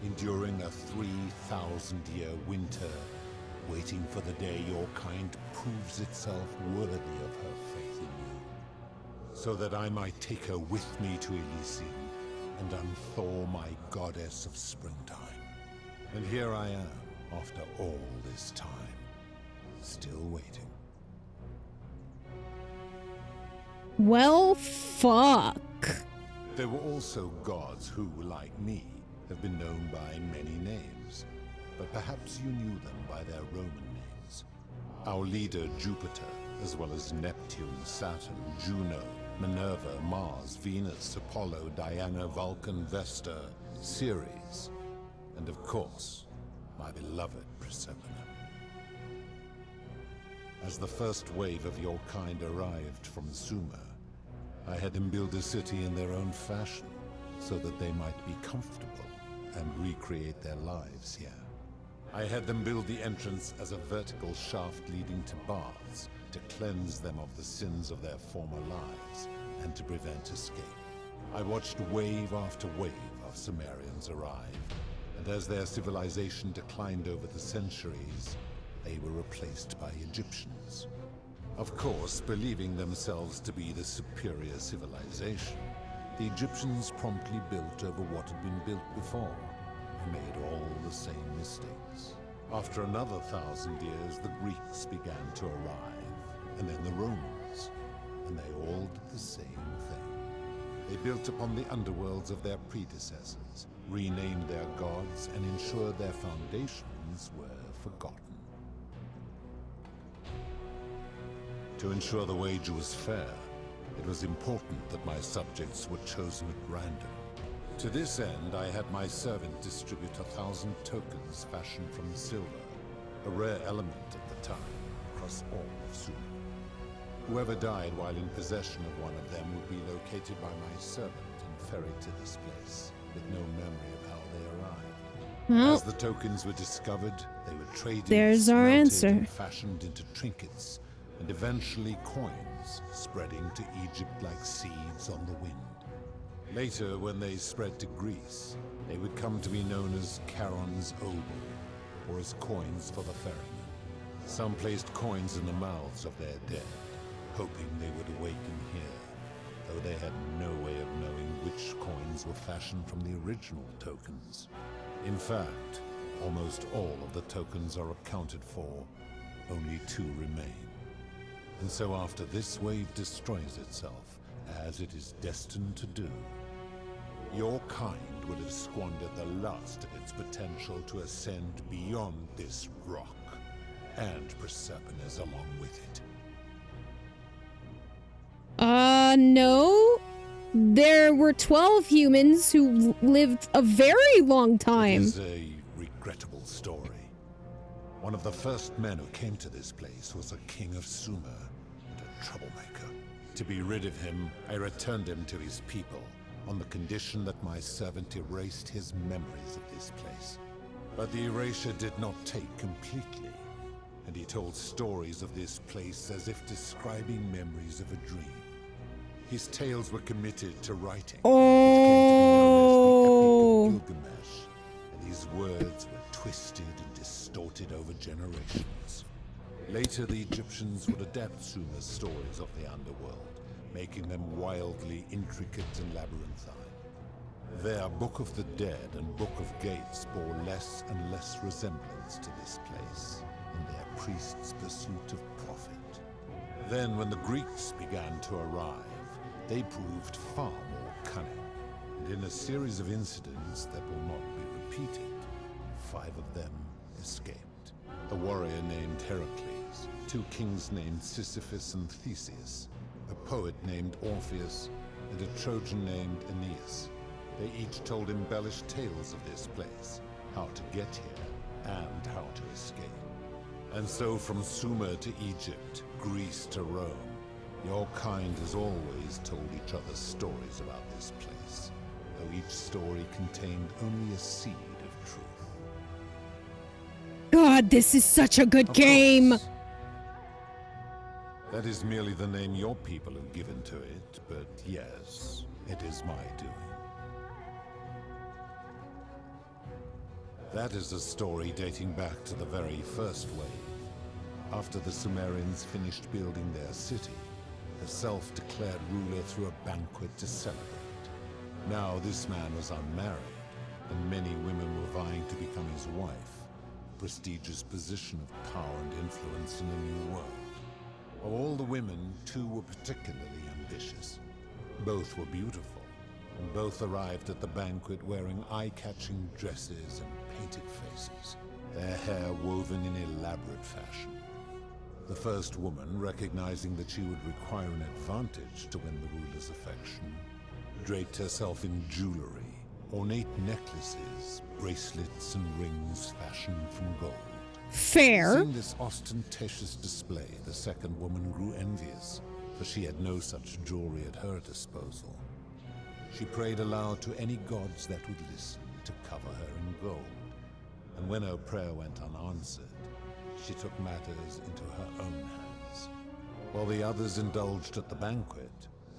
enduring a 3,000-year winter, waiting for the day your kind proves itself worthy of her faith in you, so that I might take her with me to Elysium and unthaw my goddess of springtime. And here I am, After all this time, still waiting. Well, fuck. There were also gods who, like me, have been known by many names, but perhaps you knew them by their Roman names. Our leader, Jupiter, as well as Neptune, Saturn, Juno, Minerva, Mars, Venus, Apollo, Diana, Vulcan, Vesta, Ceres, and of course, my beloved Persephone. As the first wave of your kind arrived from Sumer, I had them build a city in their own fashion, so that they might be comfortable and recreate their lives here. I had them build the entrance as a vertical shaft leading to baths, to cleanse them of the sins of their former lives, and to prevent escape. I watched wave after wave of Sumerians arrive, and as their civilization declined over the centuries, they were replaced by Egyptians. Of course, believing themselves to be the superior civilization, the Egyptians promptly built over what had been built before, and made all the same mistakes. After another 1,000 years, the Greeks began to arrive, and then the Romans, and they all did the same thing. They built upon the underworlds of their predecessors, renamed their gods, and ensured their foundations were forgotten. To ensure the wager was fair, it was important that my subjects were chosen at random. To this end, I had my servant distribute 1,000 tokens fashioned from silver, a rare element at the time, across all of Sumer. Whoever died while in possession of one of them would be located by my servant and ferried to this place, with no memory of how they arrived. Well, As the tokens were discovered, they were traded, there's our smelted, answer. and fashioned into trinkets, and eventually coins, spreading to Egypt like seeds on the wind. Later, when they spread to Greece, they would come to be known as Charon's Obol, or as coins for the ferryman. Some placed coins in the mouths of their dead, hoping they would awaken here, though they had no way of knowing which coins were fashioned from the original tokens. In fact, almost all of the tokens are accounted for, only 2 remain. And so after this wave destroys itself, as it is destined to do, your kind would have squandered the last of its potential to ascend beyond this rock, and Persephone's along with it. No. There were 12 humans who lived a very long time. It is a regrettable story. One of the first men who came to this place was a king of Sumer, and a troublemaker. To be rid of him, I returned him to his people, on the condition that my servant erased his memories of this place. But the erasure did not take completely, and he told stories of this place as if describing memories of a dream. His tales were committed to writing. It came to be known as the Epic of Gilgamesh, and his words were twisted and distorted over generations. Later, the Egyptians would adapt Sumer's stories of the underworld, making them wildly intricate and labyrinthine. Their Book of the Dead and Book of Gates bore less and less resemblance to this place in their priests' pursuit of profit. Then, when the Greeks began to arrive, they proved far more cunning, and in a series of incidents that will not be repeated, 5 of them escaped. A warrior named Heracles, 2 kings named Sisyphus and Theseus, a poet named Orpheus, and a Trojan named Aeneas. They each told embellished tales of this place, how to get here, and how to escape. And so from Sumer to Egypt, Greece to Rome, your kind has always told each other stories about this place, though each story contained only a seed of truth. God, this is such a good game. Course, that is merely the name your people have given to it, but yes, it is my doing. That is a story dating back to the very first wave, after the Sumerians finished building their city. The self-declared ruler threw a banquet to celebrate. Now this man was unmarried, and many women were vying to become his wife, prestigious position of power and influence in the New World. Of all the women, 2 were particularly ambitious. Both were beautiful, and both arrived at the banquet wearing eye-catching dresses and painted faces, their hair woven in elaborate fashion. The first woman, recognizing that she would require an advantage to win the ruler's affection, draped herself in jewelry, ornate necklaces, bracelets, and rings fashioned from gold. Fair. Seeing this ostentatious display, the second woman grew envious, for she had no such jewelry at her disposal. She prayed aloud to any gods that would listen to cover her in gold, and when her prayer went unanswered, she took matters into her own hands. While the others indulged at the banquet,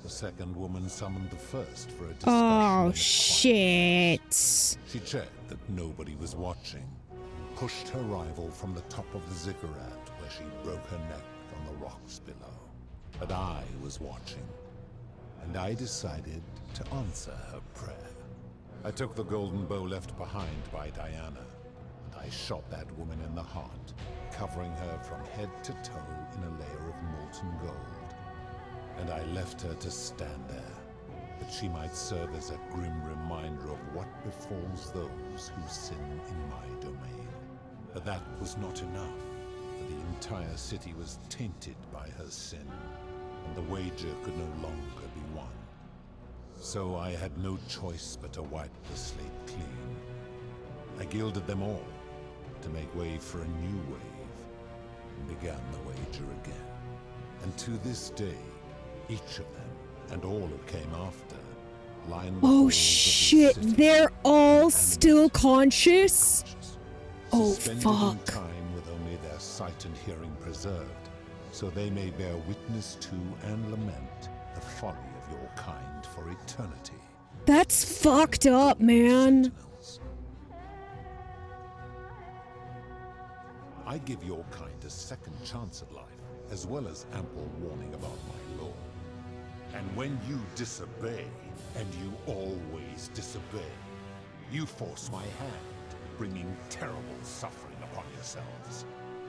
the second woman summoned the first for a discussion. Oh, shit. She checked that nobody was watching, and pushed her rival from the top of the ziggurat where she broke her neck on the rocks below. But I was watching, and I decided to answer her prayer. I took the golden bow left behind by Diana, and I shot that woman in the heart, covering her from head to toe in a layer of molten gold. And I left her to stand there, that she might serve as a grim reminder of what befalls those who sin in my domain. But that was not enough, for the entire city was tainted by her sin, and the wager could no longer be won. So I had no choice but to wipe the slate clean. I gilded them all, to make way for a new wave, and began the wager again. And to this day, each of them, and all who came after, line the Oh halls of shit, the city they're all still conscious? Oh suspended in fuck. time with only their sight and hearing preserved, so they may bear witness to and lament the folly of your kind for eternity. That's fucked up, man. I give your kind a second chance at life, as well as ample warning about my law. And when you disobey, and you always disobey, you force my hand, bringing terrible suffering upon yourselves.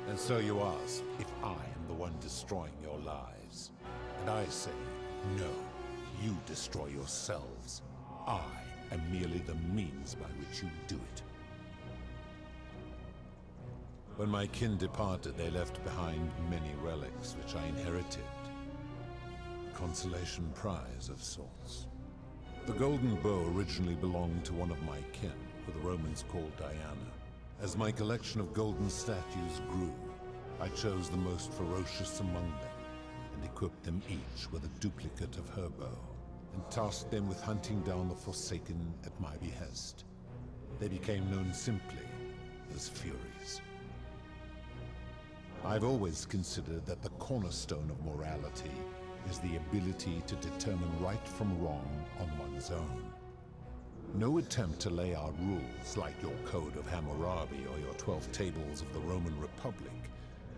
And so you ask if I am the one destroying your lives. And I say, no, you destroy yourselves. I am merely the means by which you do it. When my kin departed, they left behind many relics which I inherited. Consolation prize of sorts. The golden bow originally belonged to one of my kin, who the Romans called Diana. As my collection of golden statues grew, I chose the most ferocious among them, and equipped them each with a duplicate of her bow, and tasked them with hunting down the Forsaken at my behest. They became known simply as Furies. I've always considered that the cornerstone of morality is the ability to determine right from wrong on one's own. No attempt to lay out rules like your Code of Hammurabi or your 12 Tables of the Roman Republic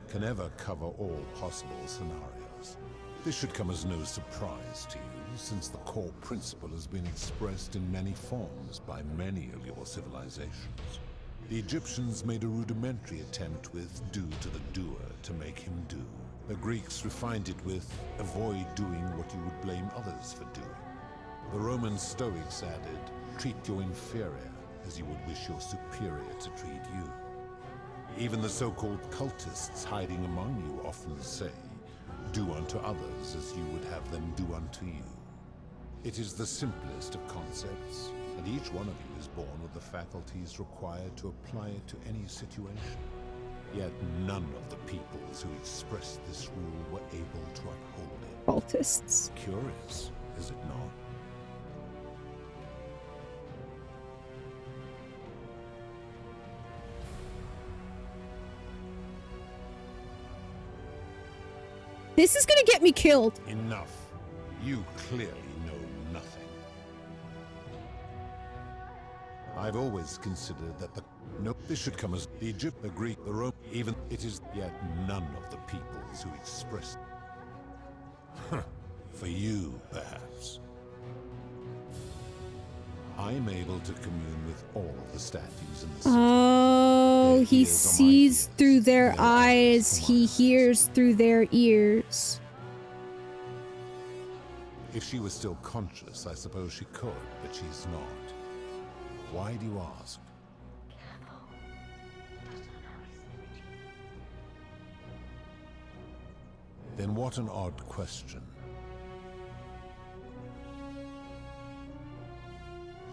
can ever cover all possible scenarios. This should come as no surprise to you, since the core principle has been expressed in many forms by many of your civilizations. The Egyptians made a rudimentary attempt with do to the doer to make him do. The Greeks refined it with avoid doing what you would blame others for doing. The Roman Stoics added, treat your inferior as you would wish your superior to treat you. Even the so-called cultists hiding among you often say, do unto others as you would have them do unto you. It is the simplest of concepts, and each one of you is born with the faculties required to apply it to any situation. Yet none of the peoples who expressed this rule were able to uphold it. Cultists. Curious, is it not? This is gonna get me killed. Enough. You clearly know nothing. I've always considered that this should come as the Egypt, the Greek, the Rome, even it is yet none of the peoples who expressed. For you, perhaps. I'm able to commune with all of the statues in the city. No, he sees through their eyes, he hears through their ears. If she was still conscious, I suppose she could, but she's not. Why do you ask? Then what an odd question.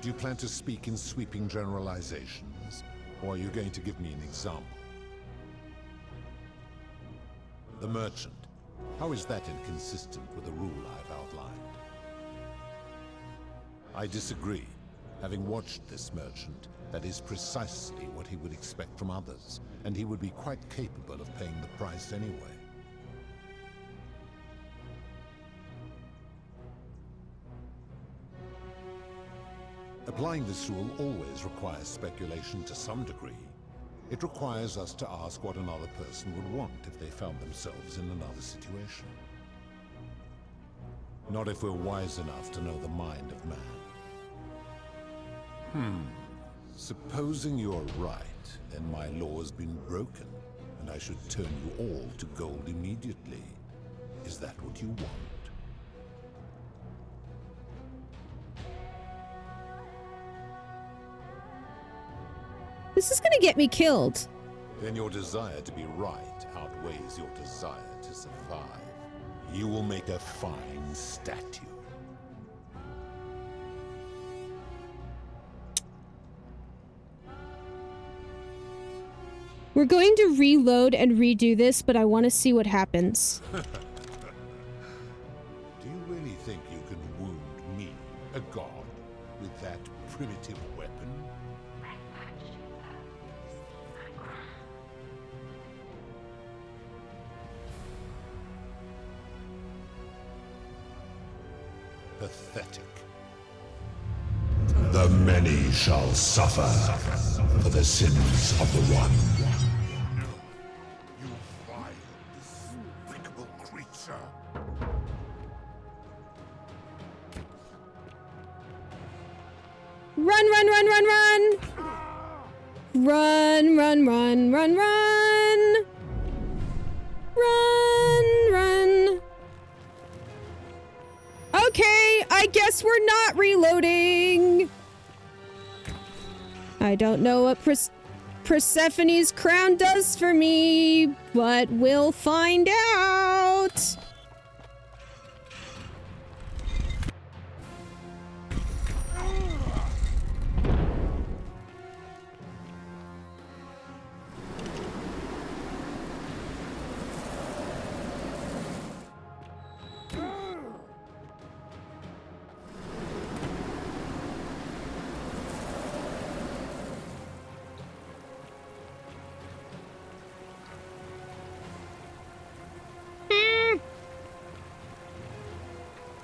Do you plan to speak in sweeping generalizations, or are you going to give me an example? The merchant. How is that inconsistent with the rule I've outlined? I disagree. Having watched this merchant, that is precisely what he would expect from others, and he would be quite capable of paying the price anyway. Applying this rule always requires speculation to some degree. It requires us to ask what another person would want if they found themselves in another situation. Not if we're wise enough to know the mind of man. Supposing you're right, then my law has been broken, and I should turn you all to gold immediately. Is that what you want? This is gonna get me killed. Then your desire to be right outweighs your desire to survive. You will make a fine statue. We're going to reload and redo this, but I want to see what happens. Do you really think you can wound me, a god, with that primitive weapon? Pathetic. The many shall suffer for the sins of the one. You vile, despicable creature. Run, run, run, run, run! Run, run, run, run, run! Run, run! Okay, I guess we're not reloading! I don't know what Persephone's crown does for me, but we'll find out!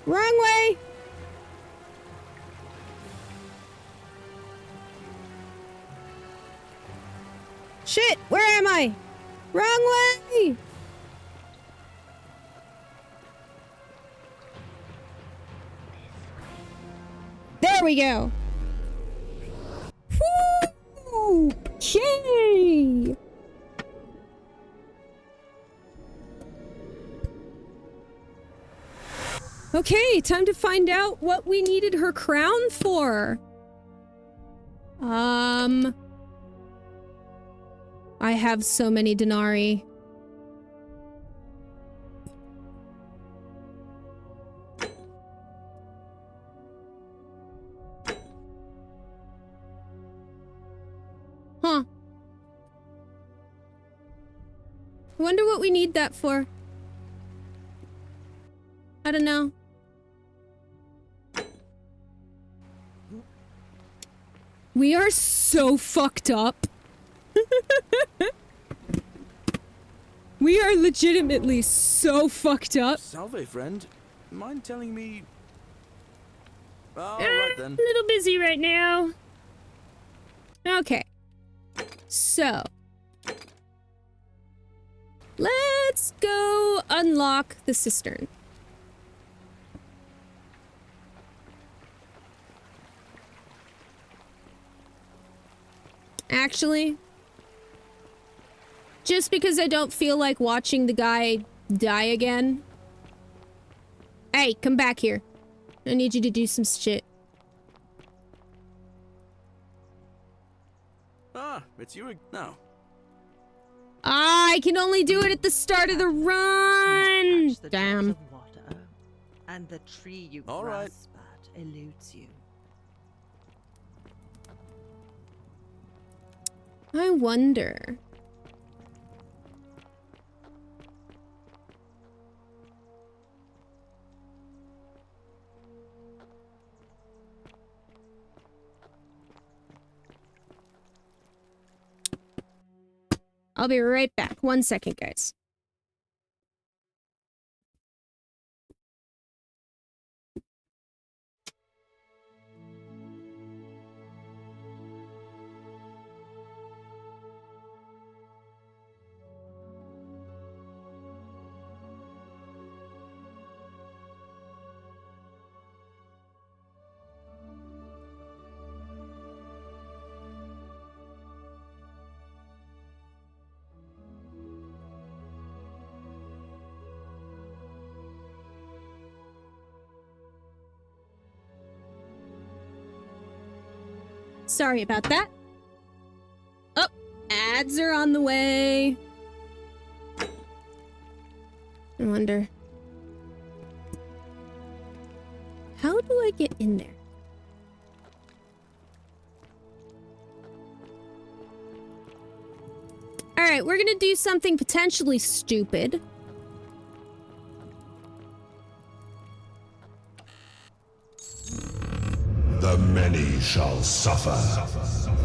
Wrong way! Shit! Where am I? Wrong way! There we go! Woo! Yay! Okay, time to find out what we needed her crown for. I have so many denarii. Huh. I wonder what we need that for. I don't know. We are so fucked up. We are legitimately so fucked up. Salve, friend. Mind telling me... Alright then. A little busy right now. Okay. So. Let's go unlock the cistern. Actually, just because I don't feel like watching the guy die again. Hey, come back here. I need you to do some shit. Ah, it's you now. I can only do it at the start of the run! Damn. Water, and the tree you All right. grasp at eludes you. I wonder. I'll be right back. 1 second, guys. Sorry about that. Oh, ads are on the way. I wonder. How do I get in there? Alright, we're gonna do something potentially stupid. The many shall suffer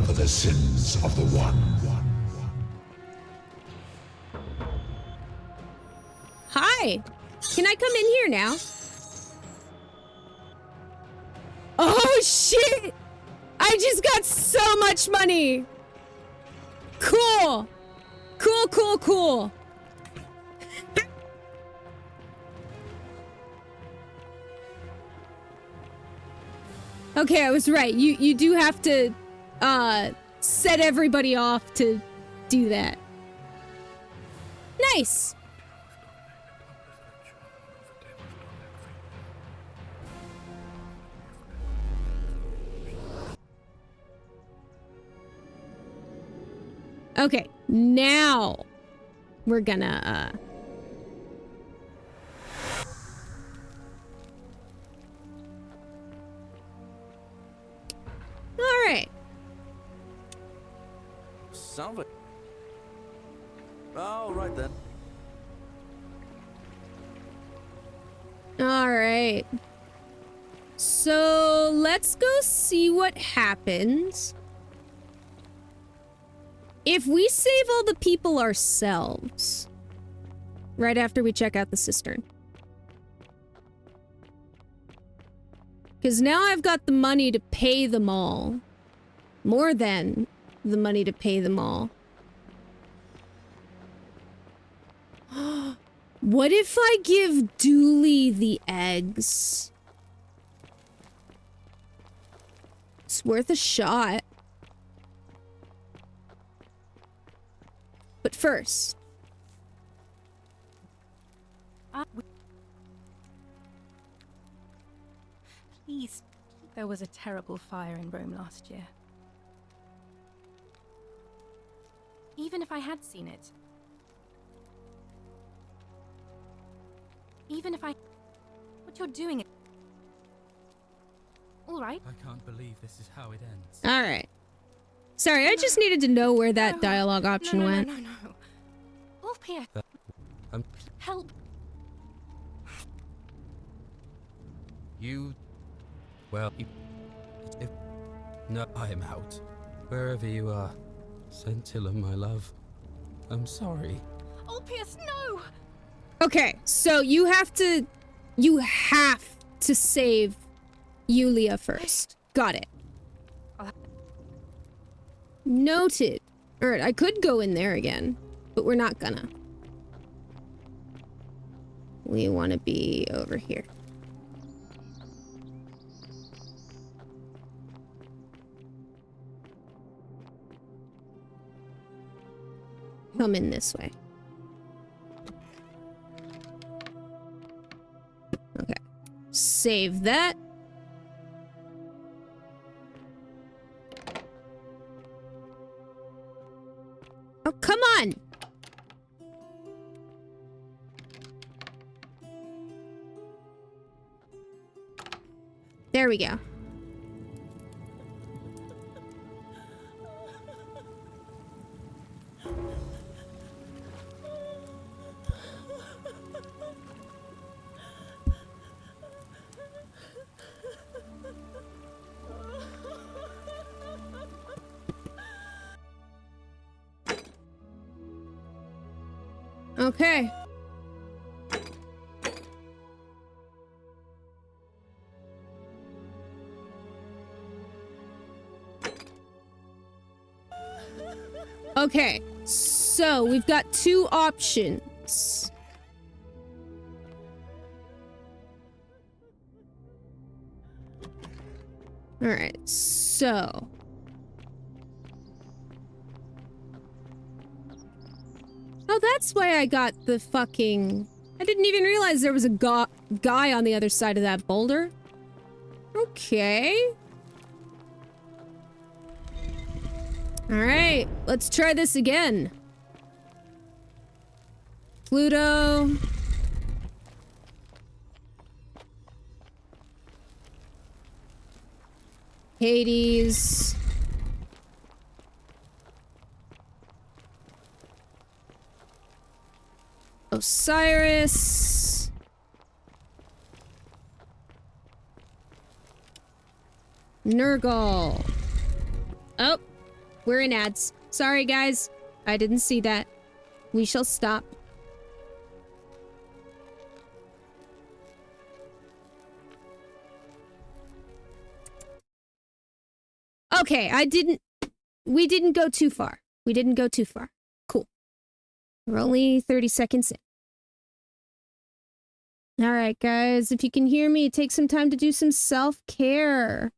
for the sins of the one. Hi! Can I come in here now? Oh shit! I just got so much money! Cool! Cool, cool, cool! Okay, I was right. You do have to set everybody off to do that. Nice. Okay, now we're gonna all right. Salve. All right then. All right. So let's go see what happens if we save all the people ourselves right after we check out the cistern. Because now I've got the money to pay them all. More than the money to pay them all. What if I give Dooley the eggs? It's worth a shot. But first... Please. There was a terrible fire in Rome last year. Even if I had seen it. Even if I... What you're doing... All right. I can't believe this is how it ends. Alright. Sorry, I just needed to know where that dialogue option went. No. Ulpia, help. You... Well, no, I am out. Wherever you are. Scintilla, my love. I'm sorry. Ulpius, no! Okay, so you have to save Yulia first. Got it. Noted. Alright, I could go in there again, but we're not gonna. We want to be over here. come in this way. Okay. Save that. Oh, come on! There we go. Okay. Okay, so we've got two options. All right, so oh, that's why I got the fucking... I didn't even realize there was a guy on the other side of that boulder. Okay. Alright, let's try this again. Pluto. Hades. Osiris. Nurgle. Oh, we're in ads. Sorry, guys. I didn't see that. We shall stop. Okay, we didn't go too far. We didn't go too far. Cool. We're only 30 seconds in. Alright, guys, if you can hear me, take some time to do some self-care.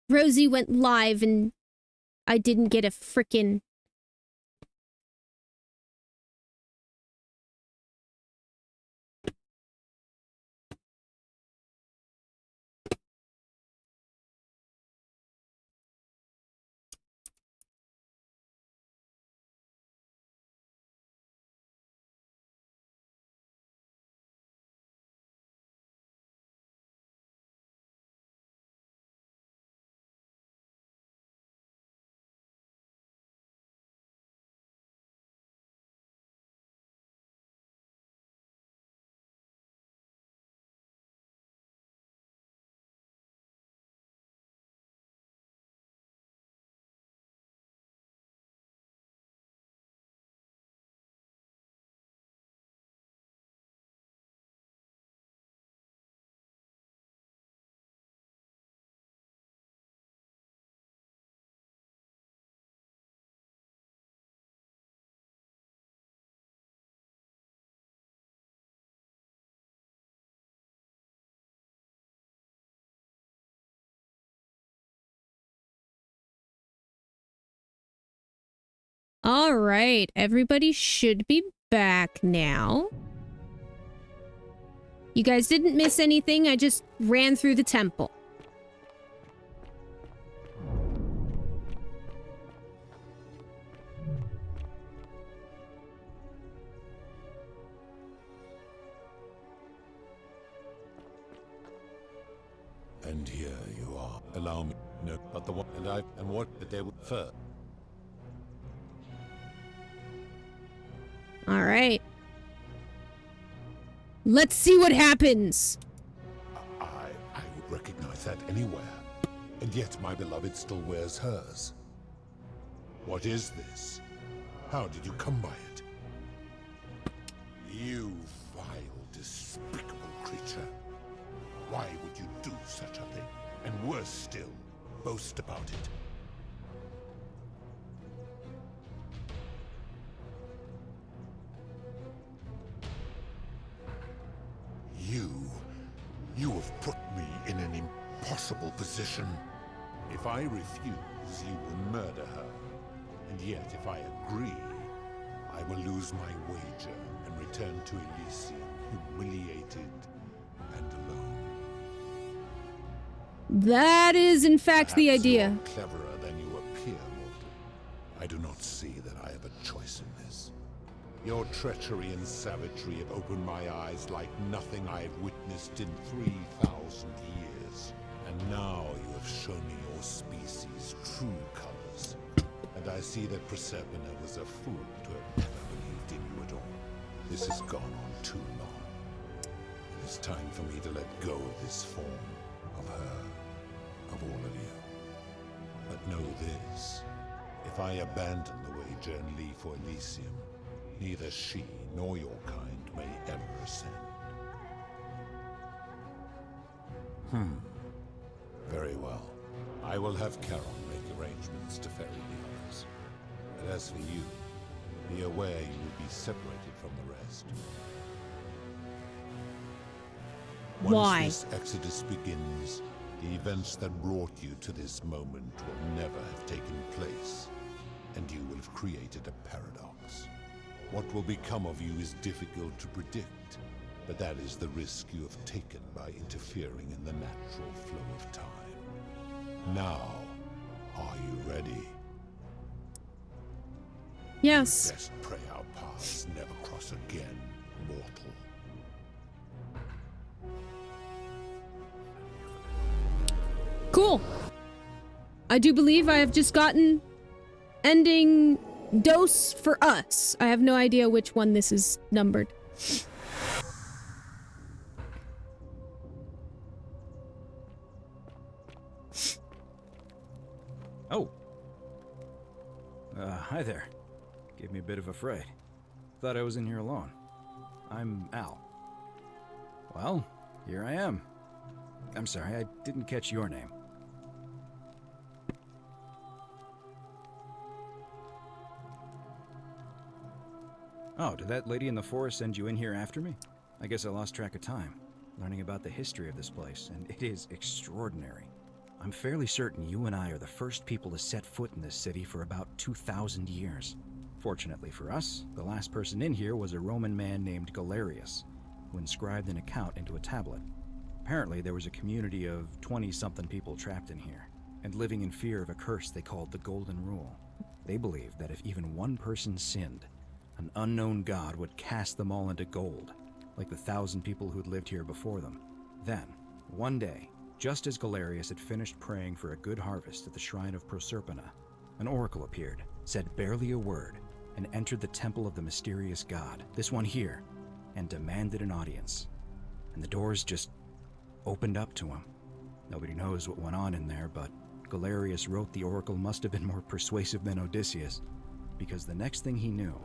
Rosie went live and I didn't get a frickin'... All right, everybody should be back now. You guys didn't miss anything. I just ran through the temple. And here you are. Allow me. No, but the one and what the day will first. All right. Let's see what happens. I would recognize that anywhere. And yet my beloved still wears hers. What is this? How did you come by it? You vile, despicable creature. Why would you do such a thing? And worse still, boast about it. You have put me in an impossible position. If I refuse, you will murder her. And yet, if I agree, I will lose my wager and return to Elysium, humiliated and alone. That is, in fact, the idea. You are cleverer than you appear, mortal. I do not see that I have a choice in this. Your treachery and savagery have opened my eyes like nothing I have witnessed in 3,000 years. And now you have shown me your species' true colors. And I see that Proserpina was a fool to have never believed in you at all. This has gone on too long. It is time for me to let go of this form, of her, of all of you. But know this, if I abandon the wager and leave for Elysium, neither she nor your kind may ever ascend. Very well. I will have Charon make arrangements to ferry the others. But as for you, be aware you will be separated from the rest. Why? Once this exodus begins, the events that brought you to this moment will never have taken place, and you will have created a paradox. What will become of you is difficult to predict, but that is the risk you have taken by interfering in the natural flow of time. Now, are you ready? Yes. Best pray our paths never cross again, mortal. Cool. I do believe I have just gotten ending dose for us. I have no idea which one this is numbered. Oh. Hi there. Gave me a bit of a fright. Thought I was in here alone. I'm Al. Well, here I am. I'm sorry, I didn't catch your name. Oh, did that lady in the forest send you in here after me? I guess I lost track of time, learning about the history of this place, and it is extraordinary. I'm fairly certain you and I are the first people to set foot in this city for about 2,000 years. Fortunately for us, the last person in here was a Roman man named Galerius, who inscribed an account into a tablet. Apparently, there was a community of 20-something people trapped in here, and living in fear of a curse they called the Golden Rule. They believed that if even one person sinned, an unknown god would cast them all into gold, like the 1,000 people who'd lived here before them. Then, one day, just as Galerius had finished praying for a good harvest at the shrine of Proserpina, an oracle appeared, said barely a word, and entered the temple of the mysterious god, this one here, and demanded an audience. And the doors just opened up to him. Nobody knows what went on in there, but Galerius wrote the oracle must have been more persuasive than Odysseus, because the next thing he knew,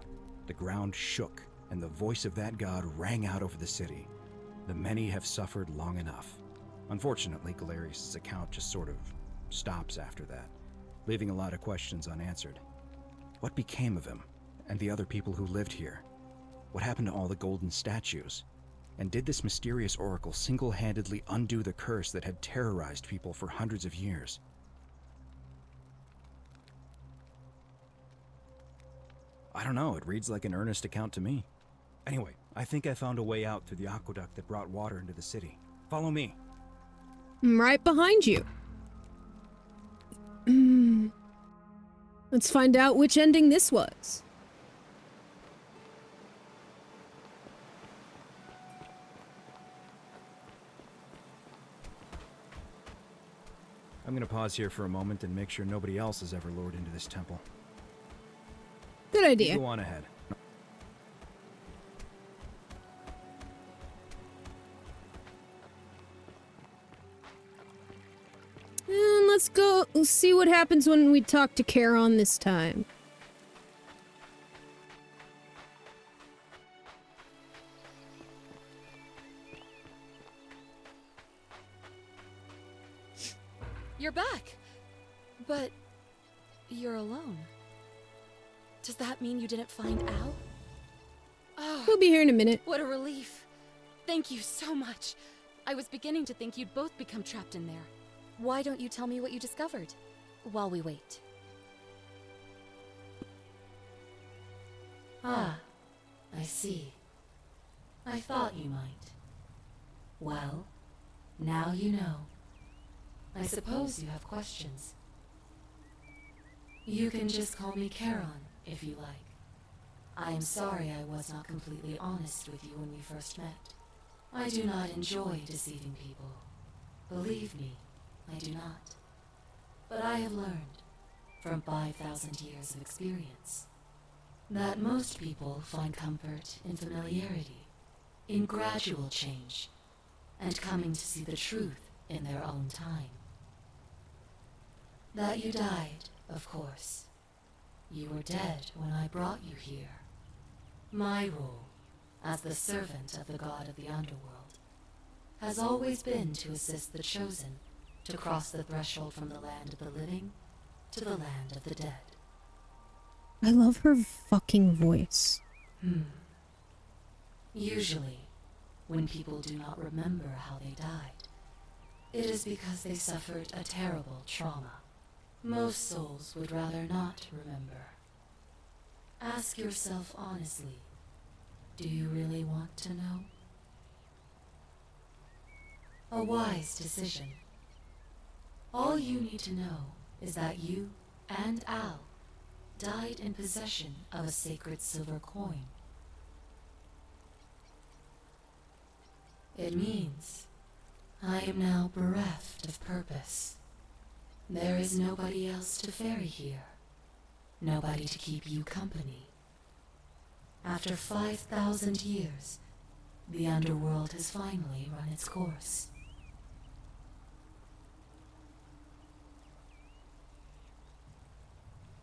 the ground shook, and the voice of that god rang out over the city. The many have suffered long enough. Unfortunately, Galerius' account just sort of stops after that, leaving a lot of questions unanswered. What became of him, and the other people who lived here? What happened to all the golden statues? And did this mysterious oracle single-handedly undo the curse that had terrorized people for hundreds of years? I don't know, it reads like an earnest account to me. Anyway, I think I found a way out through the aqueduct that brought water into the city. Follow me. I'm right behind you. Let's find out which ending this was. I'm gonna pause here for a moment and make sure nobody else has ever lured into this temple. Good idea. Go on ahead. And let's go see what happens when we talk to Charon this time. You're back. But you're alone. Does that mean you didn't find Al? Oh, We'll be here in a minute. what a relief. Thank you so much. I was beginning to think you'd both become trapped in there. Why don't you tell me what you discovered while we wait? Ah, I see. I thought you might. Well, now you know. I suppose you have questions. You can just call me Charon, if you like. I am sorry I was not completely honest with you when we first met. I do not enjoy deceiving people. Believe me, I do not. But I have learned, from 5,000 years of experience, that most people find comfort in familiarity, in gradual change, and coming to see the truth in their own time. That you died, of course. You were dead when I brought you here. My role, as the servant of the god of the underworld, has always been to assist the chosen to cross the threshold from the land of the living to the land of the dead. I love her fucking voice. Usually, when people do not remember how they died, it is because they suffered a terrible trauma. Most souls would rather not remember. Ask yourself honestly, do you really want to know? A wise decision. All you need to know is that you and Al died in possession of a sacred silver coin. It means I am now bereft of purpose. There is nobody else to ferry here. Nobody to keep you company. After 5,000 years, the underworld has finally run its course.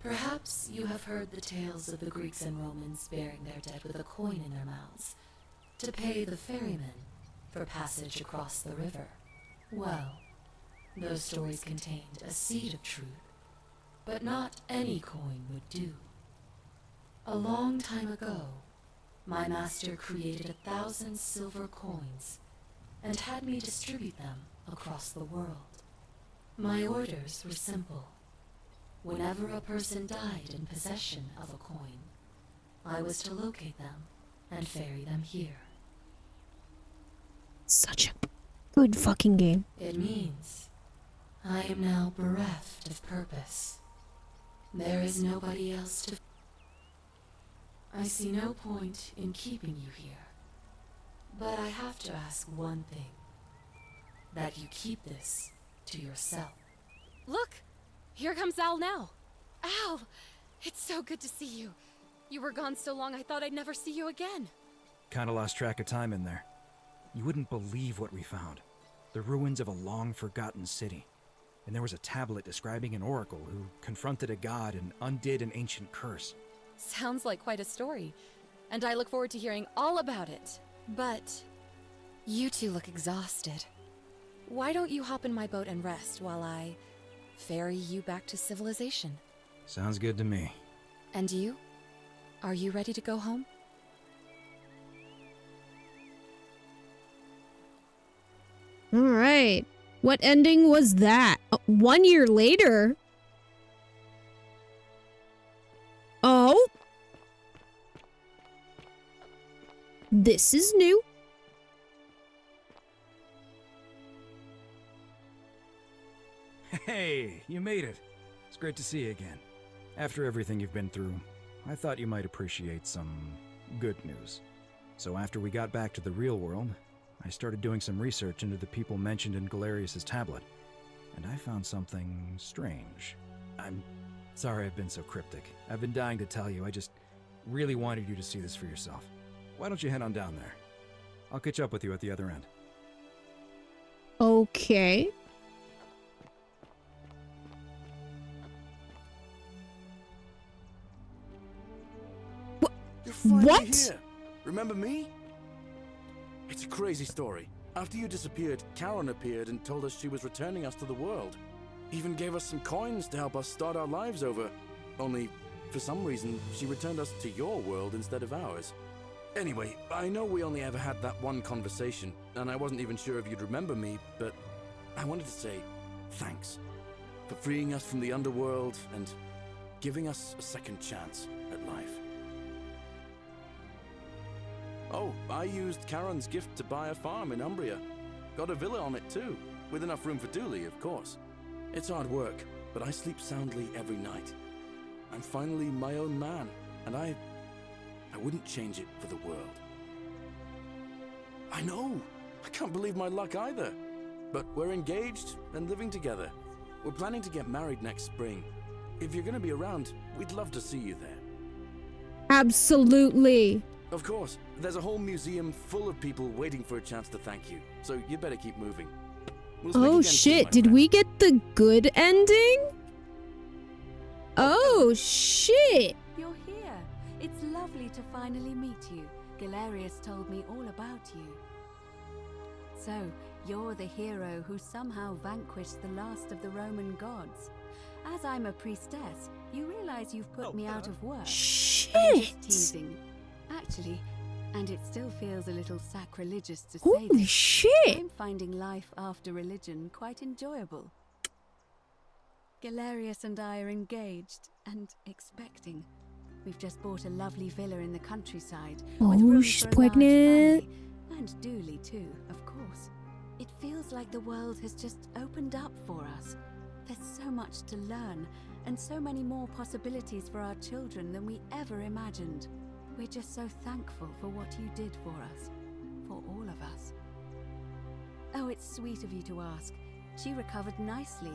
Perhaps you have heard the tales of the Greeks and Romans burying their dead with a coin in their mouths to pay the ferryman for passage across the river. Well, those stories contained a seed of truth, but not any coin would do. A long time ago, my master created 1,000 silver coins and had me distribute them across the world. My orders were simple. Whenever a person died in possession of a coin, I was to locate them and ferry them here. Such a good fucking game. It means I am now bereft of purpose. There is nobody else to... I see no point in keeping you here. But I have to ask one thing. That you keep this to yourself. Look! Here comes Al now. Al! It's so good to see you. You were gone so long I thought I'd never see you again. Kinda lost track of time in there. You wouldn't believe what we found. The ruins of a long-forgotten city. And there was a tablet describing an oracle who confronted a god and undid an ancient curse. Sounds like quite a story. And I look forward to hearing all about it. But you two look exhausted. Why don't you hop in my boat and rest while I ferry you back to civilization? Sounds good to me. And you? Are you ready to go home? All right. What ending was that? 1 year later? Oh? This is new. Hey, you made it. It's great to see you again. After everything you've been through, I thought you might appreciate some good news. So after we got back to the real world, I started doing some research into the people mentioned in Galerius' tablet, and I found something strange. I'm sorry I've been so cryptic. I've been dying to tell you, I just really wanted you to see this for yourself. Why don't you head on down there? I'll catch up with you at the other end. Okay. You're finally What? here. Remember me? It's a crazy story. After you disappeared, Karen appeared and told us she was returning us to the world. Even gave us some coins to help us start our lives over. Only, for some reason, she returned us to your world instead of ours. Anyway, I know we only ever had that one conversation, and I wasn't even sure if you'd remember me, but I wanted to say thanks for freeing us from the underworld and giving us a second chance at life. Oh, I used Karen's gift to buy a farm in Umbria. Got a villa on it too, with enough room for Dooley, of course. It's hard work, but I sleep soundly every night. I'm finally my own man, and I wouldn't change it for the world. I know! I can't believe my luck either. But we're engaged and living together. We're planning to get married next spring. If you're gonna be around, we'd love to see you there. Absolutely. Of course, there's a whole museum full of people waiting for a chance to thank you, so you better keep moving. We'll speak Oh again soon, shit, my did friend. we get the good ending? Oh shit. You're here. It's lovely to finally meet you. Galerius told me all about you. So, you're the hero who somehow vanquished the last of the Roman gods. As I'm a priestess, you realize you've put me out of work. Shit! I'm just teasing. Actually, and it still feels a little sacrilegious to say Holy this, shit! I'm finding life after religion quite enjoyable. Galerius and I are engaged and expecting. We've just bought a lovely villa in the countryside. with Oh, room she's for a large pregnant. family, and Dooley too, of course. It feels like the world has just opened up for us. There's so much to learn, and so many more possibilities for our children than we ever imagined. We're just so thankful for what you did for us. For all of us. Oh, it's sweet of you to ask. She recovered nicely.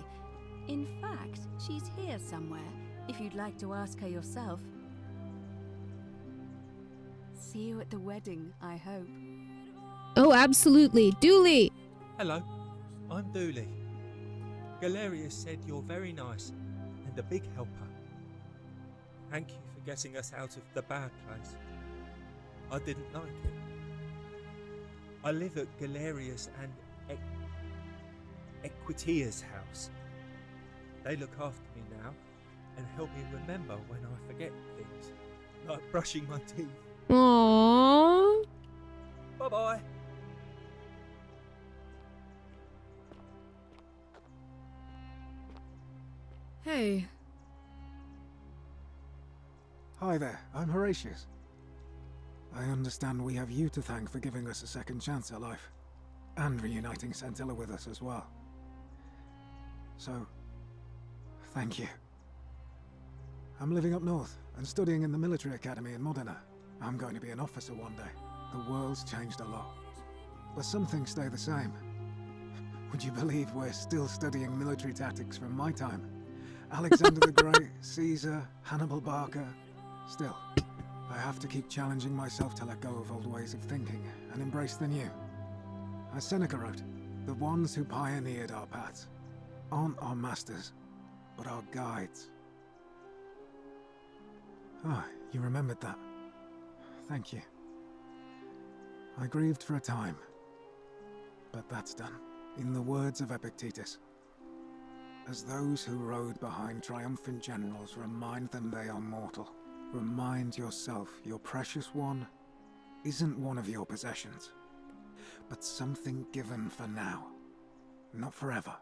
In fact, she's here somewhere, if you'd like to ask her yourself. See you at the wedding, I hope. Oh, absolutely. Dooley. Hello, I'm Dooley. Galerius said you're very nice and a big helper. Thank you for getting us out of the bad place. I didn't like it. I live at Galerius and Equitia's house. They look after me now and help me remember when I forget things, like brushing my teeth. Aww. Bye-bye. Hey. Hi there, I'm Horatius. I understand we have you to thank for giving us a second chance at life, and reuniting Scintilla with us as well. So, thank you. I'm living up north and studying in the military academy in Modena. I'm going to be an officer one day. The world's changed a lot, but some things stay the same. Would you believe we're still studying military tactics from my time? Alexander the Great, Caesar, Hannibal Barca. Still, I have to keep challenging myself to let go of old ways of thinking and embrace the new. As Seneca wrote, the ones who pioneered our paths aren't our masters, but our guides. Ah, you remembered that. Thank you. I grieved for a time, but that's done. In the words of Epictetus, as those who rode behind triumphant generals remind them they are mortal, remind yourself your precious one isn't one of your possessions, but something given for now, not forever.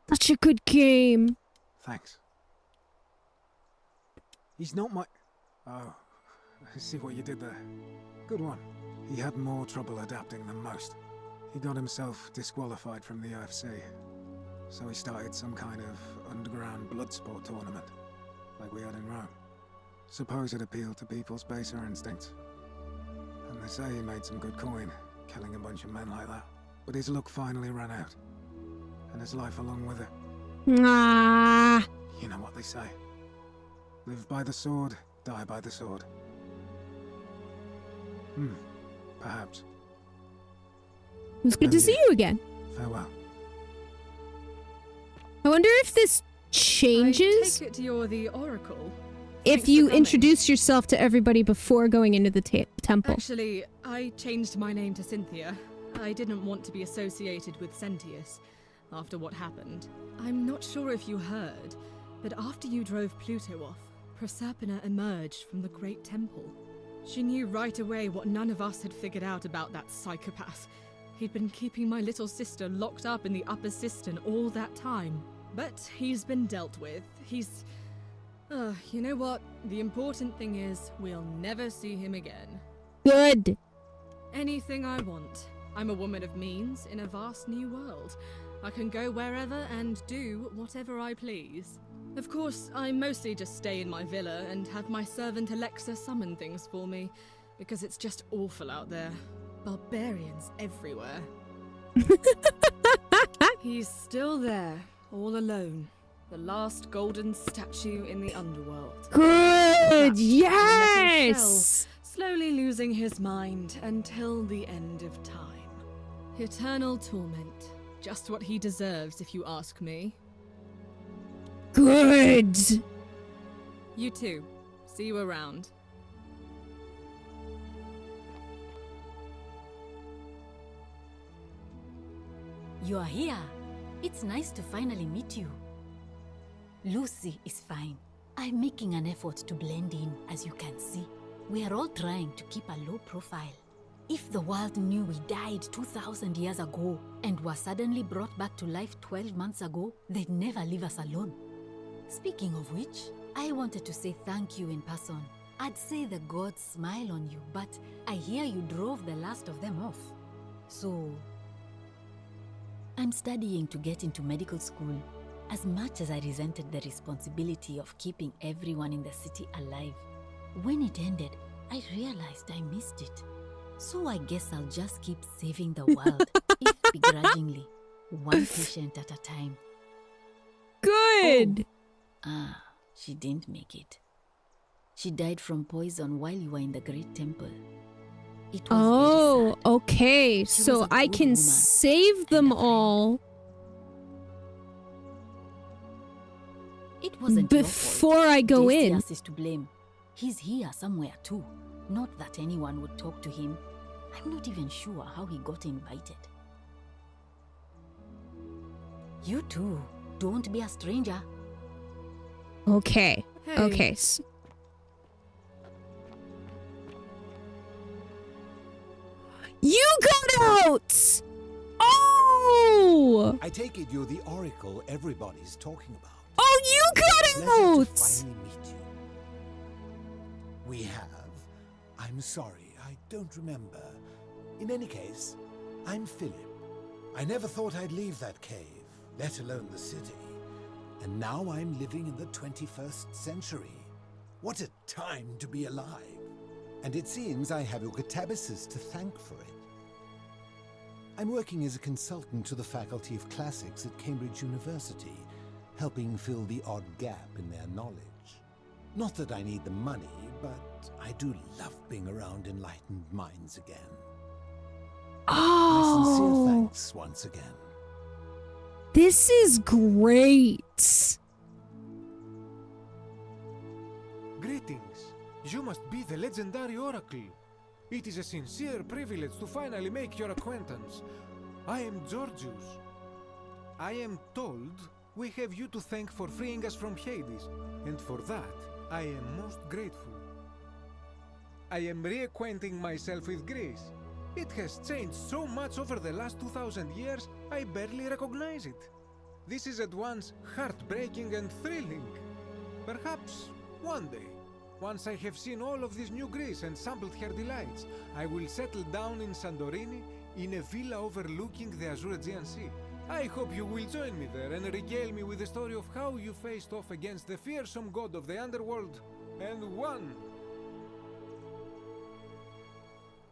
Such a good game. Thanks. He's not my... Oh, I see what you did there. Good one. He had more trouble adapting than most. He got himself disqualified from the UFC. So he started some kind of underground blood sport tournament, like we had in Rome. Suppose it appealed to people's baser instincts. And they say he made some good coin, killing a bunch of men like that. But his luck finally ran out. And his life along with it. Ah. You know what they say. Live by the sword, die by the sword. Perhaps. It was good to see you again. Farewell. I wonder if this changes I take it you're the Oracle. if you introduce yourself to everybody before going into the temple. Actually, I changed my name to Cynthia. I didn't want to be associated with Sentius after what happened. I'm not sure if you heard, but after you drove Pluto off, Proserpina emerged from the Great Temple. She knew right away what none of us had figured out about that psychopath. He'd been keeping my little sister locked up in the upper cistern all that time. But he's been dealt with. He's... you know what? The important thing is, we'll never see him again. Good. Anything I want. I'm a woman of means in a vast new world. I can go wherever and do whatever I please. Of course, I mostly just stay in my villa and have my servant Alexa summon things for me, because it's just awful out there. Barbarians everywhere. He's still there, all alone. The last golden statue in the underworld. Good, Trapped in a metal yes! shell, slowly losing his mind until the end of time. Eternal torment. Just what he deserves, if you ask me. Good! You too. See you around. You are here. It's nice to finally meet you. Lucy is fine. I'm making an effort to blend in, as you can see. We are all trying to keep a low profile. If the world knew we died 2,000 years ago and were suddenly brought back to life 12 months ago, they'd never leave us alone. Speaking of which, I wanted to say thank you in person. I'd say the gods smile on you, but I hear you drove the last of them off. So, I'm studying to get into medical school. As much as I resented the responsibility of keeping everyone in the city alive, when it ended, I realized I missed it. So I guess I'll just keep saving the world, if begrudgingly, one patient at a time. Good! She didn't make it. She died from poison while you were in the Great Temple. It was very sad. Okay, She so was a I good can woman save them all It wasn't your fault. before I go in. Decius is to blame. He's here somewhere too. Not that anyone would talk to him. I'm not even sure how he got invited. You too. Don't be a stranger. Okay, Hey. okay. You got out! Oh! I take it you're the oracle everybody's talking about. Oh, you got Pleasure to out! finally meet you. We have. I'm sorry, I don't remember. In any case, I'm Philip. I never thought I'd leave that cave, let alone the city. And now I'm living in the 21st century. What a time to be alive. And it seems I have your Catabasis to thank for it. I'm working as a consultant to the Faculty of Classics at Cambridge University, helping fill the odd gap in their knowledge. Not that I need the money, but I do love being around enlightened minds again. My sincere thanks once again. This is great. Greetings. You must be the legendary Oracle. It is a sincere privilege to finally make your acquaintance. I am Georgius. I am told we have you to thank for freeing us from Hades, and for that I am most grateful. I am reacquainting myself with Greece. It has changed so much over the last 2,000 years, I barely recognize it. This is at once heartbreaking and thrilling. Perhaps one day Once I have seen all of this new Greece and sampled her delights, I will settle down in Santorini in a villa overlooking the Azure Aegean Sea. I hope you will join me there and regale me with the story of how you faced off against the fearsome god of the underworld and won.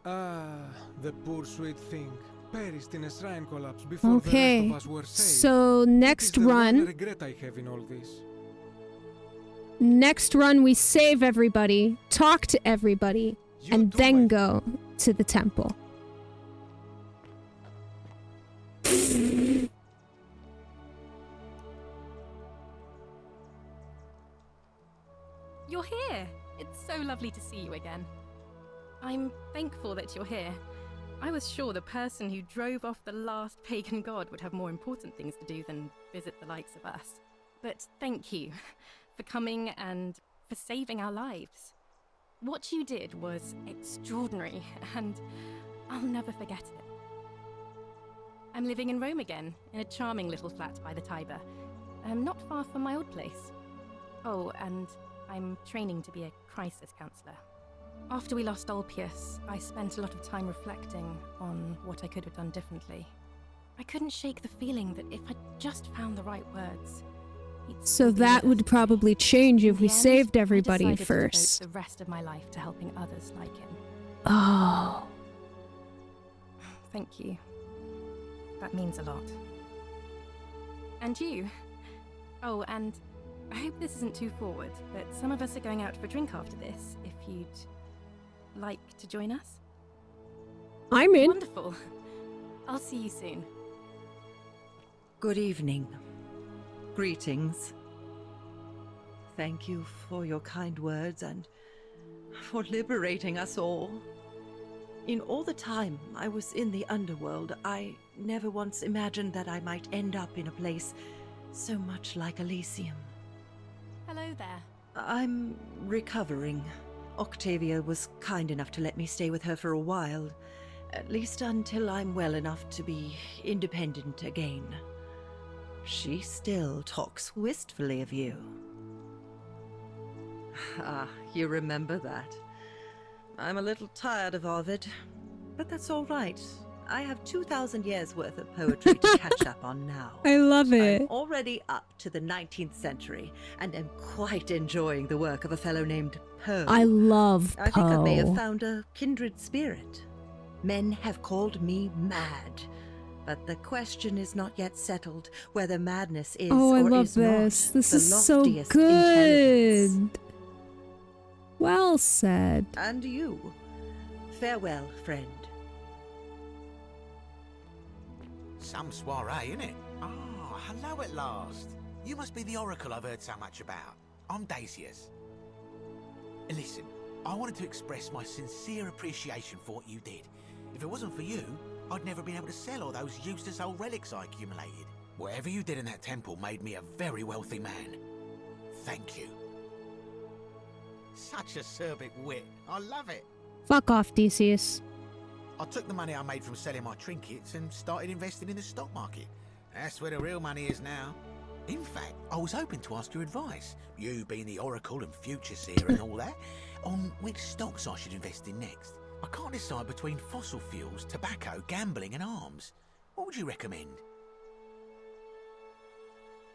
Ah, the poor sweet thing. Perished in a shrine collapse before the rest of us were saved. So next It is the run. one regret I have in all this. Next run, we save everybody, talk to everybody, and then go to the temple. You're here! It's so lovely to see you again. I'm thankful that you're here. I was sure the person who drove off the last pagan god would have more important things to do than visit the likes of us. But thank you for coming and for saving our lives. What you did was extraordinary, and I'll never forget it. I'm living in Rome again, in a charming little flat by the Tiber, not far from my old place. Oh, and I'm training to be a crisis counselor. After we lost Ulpius, I spent a lot of time reflecting on what I could have done differently. I couldn't shake the feeling that if I'd just found the right words, So that would probably change if we saved everybody I decided first. to devote the rest of my life to helping others like him. Oh. Thank you. That means a lot. And you. Oh, and I hope this isn't too forward, but some of us are going out for a drink after this, if you'd like to join us. I'm in. Wonderful. I'll see you soon. Good evening. Greetings. Thank you for your kind words and for liberating us all. In all the time I was in the underworld, I never once imagined that I might end up in a place so much like Elysium. Hello there. I'm recovering. Octavia was kind enough to let me stay with her for a while, at least until I'm well enough to be independent again. She still talks wistfully of you. Ah, you remember that. I'm a little tired of Ovid, but that's all right. I have 2,000 years worth of poetry to catch up on now. I love it. I'm already up to the 19th century and am quite enjoying the work of a fellow named Poe. I love I think I may have Poe. found a kindred spirit. Men have called me mad, but the question is not yet settled whether madness is Oh, I or love is this. not This the is so loftiest intelligence. good. Well said. And you. Farewell, friend. Some soiree, innit? Ah, hello at last. You must be the oracle I've heard so much about. I'm Dacius. Listen, I wanted to express my sincere appreciation for what you did. If it wasn't for you, I'd never been able to sell all those useless old relics I accumulated. Whatever you did in that temple made me a very wealthy man. Thank you. Such acerbic wit. I love it. Fuck off, Decius. I took the money I made from selling my trinkets and started investing in the stock market. That's where the real money is now. In fact, I was hoping to ask your advice, you being the oracle and future seer and all that, on which stocks I should invest in next. I can't decide between fossil fuels, tobacco, gambling and arms. What would you recommend?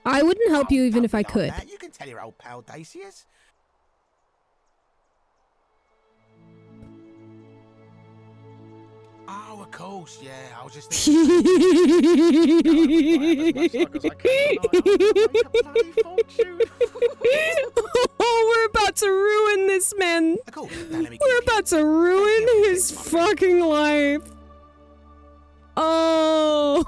I wouldn't help you even if I Like could. that, you can tell your old pal Dacius. Oh, of course, yeah. I was just Oh, we're about to ruin this man. We're about to ruin his fucking life. Oh.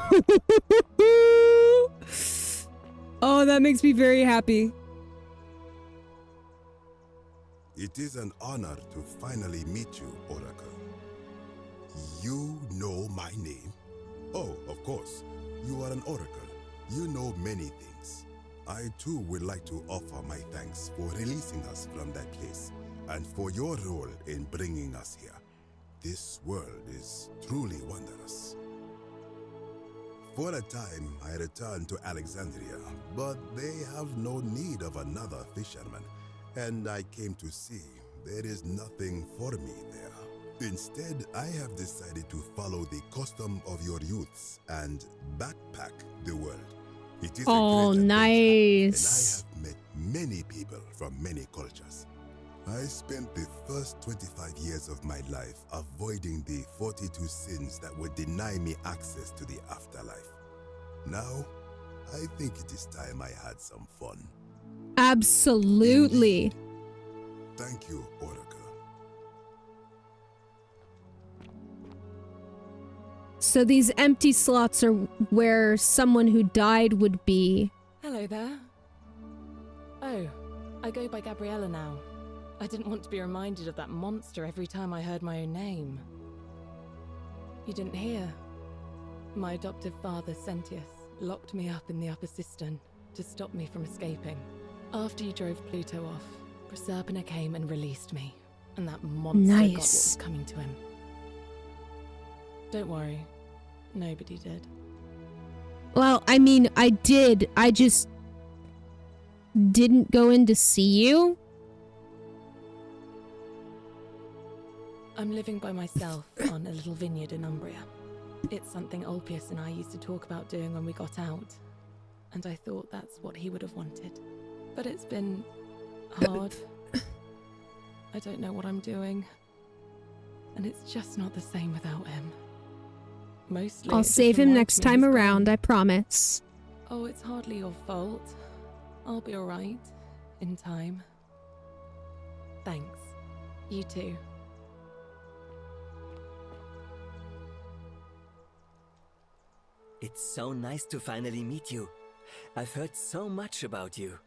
Oh, that makes me very happy. It is an honor to finally meet you, Oracle. You know my name? Oh, of course. You are an oracle. You know many things. I too would like to offer my thanks for releasing us from that place and for your role in bringing us here. This world is truly wondrous. For a time, I returned to Alexandria, but they have no need of another fisherman, and I came to see there is nothing for me there. Instead, I have decided to follow the custom of your youths and backpack the world. It is Oh, a great nice. adventure, and I have met many people from many cultures. I spent the first 25 years of my life avoiding the 42 sins that would deny me access to the afterlife. Now, I think it is time I had some fun. Absolutely. Thank you, Oracle. So these empty slots are where someone who died would be. Hello there. Oh, I go by Gabriella now. I didn't want to be reminded of that monster every time I heard my own name. You didn't hear? My adoptive father, Sentius, locked me up in the upper cistern to stop me from escaping. After you drove Pluto off, Proserpina came and released me, and that monster got what was coming to him. Don't worry, nobody did. Well, I mean, I did. I just didn't go in to see you. I'm living by myself on a little vineyard in Umbria. It's something Ulpius and I used to talk about doing when we got out, and I thought that's what he would have wanted. But it's been hard. I don't know what I'm doing, and it's just not the same without him. Mostly, I'll it just save him reminds next me time he's around, gone. I promise. Oh, it's hardly your fault. I'll be alright in time. Thanks. You too. It's so nice to finally meet you. I've heard so much about you.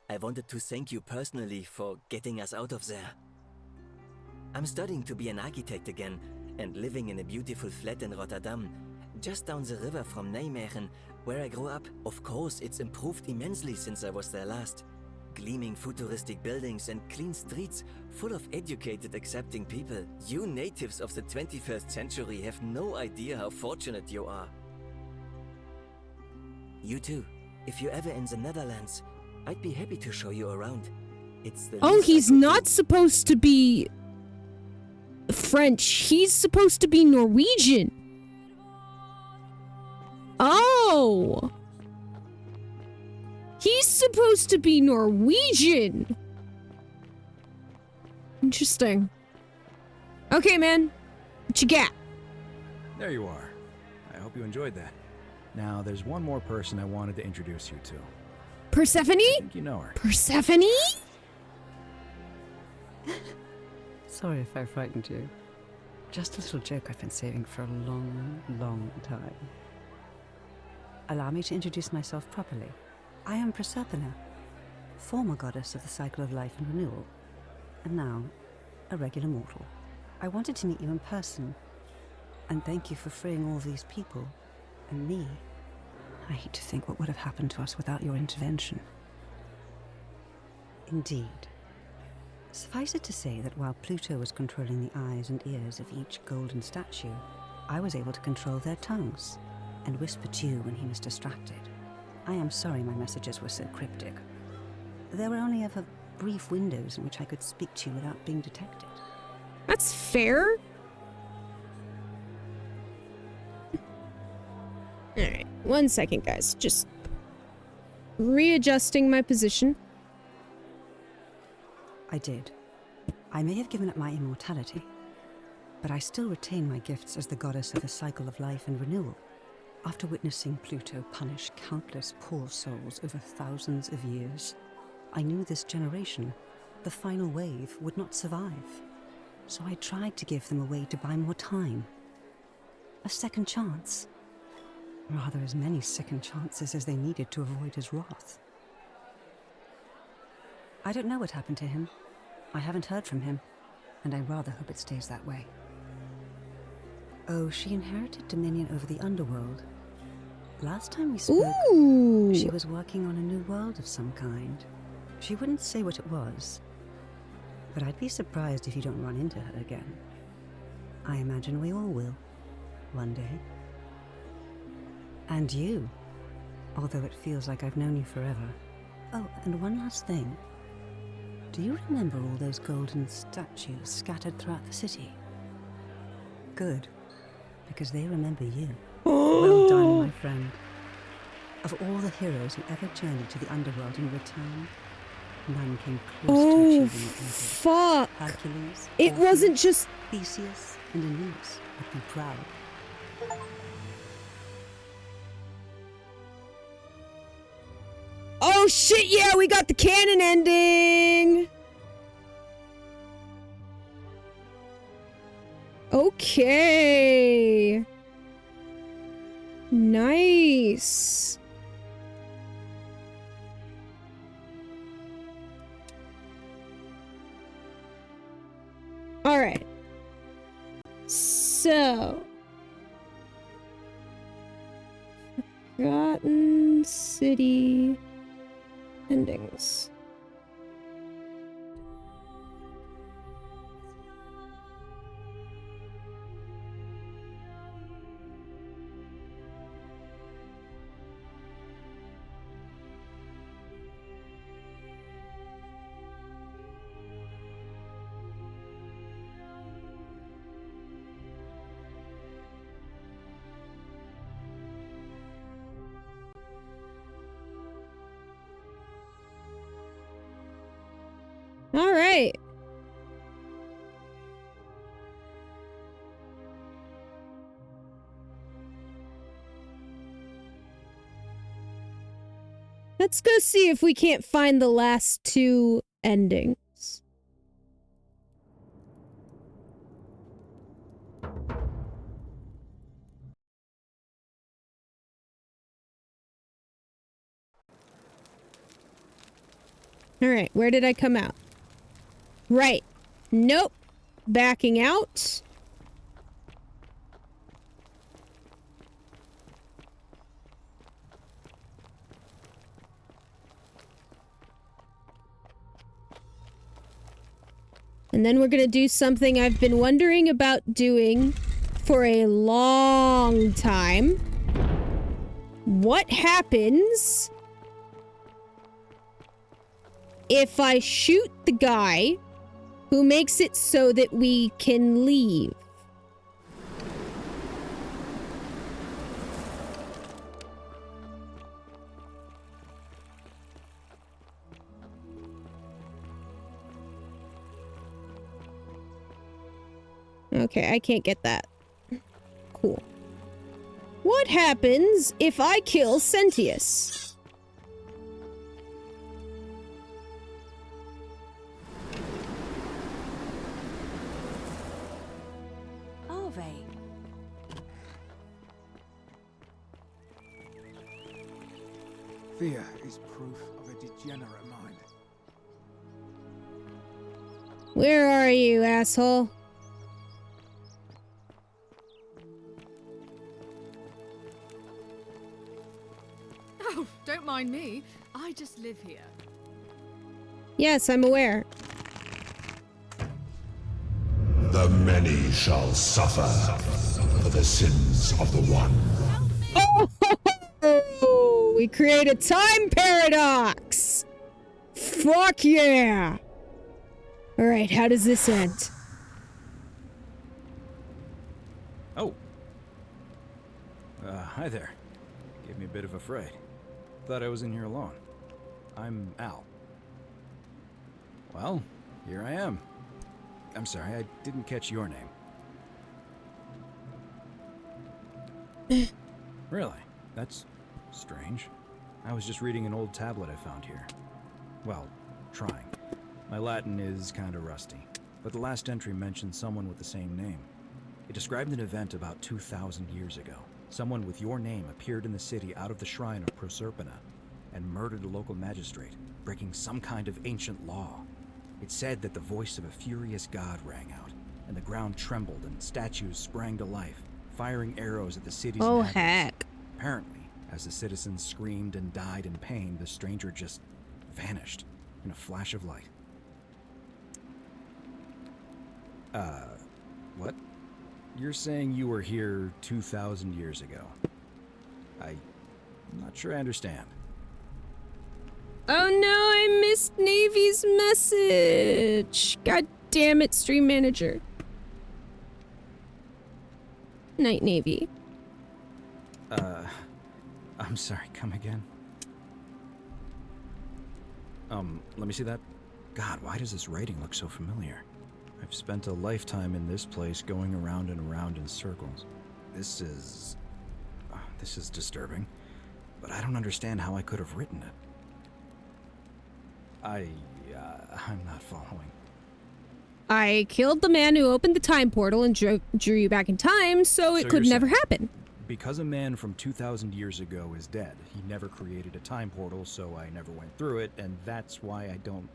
I wanted to thank you personally for getting us out of there. I'm studying to be an architect again and living in a beautiful flat in Rotterdam, just down the river from Nijmegen, where I grew up. Of course, it's improved immensely since I was there last. Gleaming futuristic buildings and clean streets full of educated, accepting people. You natives of the 21st century have no idea how fortunate you are. You too. If you're ever in the Netherlands, I'd be happy to show you around. It's the Oh, least I he's could not supposed to be French. He's supposed to be Norwegian. Oh. He's supposed to be Norwegian. Interesting. Okay, man. What you got? There you are. I hope you enjoyed that. Now, there's one more person I wanted to introduce you to. Persephone? I think you know her. Persephone? Sorry if I frightened you. Just a little joke I've been saving for a long, long time. Allow me to introduce myself properly. I am Proserpina, former goddess of the cycle of life and renewal, and now a regular mortal. I wanted to meet you in person, and thank you for freeing all these people, and me. I hate to think what would have happened to us without your intervention. Indeed. Suffice it to say that while Pluto was controlling the eyes and ears of each golden statue, I was able to control their tongues and whisper to you when he was distracted. I am sorry my messages were so cryptic. There were only ever brief windows in which I could speak to you without being detected. That's fair. Alright, 1 second, guys. Just readjusting my position. I did. I may have given up my immortality, but I still retain my gifts as the goddess of the cycle of life and renewal. After witnessing Pluto punish countless poor souls over thousands of years, I knew this generation, the final wave, would not survive. So I tried to give them a way to buy more time. A second chance. Rather, as many second chances as they needed to avoid his wrath. I don't know what happened to him. I haven't heard from him, and I rather hope it stays that way. Oh, she inherited dominion over the underworld. Last time we spoke, she was working on a new world of some kind. She wouldn't say what it was, but I'd be surprised if you don't run into her again. I imagine we all will, one day. And you, although it feels like I've known you forever. Oh, and one last thing. Do you remember all those golden statues scattered throughout the city? Good, because they remember you. Well done, my friend. Of all the heroes who ever journeyed to the underworld in return, none came close to achieving what you did. Fuck! Hercules, It Orpheus, wasn't just... Theseus and Aeneas would be proud. Oh shit, yeah, we got the canon ending! Okay. Nice. All right. So, Forgotten City endings. All right. Let's go see if we can't find the last two endings. All right, where did I come out? Right. Nope. Backing out. And then we're gonna do something I've been wondering about doing for a long time. What happens if I shoot the guy who makes it so that we can leave? Okay, I can't get that. Cool. What happens if I kill Sentius? Ave. Fear is proof of a degenerate mind. Where are you, asshole? Oh, don't mind me. I just live here. Yes, I'm aware. The many shall suffer for the sins of the one. Oh, we create a time paradox! Fuck yeah! Alright, how does this end? Oh. Hi there. Gave me a bit of a fright. Thought I was in here alone. I'm Al. Well, here I am. I'm sorry, I didn't catch your name. Really? That's strange. I was just reading an old tablet I found here. Well, trying. My Latin is kinda rusty, but the last entry mentioned someone with the same name. It described an event about 2,000 years ago. Someone with your name appeared in the city out of the shrine of Proserpina and murdered a local magistrate, breaking some kind of ancient law. It said that the voice of a furious god rang out, and the ground trembled and statues sprang to life, firing arrows at the city's inhabitants. Heck. Apparently, as the citizens screamed and died in pain, the stranger just vanished in a flash of light. What? You're saying you were here 2,000 years ago? I'm not sure I understand. Oh no, I missed Navy's message. God damn it, stream manager. Night, Navy. I'm sorry, come again? Let me see that. God, why does this writing look so familiar? I've spent a lifetime in this place going around and around in circles. This is disturbing, but I don't understand how I could have written it. I'm not following. I killed the man who opened the time portal and drew you back in time, so it could never happen. Because a man from 2,000 years ago is dead, he never created a time portal, so I never went through it, and that's why I don't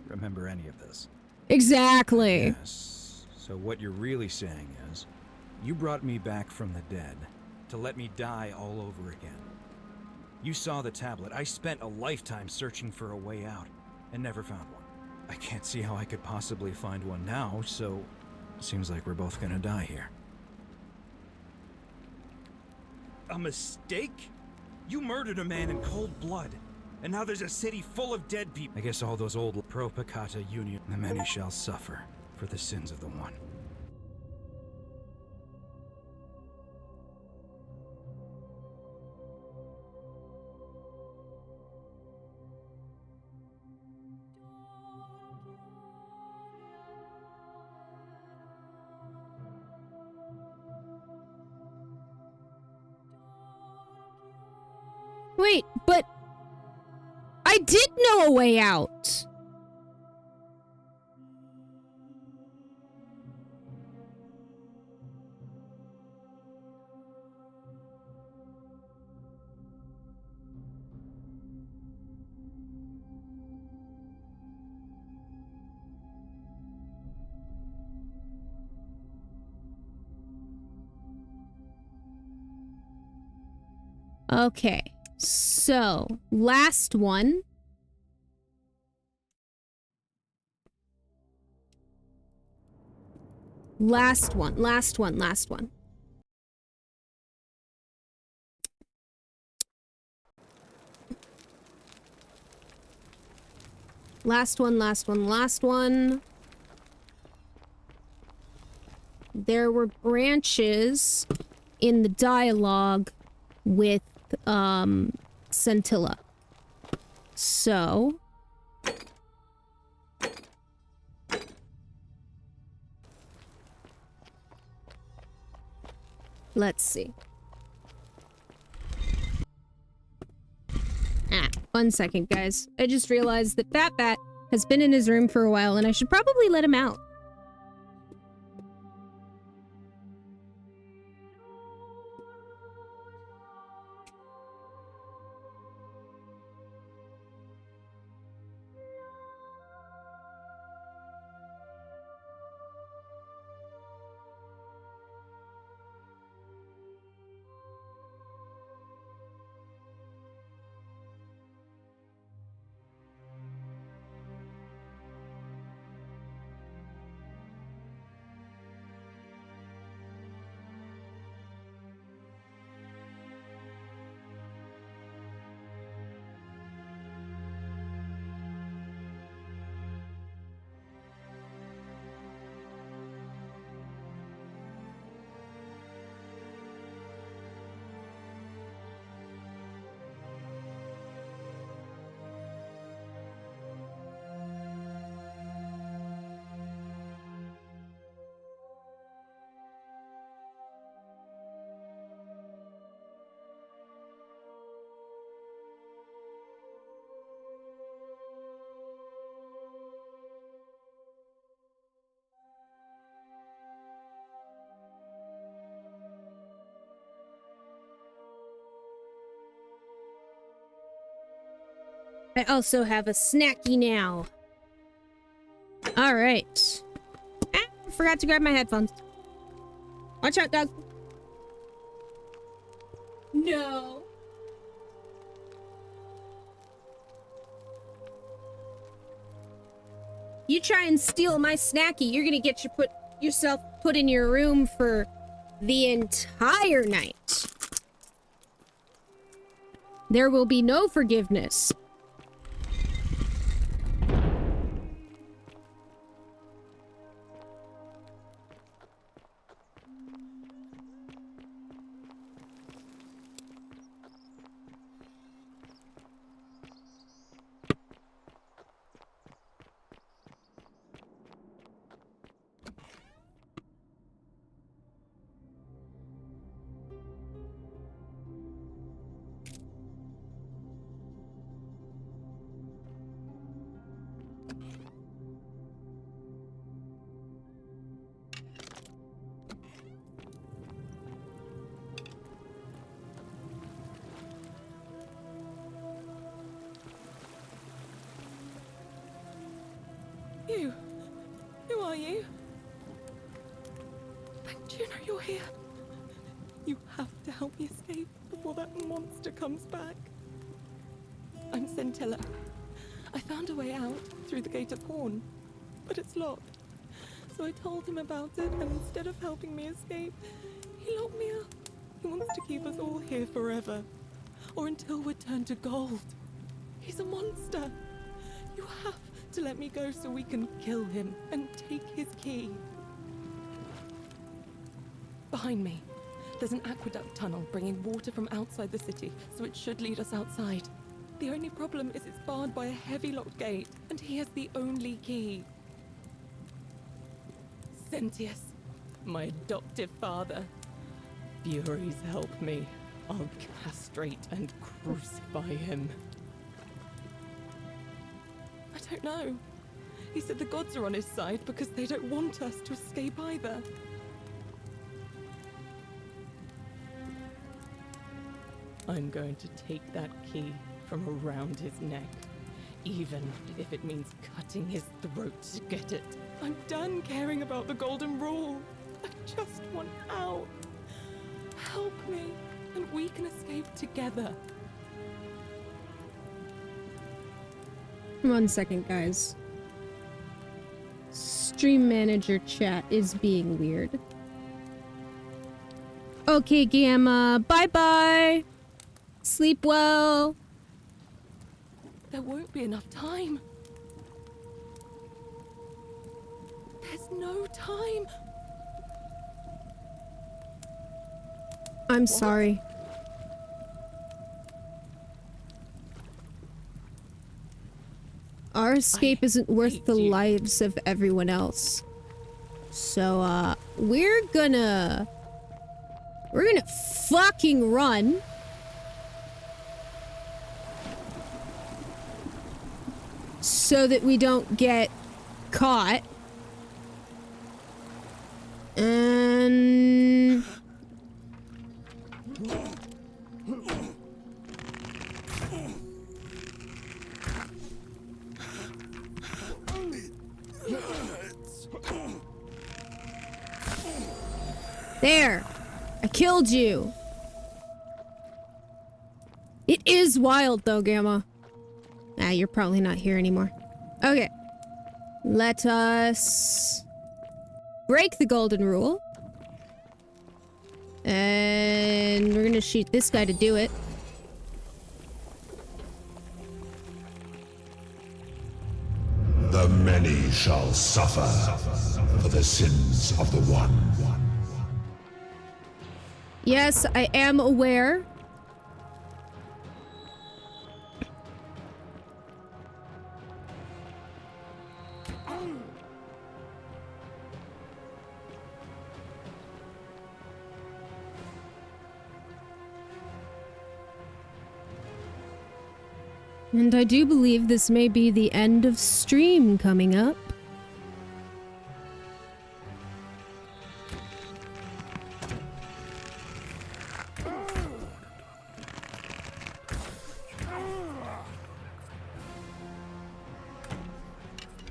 remember any of this. Exactly. Yes. So what you're really saying is, you brought me back from the dead to let me die all over again. You saw the tablet. I spent a lifetime searching for a way out, and never found one. I can't see how I could possibly find one now, so it seems like we're both gonna die here. A mistake? You murdered a man in cold blood, and now there's a city full of dead people. I guess all those old Pro-Picata Union, the many shall suffer for the sins of the one. Wait, but I did know a way out. Okay. So, last one. Last one. Last one. There were branches in the dialogue with Scintilla. So let's see. 1 second, guys. I just realized that Fat Bat has been in his room for a while and I should probably let him out. I also have a snacky now. All right. Ah, I forgot to grab my headphones. Watch out, Doug. No. You try and steal my snacky, you're gonna get yourself put in your room for the entire night. There will be no forgiveness. You? Who are you? Do you know you're here? You have to help me escape before that monster comes back. I'm Scintilla. I found a way out through the Gate of Horn, but it's locked. So I told him about it, and instead of helping me escape, he locked me up. He wants to keep us all here forever, or until we're turned to gold. He's a monster. You have to let me go so we can kill him and take his key. Behind me, there's an aqueduct tunnel bringing water from outside the city, so it should lead us outside. The only problem is it's barred by a heavy locked gate, and he has the only key. Sentius, my adoptive father. Furies help me. I'll castrate and crucify him. I don't know. He said the gods are on his side because they don't want us to escape either. I'm going to take that key from around his neck, even if it means cutting his throat to get it. I'm done caring about the Golden Rule. I just want out. Help me, and we can escape together. 1 second, guys. Stream manager chat is being weird. Okay, Gamma. Bye-bye. Sleep well. There won't be enough time. There's no time. I'm sorry. Our escape isn't worth the lives of everyone else. So, we're gonna fucking run. So that we don't get caught. And... There! I killed you! It is wild though, Gamma. Ah, you're probably not here anymore. Okay. Let us break the Golden Rule. And we're gonna shoot this guy to do it. The many shall suffer for the sins of the one. Yes, I am aware. And I do believe this may be the end of stream coming up.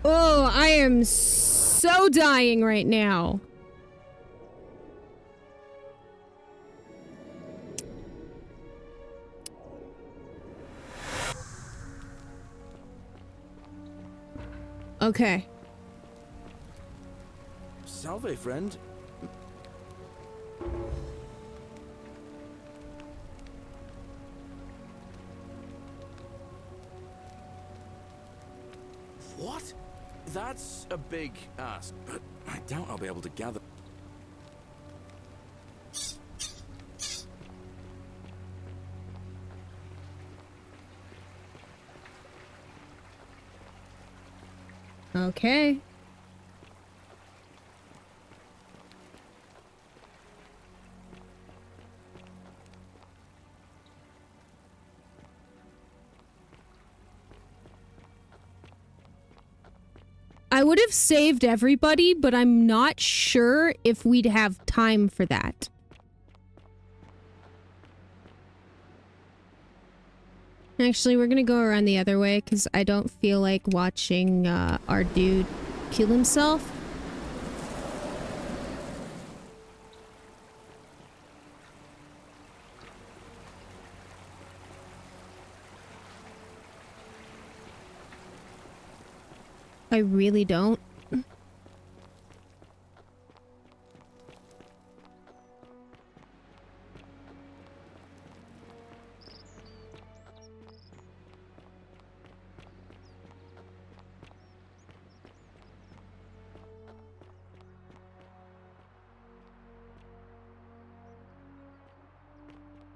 Oh, I am so dying right now. Okay. Salve, friend. What? That's a big ask, but I doubt I'll be able to gather. Okay. I would have saved everybody, but I'm not sure if we'd have time for that. Actually, we're gonna go around the other way because I don't feel like watching our dude kill himself? I really don't.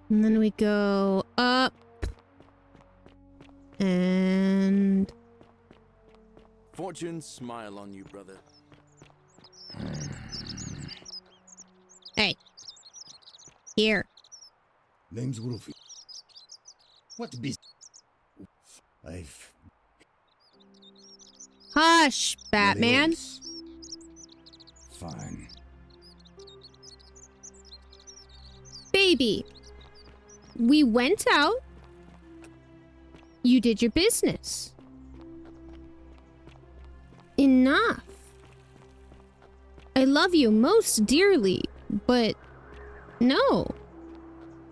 And then we go up. And... Fortune smile on you, brother. Hey. Here. Name's Wolfie. What be... I've... Hush, Batman. Fine. Baby. We went out. You did your business. Enough. I love you most dearly, but no.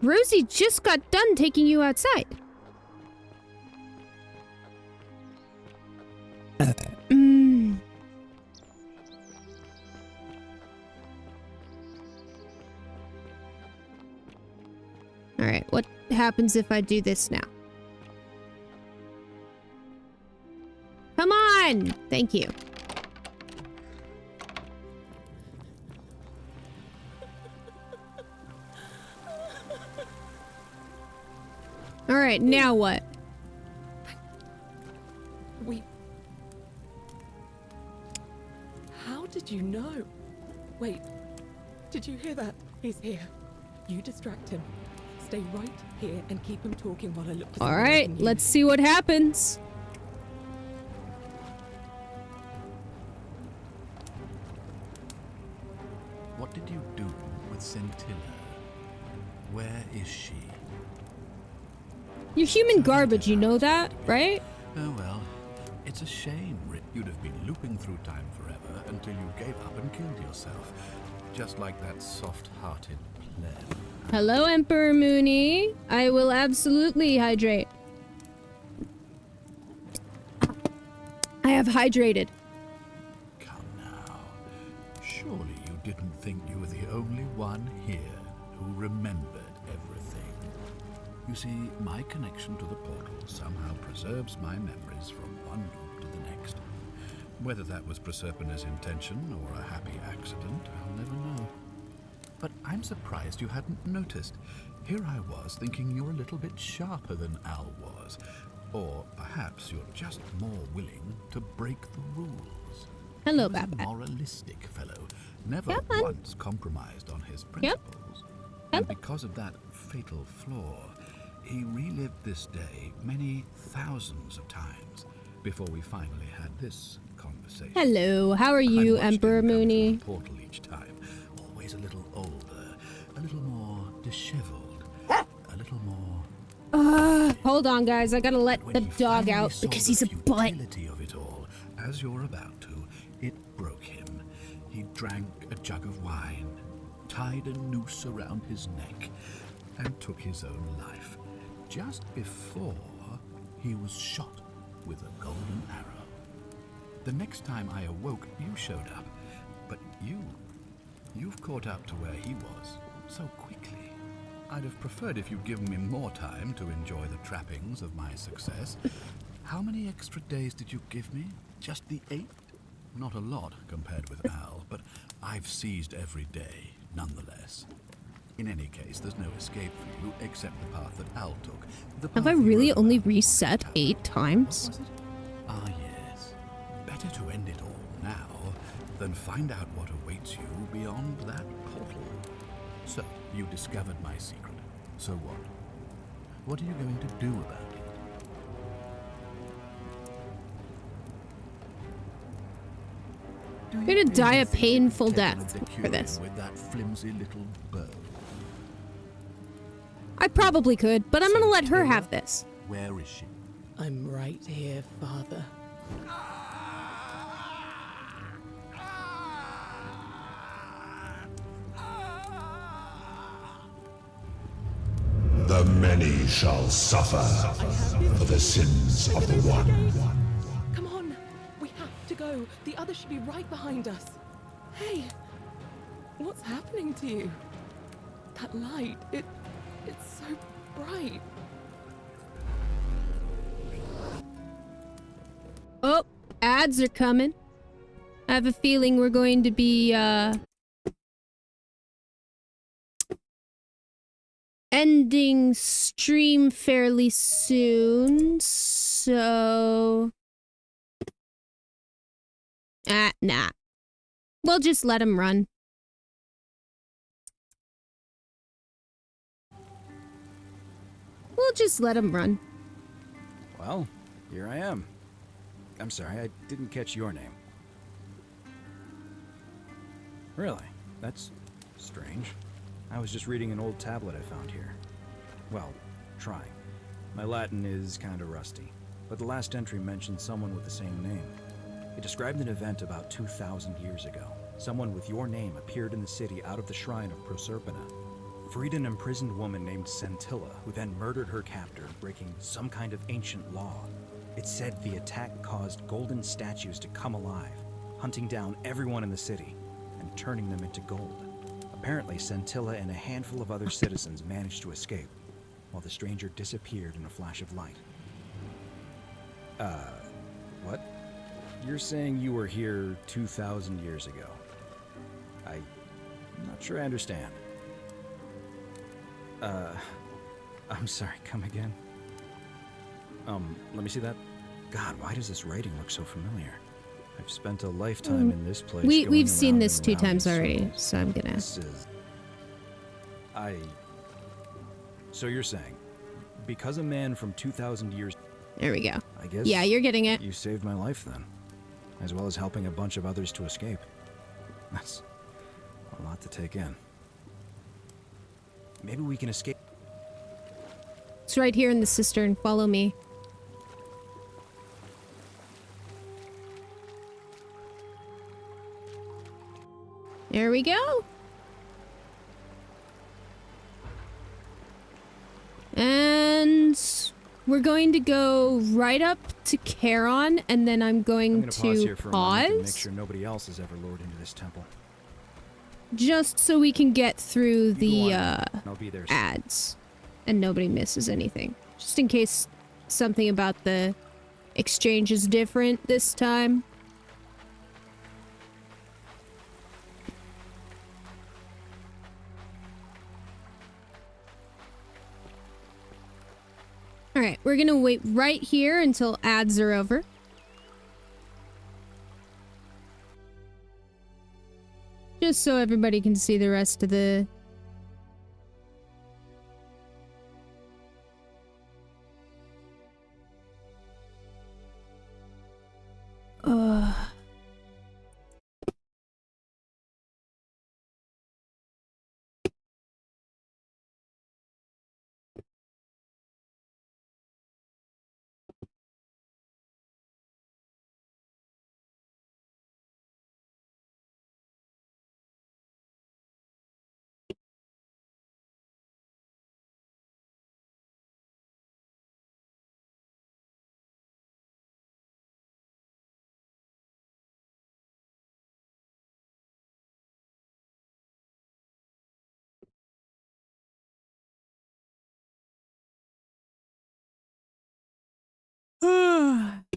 Rosie just got done taking you outside. Alright, what happens if I do this now? Come on! Thank you. Alright, now what? How did you know? Wait, did you hear that? He's here. You distract him. Stay right here and keep him talking while I look for something I Alright, can use. let's see what happens. What did you do with Scintilla? Where is she? You're human garbage, you know that, right? Oh well, it's a shame, Rick. You'd have been looping through time forever until you gave up and killed yourself. Just like that soft-hearted pleb. Hello, Emperor Mooney. I will absolutely hydrate. I have hydrated. Come now. Surely you didn't think you were the only one here who remembered everything. You see, my connection to the portal somehow preserves my memories from one loop to the next. Whether that was Proserpina's intention or a happy accident, I'll never know. But I'm surprised you hadn't noticed. Here I was thinking you're a little bit sharper than Al was. Or perhaps you're just more willing to break the rules. Hello, He was a Batman. moralistic fellow, never Come on. once compromised on his principles. And because of that fatal flaw, he relived this day many thousands of times before we finally had this conversation. Hello, how are you, Emperor Mooney? Portal each time, always a little older, a little more disheveled, a little more. Hold on, guys. I gotta let the dog out saw because the he's a butt. futility of it all, as you're about to, it broke him. He drank a jug of wine, tied a noose around his neck, and took his own life, just before he was shot with a golden arrow. The next time I awoke, you showed up, but you've caught up to where he was so quickly. I'd have preferred if you'd given me more time to enjoy the trappings of my success. How many extra days did you give me? Just the 8? Not a lot compared with Al, but I've seized every day, nonetheless. In any case, there's no escape for you except the path that Al took. The Have I path you really wrote only about. reset 8 times? Ah, yes. Better to end it all now than find out what awaits you beyond that portal. So, you discovered my secret. So what? What are you going to do about it? You're gonna die a painful death The for this. with that flimsy little bow. I probably could, but I'm gonna let her have this. Where is she? I'm right here, Father. The many shall suffer for the sins of the one. Come on! We have to go! The others should be right behind us! Hey! What's happening to you? That light, it's so bright. Oh, ads are coming. I have a feeling we're going to be, ending stream fairly soon, so... nah. We'll just let him run. We'll just let him run. Well, here I am. I'm sorry, I didn't catch your name. Really? That's strange. I was just reading an old tablet I found here. Well, trying. My Latin is kinda rusty, but the last entry mentioned someone with the same name. It described an event about 2,000 years ago. Someone with your name appeared in the city out of the shrine of Proserpina. Freed an imprisoned woman named Scintilla, who then murdered her captor, breaking some kind of ancient law. It said the attack caused golden statues to come alive, hunting down everyone in the city and turning them into gold. Apparently, Scintilla and a handful of other citizens managed to escape, while the stranger disappeared in a flash of light. What? You're saying you were here 2,000 years ago? I'm not sure I understand. I'm sorry, come again? Let me see that. God, why does this writing look so familiar? I've spent a lifetime in this place. We've seen this 2 times already, so I'm gonna... So you're saying, because a man from 2,000 years... There we go. I guess... Yeah, you're getting it. You saved my life then, as well as helping a bunch of others to escape. That's a lot to take in. Maybe we can escape... It's right here in the cistern. Follow me. There we go. And we're going to go right up to Charon, and then I'm going to pause here for a moment and make sure nobody else has ever lured into this temple. Just so we can get through the I'll be there soon. ads and nobody misses anything. Just in case something about the exchange is different this time. Alright, we're gonna wait right here until ads are over. Just so everybody can see the rest of the...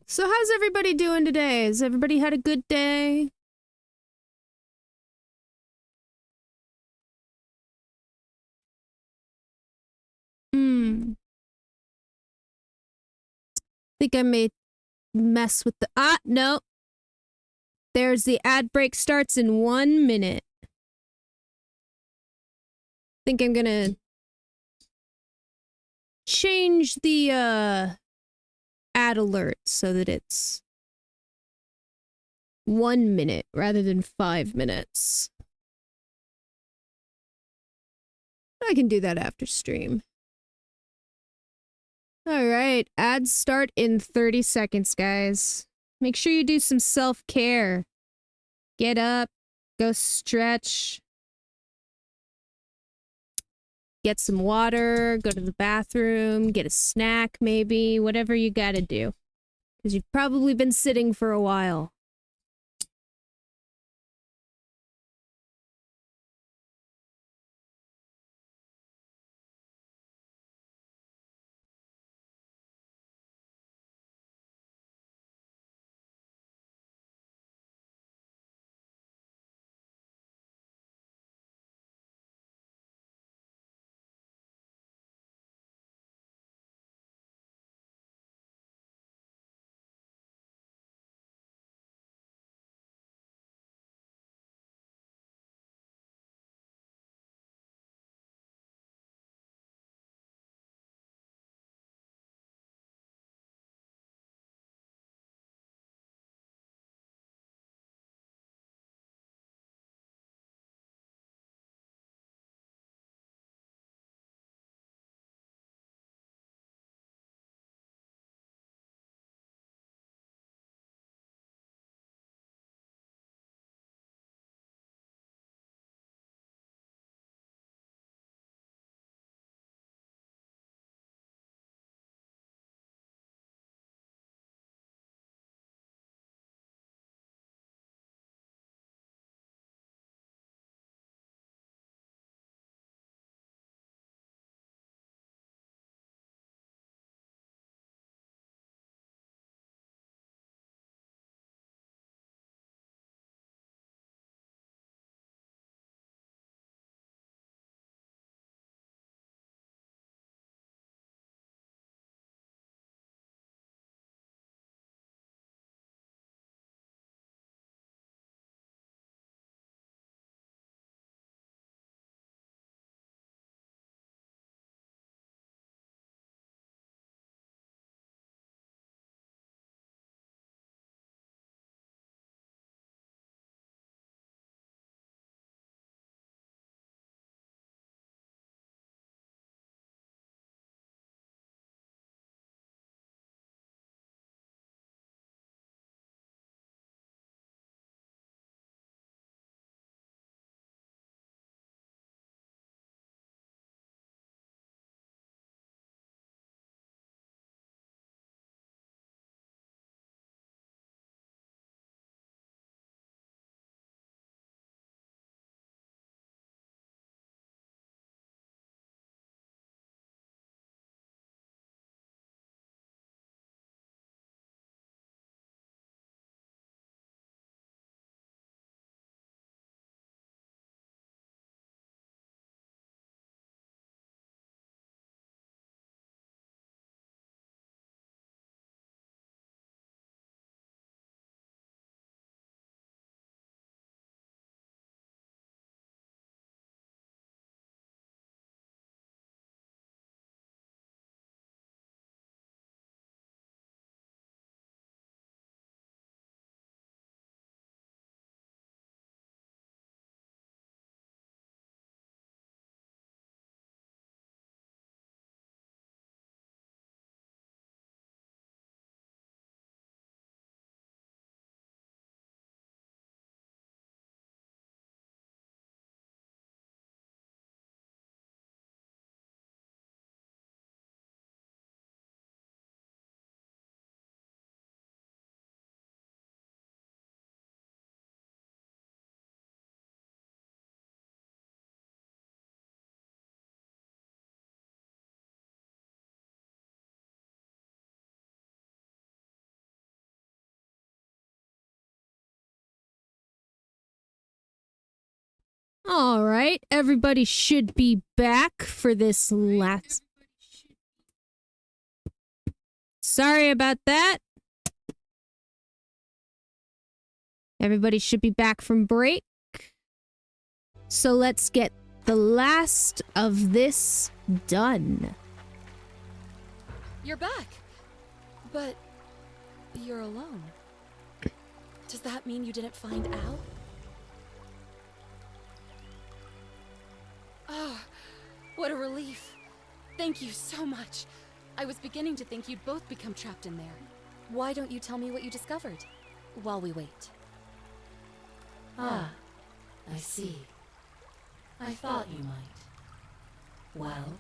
So how's everybody doing today? Has everybody had a good day? Think I may mess with the... no. There's the ad break starts in 1 minute. Think I'm gonna change the, ad alert so that it's 1 minute rather than 5 minutes. I can do that after stream. Alright, ads start in 30 seconds, guys. Make sure you do some self-care. Get up, go stretch. get some water, go to the bathroom, get a snack maybe, whatever you gotta do. Because you've probably been sitting for a while. All right, everybody should be back for this last. Sorry about that. Everybody should be back from break. So let's get the last of this done. You're back. But you're alone. Does that mean you didn't find Al? Oh, what a relief. Thank you so much. I was beginning to think you'd both become trapped in there. Why don't you tell me what you discovered while we wait? Ah, I see. I thought you might. Well,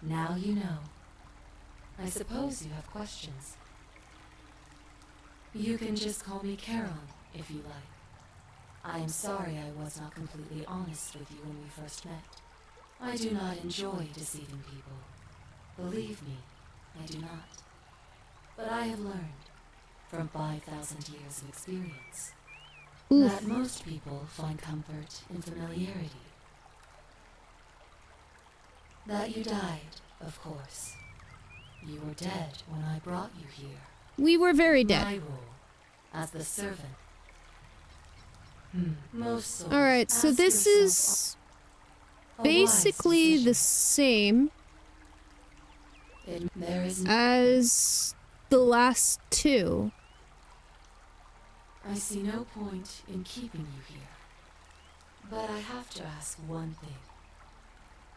now you know. I suppose you have questions. You can just call me Caroline, if you like. I am sorry I was not completely honest with you when we first met. I do not enjoy deceiving people. Believe me, I do not. But I have learned, from 5,000 years of experience, that most people find comfort in familiarity. That you died, of course. You were dead when I brought you here. We were very dead. My role, as the servant. Most souls Alright, so ask this yourself is a wise basically the decision. same There is as the last two. I see no point in keeping you here. But I have to ask one thing.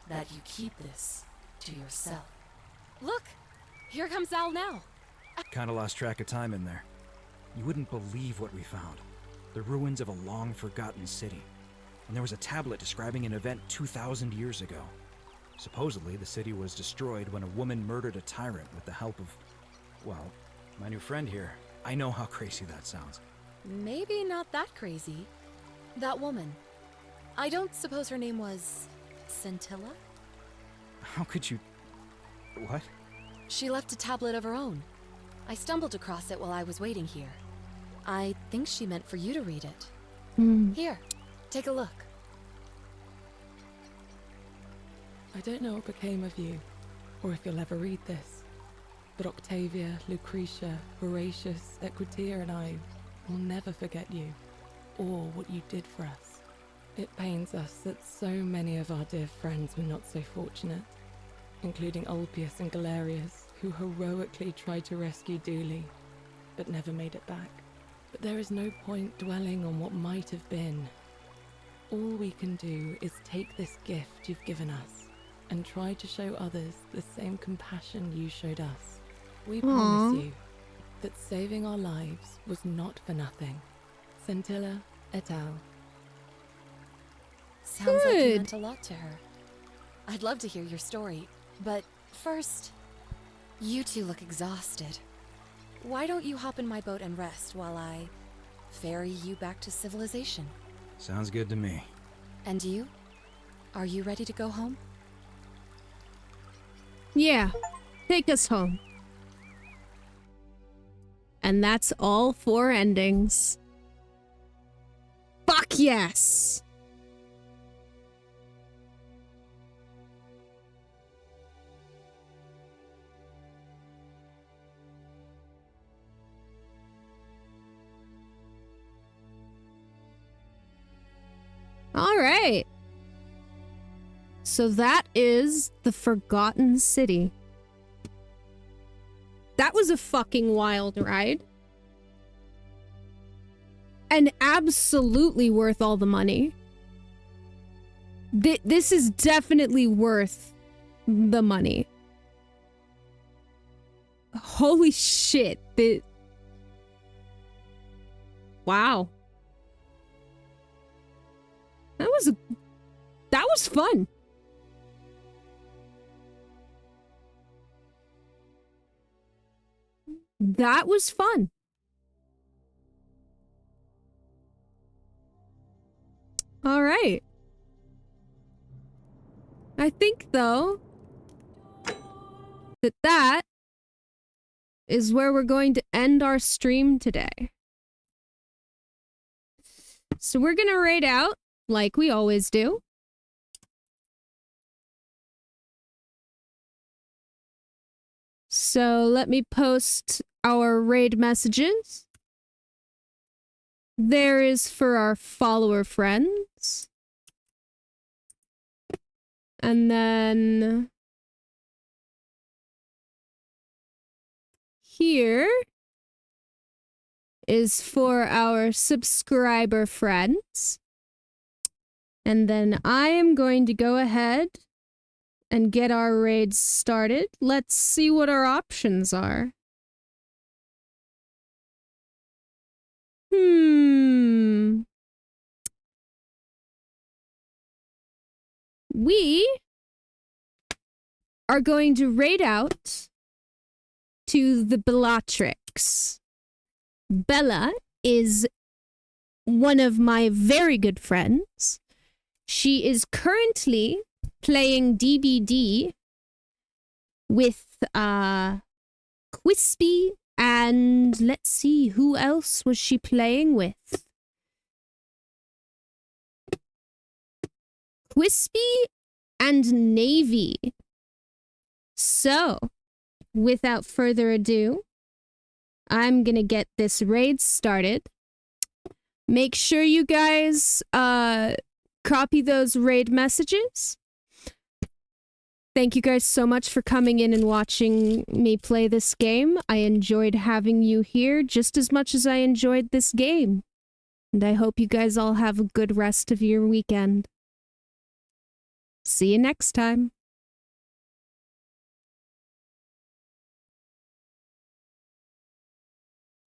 That you keep this to yourself. Look! Here comes Al now. Kinda lost track of time in there. You wouldn't believe what we found. The ruins of a long-forgotten city. And there was a tablet describing an event 2,000 years ago. Supposedly, the city was destroyed when a woman murdered a tyrant with the help of, well, my new friend here. I know how crazy that sounds. Maybe not that crazy. That woman. I don't suppose her name was Scintilla? How could you... What? She left a tablet of her own. I stumbled across it while I was waiting here. I think she meant for you to read it. Here, take a look. I don't know what became of you, or if you'll ever read this, but Octavia, Lucretia, Horatius, Equitia, and I will never forget you, or what you did for us. It pains us that so many of our dear friends were not so fortunate, including Ulpius and Galerius, who heroically tried to rescue Dooley, but never made it back. But there is no point dwelling on what might have been. All we can do is take this gift you've given us and try to show others the same compassion you showed us. We promise you that saving our lives was not for nothing. Scintilla et al. Sounds like you Good. meant a lot to her. I'd love to hear your story, but first, you two look exhausted. Why don't you hop in my boat and rest while I ferry you back to civilization? Sounds good to me. And you? Are you ready to go home? Yeah, take us home. And that's all 4 endings. Fuck yes! Alright. So that is the Forgotten City. That was a fucking wild ride. And absolutely worth all the money. This is definitely worth the money. Holy shit. Wow. That was fun. That was fun. All right. I think, though, that is where we're going to end our stream today. So we're going to raid out like we always do. So let me post our raid messages. There is for our follower friends. And then here is for our subscriber friends. And then I am going to go ahead and get our raids started. Let's see what our options are. We are going to raid out to the Bellatrix. Bella is one of my very good friends. She is currently playing DBD with Quispy, and let's see, who else was she playing with? Quispy and Navy. So, without further ado, I'm gonna get this raid started. Make sure you guys copy those raid messages. Thank you guys so much for coming in and watching me play this game. I enjoyed having you here just as much as I enjoyed this game. And I hope you guys all have a good rest of your weekend. See you next time.